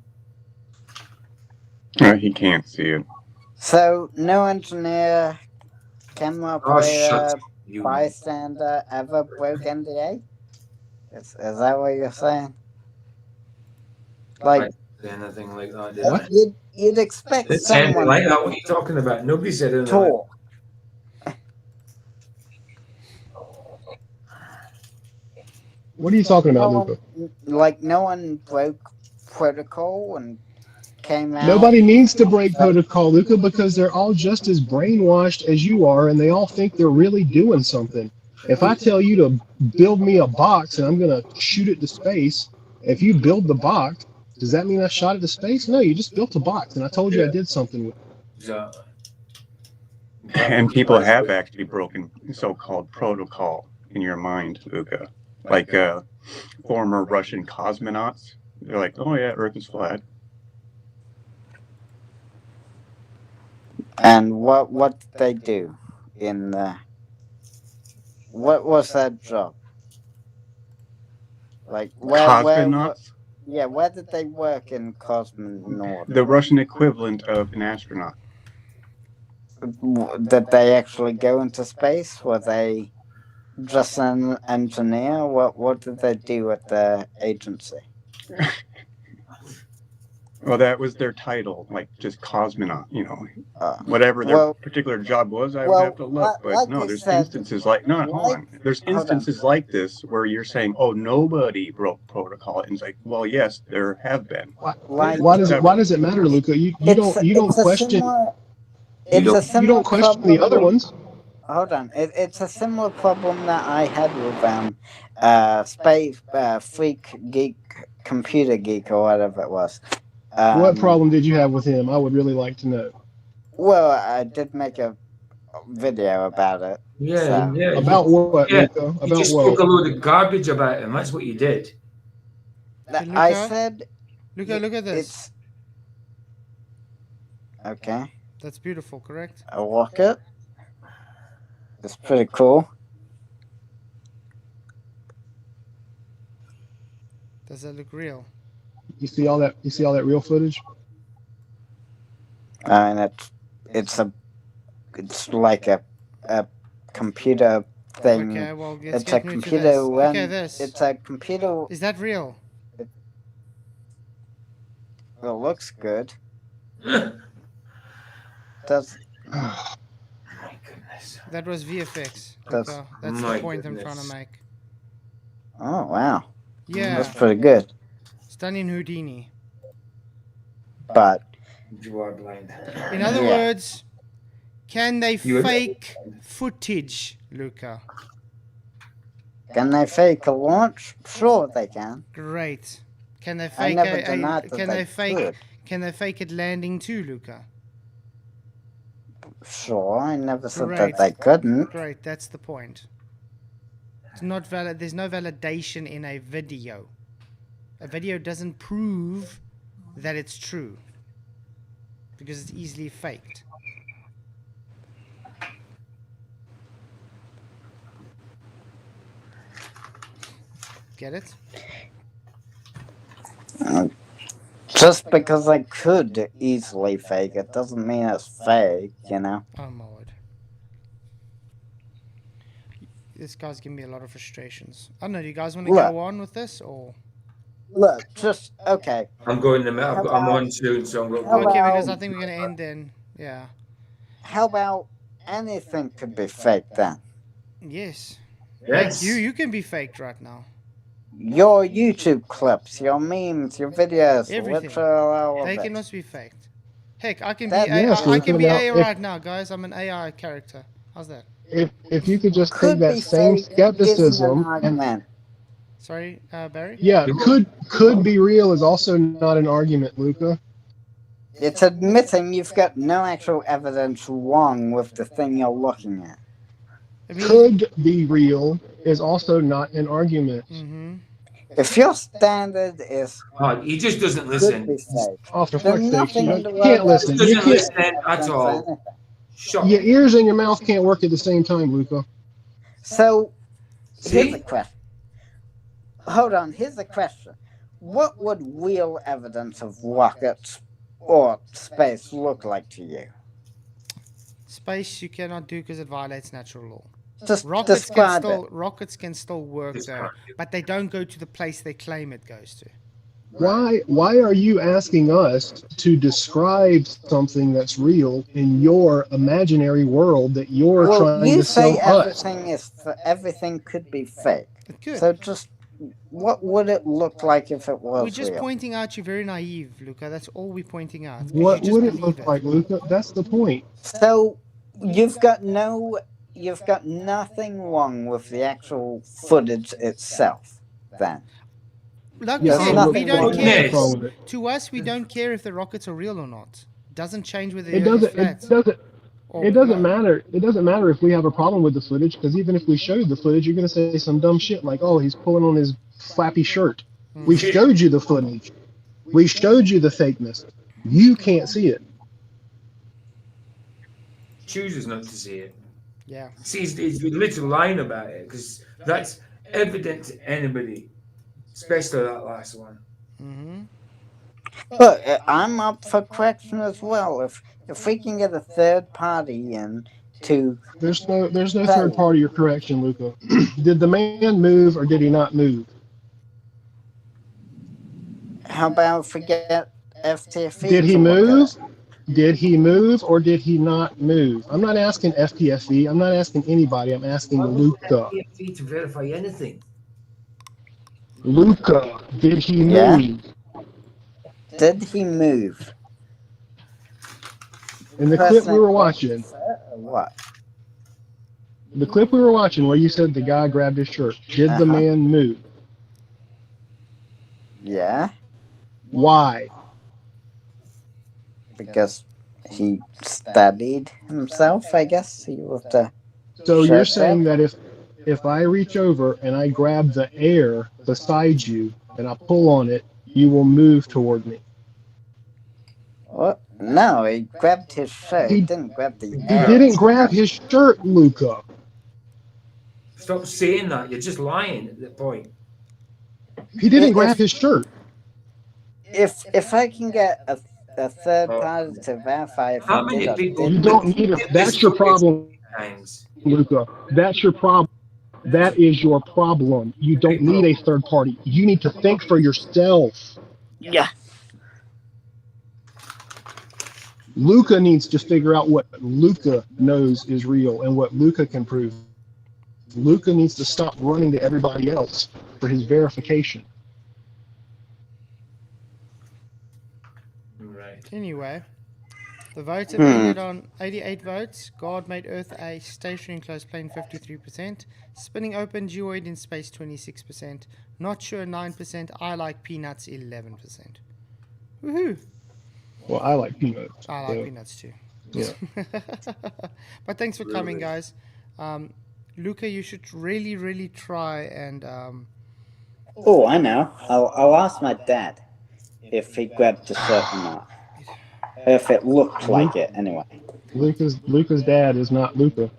Speaker 1: He can't see it.
Speaker 4: So no engineer, camera operator,
Speaker 7: shut you.
Speaker 4: bystander ever broke NDA? Is that what you're saying? Like
Speaker 7: Anything like that, did I?
Speaker 4: you'd expect
Speaker 7: It's anything
Speaker 4: someone
Speaker 7: like that. What are you talking about? Nobody said anything.
Speaker 4: talk.
Speaker 6: what are you talking about, Luca?
Speaker 4: Like no one broke protocol and came out.
Speaker 6: Nobody needs to break protocol, Luca, because they're all just as brainwashed as you are, and they all think they're really doing something. If I tell you to build me a box and I'm going to shoot it to space, if you build the box, does that mean I shot it to space? No, you just built a box, and I told you I did something with it.
Speaker 7: Exactly.
Speaker 1: And people have actually broken so-called protocol in your mind, Luca. Like former Russian cosmonauts. They're like, oh yeah, Earth is flat.
Speaker 4: And what did they do in the? What was that job? Like
Speaker 1: Cosmonauts?
Speaker 4: Where did they work in cosmonaut?
Speaker 1: The Russian equivalent of an astronaut.
Speaker 4: Did they actually go into space? Were they just an engineer? What did they do at the agency?
Speaker 1: Well, that was their title, like just cosmonaut, whatever their particular job was. I would have to look, but no, there's instances like there's instances like this where you're saying, oh, nobody broke protocol, and it's like, well, yes, there have been.
Speaker 6: Why does it matter, Luca? You don't question. You don't question the other ones.
Speaker 4: Hold on, it's a similar problem that I had with space freak geek, computer geek, or whatever it was.
Speaker 6: What problem did you have with him? I would really like to know.
Speaker 4: Well, I did make a video about it.
Speaker 7: Yeah, yeah.
Speaker 6: About what, Luca?
Speaker 7: You just spoke a load of garbage about him. That's what you did.
Speaker 4: I said.
Speaker 3: Luca, look at this.
Speaker 4: Okay.
Speaker 3: That's beautiful, correct?
Speaker 4: A rocket. It's pretty cool.
Speaker 3: Does that look real?
Speaker 6: You see all that real footage?
Speaker 4: And it's like a computer thing.
Speaker 3: Okay, well, let's
Speaker 4: It's
Speaker 3: get
Speaker 4: a
Speaker 3: new to
Speaker 4: computer
Speaker 3: this.
Speaker 4: when
Speaker 3: Okay, this.
Speaker 4: it's a computer.
Speaker 3: Is that real?
Speaker 4: It looks good. Does
Speaker 3: That was VFX.
Speaker 4: That's-
Speaker 3: Okay, that's
Speaker 7: My
Speaker 3: the point I'm trying to
Speaker 7: goodness.
Speaker 3: make.
Speaker 4: oh wow,
Speaker 3: Yeah,
Speaker 4: that's pretty good.
Speaker 3: it's done in Houdini.
Speaker 4: But
Speaker 7: You are blind.
Speaker 3: In other
Speaker 4: Yeah.
Speaker 3: words, can they
Speaker 7: You-
Speaker 3: fake footage, Luca?
Speaker 4: can they fake a launch? Sure, they can.
Speaker 3: Great. Can they
Speaker 4: I
Speaker 3: fake
Speaker 4: never denied that
Speaker 3: can
Speaker 4: they
Speaker 3: they fake
Speaker 4: could.
Speaker 3: can they fake it landing too, Luca?
Speaker 4: Sure, I never said
Speaker 3: Great.
Speaker 4: that they couldn't.
Speaker 3: Great, that's the point. It's not valid. There's no validation in a video. A video doesn't prove that it's true because it's easily faked. Get it?
Speaker 4: Just because I could easily fake it doesn't mean it's fake, you know?
Speaker 3: Oh my word. This guy's giving me a lot of frustrations. I don't know, do you guys want to
Speaker 4: Look.
Speaker 3: go on with this or?
Speaker 4: Look, just, okay.
Speaker 7: I'm going to.
Speaker 4: How
Speaker 7: I'm
Speaker 4: about-
Speaker 7: on soon, so I'm going.
Speaker 4: how
Speaker 3: Okay,
Speaker 4: about-
Speaker 3: because I think we're going to end then. Yeah.
Speaker 4: How about anything could be fake then?
Speaker 3: Yes.
Speaker 7: Yes.
Speaker 3: You can be faked right now.
Speaker 4: Your YouTube clips, your memes, your videos,
Speaker 3: Everything.
Speaker 4: literally all of
Speaker 3: They
Speaker 4: it.
Speaker 3: can also be faked. Heck, I can
Speaker 4: That-
Speaker 3: be AI,
Speaker 6: Yes,
Speaker 3: I can be
Speaker 6: now,
Speaker 3: AI
Speaker 6: if-
Speaker 3: right now, guys. I'm an AI character. How's that?
Speaker 6: If you could just take
Speaker 4: Could
Speaker 6: that
Speaker 4: be
Speaker 6: same
Speaker 4: fake isn't
Speaker 6: skepticism
Speaker 4: an
Speaker 6: and
Speaker 4: argument.
Speaker 3: Sorry, Barry?
Speaker 6: yeah, could be real is also not an argument, Luca.
Speaker 4: It's admitting you've got no actual evidence wrong with the thing you're looking at.
Speaker 3: I mean,
Speaker 6: Could be real is also not an argument.
Speaker 3: Mm-hmm.
Speaker 4: If your standard is
Speaker 7: Oh, he just doesn't
Speaker 4: could
Speaker 7: listen.
Speaker 4: be fake,
Speaker 6: Oh, for
Speaker 4: then
Speaker 6: fuck's sake,
Speaker 4: nothing
Speaker 6: you
Speaker 4: in the
Speaker 6: can't
Speaker 4: world
Speaker 6: listen.
Speaker 7: He
Speaker 6: You
Speaker 7: doesn't
Speaker 6: can't.
Speaker 7: listen at all. Shut
Speaker 6: Your
Speaker 7: up.
Speaker 6: ears and your mouth can't work at the same time, Luca.
Speaker 4: So, here's
Speaker 7: See?
Speaker 4: a question. Hold on, here's a question. What would real evidence of rockets or space look like to you?
Speaker 3: Space you cannot do because it violates natural law.
Speaker 4: Just
Speaker 3: Rockets
Speaker 4: describe it.
Speaker 3: rockets can still work though,
Speaker 7: Describe
Speaker 3: but they don't go to the place they claim it goes to.
Speaker 6: Why are you asking us to describe something that's real in your imaginary world that you're
Speaker 4: Well,
Speaker 6: trying
Speaker 4: you
Speaker 6: to
Speaker 4: say
Speaker 6: sell us?
Speaker 4: everything could be fake.
Speaker 3: It could.
Speaker 4: So just what would it look like if it was
Speaker 3: We're just
Speaker 4: real?
Speaker 3: pointing out you're very naive, Luca. That's all we're pointing out. because
Speaker 6: What
Speaker 3: you just
Speaker 6: would it
Speaker 3: believe
Speaker 6: look like, Luca? That's the point.
Speaker 4: So you've got nothing wrong with the actual footage itself, then.
Speaker 3: Like we
Speaker 6: Yeah,
Speaker 3: said,
Speaker 4: nothing
Speaker 3: we don't
Speaker 4: wrong
Speaker 3: care.
Speaker 7: with
Speaker 6: wrong with it.
Speaker 3: To us, we don't care if the rockets are real or not. Doesn't change whether
Speaker 6: It
Speaker 3: the Earth is
Speaker 6: doesn't.
Speaker 3: flat.
Speaker 6: It doesn't.
Speaker 3: or
Speaker 6: It doesn't
Speaker 3: flat.
Speaker 6: matter. It doesn't matter if we have a problem with the footage, because even if we showed the footage, you're going to say some dumb shit like, "Oh, he's pulling on his flappy shirt." We showed you the footage. We showed you the fakeness. You can't see it.
Speaker 7: Chooses not to see it.
Speaker 3: Yeah.
Speaker 7: See, he's literally lying about it because that's evident to anybody, especially that last one.
Speaker 3: Mm-hmm.
Speaker 4: But I'm up for correction as well. If we can get a third party in to
Speaker 6: There's no third party or correction, Luca. Did the man move or did he not move?
Speaker 4: how about forget FTFE?
Speaker 6: Did he
Speaker 4: to look at
Speaker 6: move?
Speaker 4: it?
Speaker 6: Did he move or did he not move? I'm not asking FTFE. I'm not asking anybody. I'm asking Luca.
Speaker 7: FTFE to verify anything.
Speaker 6: Luca, did he
Speaker 4: Yeah.
Speaker 6: move?
Speaker 4: Did he move?
Speaker 6: In the
Speaker 4: Press
Speaker 6: clip we
Speaker 4: that
Speaker 6: were
Speaker 4: button
Speaker 6: watching,
Speaker 4: or what?
Speaker 6: the clip we were watching where you said the guy grabbed his shirt, did the
Speaker 4: Uh-huh.
Speaker 6: man move?
Speaker 4: Yeah,
Speaker 6: Why?
Speaker 4: because he studied himself, I guess. He was the
Speaker 6: So you're
Speaker 4: shirt
Speaker 6: saying
Speaker 4: there.
Speaker 6: that if I reach over and I grab the air beside you and I pull on it, you will move toward me.
Speaker 4: What? No, he grabbed his shirt. He didn't grab the
Speaker 6: He
Speaker 4: air.
Speaker 6: didn't grab his shirt, Luca.
Speaker 7: Stop saying that. You're just lying at that point.
Speaker 6: He didn't
Speaker 4: If-
Speaker 6: grab his shirt.
Speaker 4: If I can get a third party to verify if
Speaker 7: How
Speaker 4: it
Speaker 7: many
Speaker 4: did or
Speaker 7: people?
Speaker 6: You
Speaker 4: didn't.
Speaker 6: don't need it. That's your problem, Luca. That's your problem. That is your problem. You don't need a third party. You need to think for yourself.
Speaker 4: Yeah.
Speaker 6: Luca needs to figure out what Luca knows is real and what Luca can prove. Luca needs to stop running to everybody else for his verification.
Speaker 7: Right.
Speaker 3: Anyway, the votes have ended on 88 votes. God made Earth a stationary enclosed plane 53%. Spinning open geoid in space 26%. Not sure 9%. I like peanuts 11%. Woohoo!
Speaker 6: Well, I like peanuts.
Speaker 3: I like peanuts too.
Speaker 6: Yeah.
Speaker 3: But thanks for coming, guys. Luca, you should really try and.
Speaker 4: Oh, I know. I'll ask my dad if he grabbed the shirt or not. If it looked like it, anyway.
Speaker 6: Luca's dad is not Luca.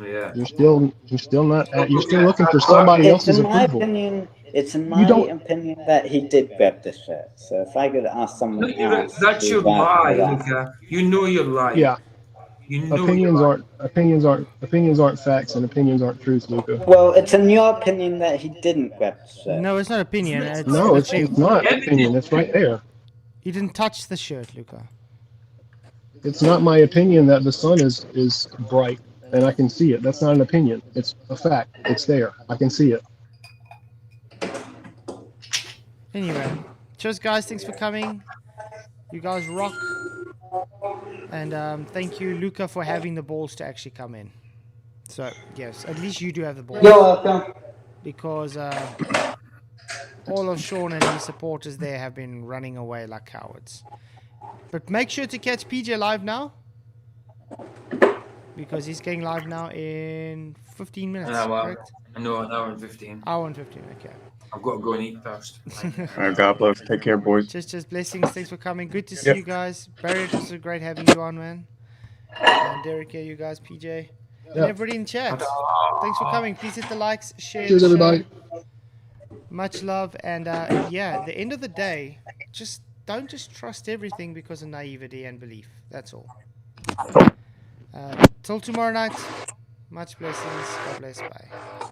Speaker 7: Yeah.
Speaker 6: You're still not. You're still looking for somebody else's approval.
Speaker 4: It's in my opinion that he did grab the shirt. So if I could ask someone else,
Speaker 7: That's your lie, Luca. You know you're lying.
Speaker 6: Yeah.
Speaker 7: You know
Speaker 6: Opinions aren't facts, and opinions aren't truth, Luca.
Speaker 4: Well, it's in your opinion that he didn't grab the shirt.
Speaker 3: No, it's not opinion. It's
Speaker 6: not opinion. It's right there.
Speaker 3: You didn't touch the shirt, Luca.
Speaker 6: It's not my opinion that the sun is bright and I can see it. That's not an opinion. It's a fact. It's there. I can see it.
Speaker 3: Anyway, cheers, guys. Thanks for coming. You guys rock. And thank you, Luca, for having the balls to actually come in. So, yes, at least you do have the balls.
Speaker 4: You're welcome.
Speaker 3: Because all of Sean and his supporters there have been running away like cowards. But make sure to catch PJ live now. Because he's going live now in 15 minutes, correct?
Speaker 7: No, an hour and 15.
Speaker 3: Hour and 15, okay.
Speaker 7: I've got to go and eat first.
Speaker 1: God bless. Take care, boys.
Speaker 3: Just blessings. Thanks for coming. Good to see you guys. Barry, it was so great having you on, man. And Derek here, you guys, PJ. And everybody in chat. Thanks for coming. Please hit the likes, share.
Speaker 6: Cheers, everybody.
Speaker 3: Much love. And yeah, at the end of the day, don't just trust everything because of naivety and belief. That's all. Till tomorrow night. Much blessings. God bless. Bye.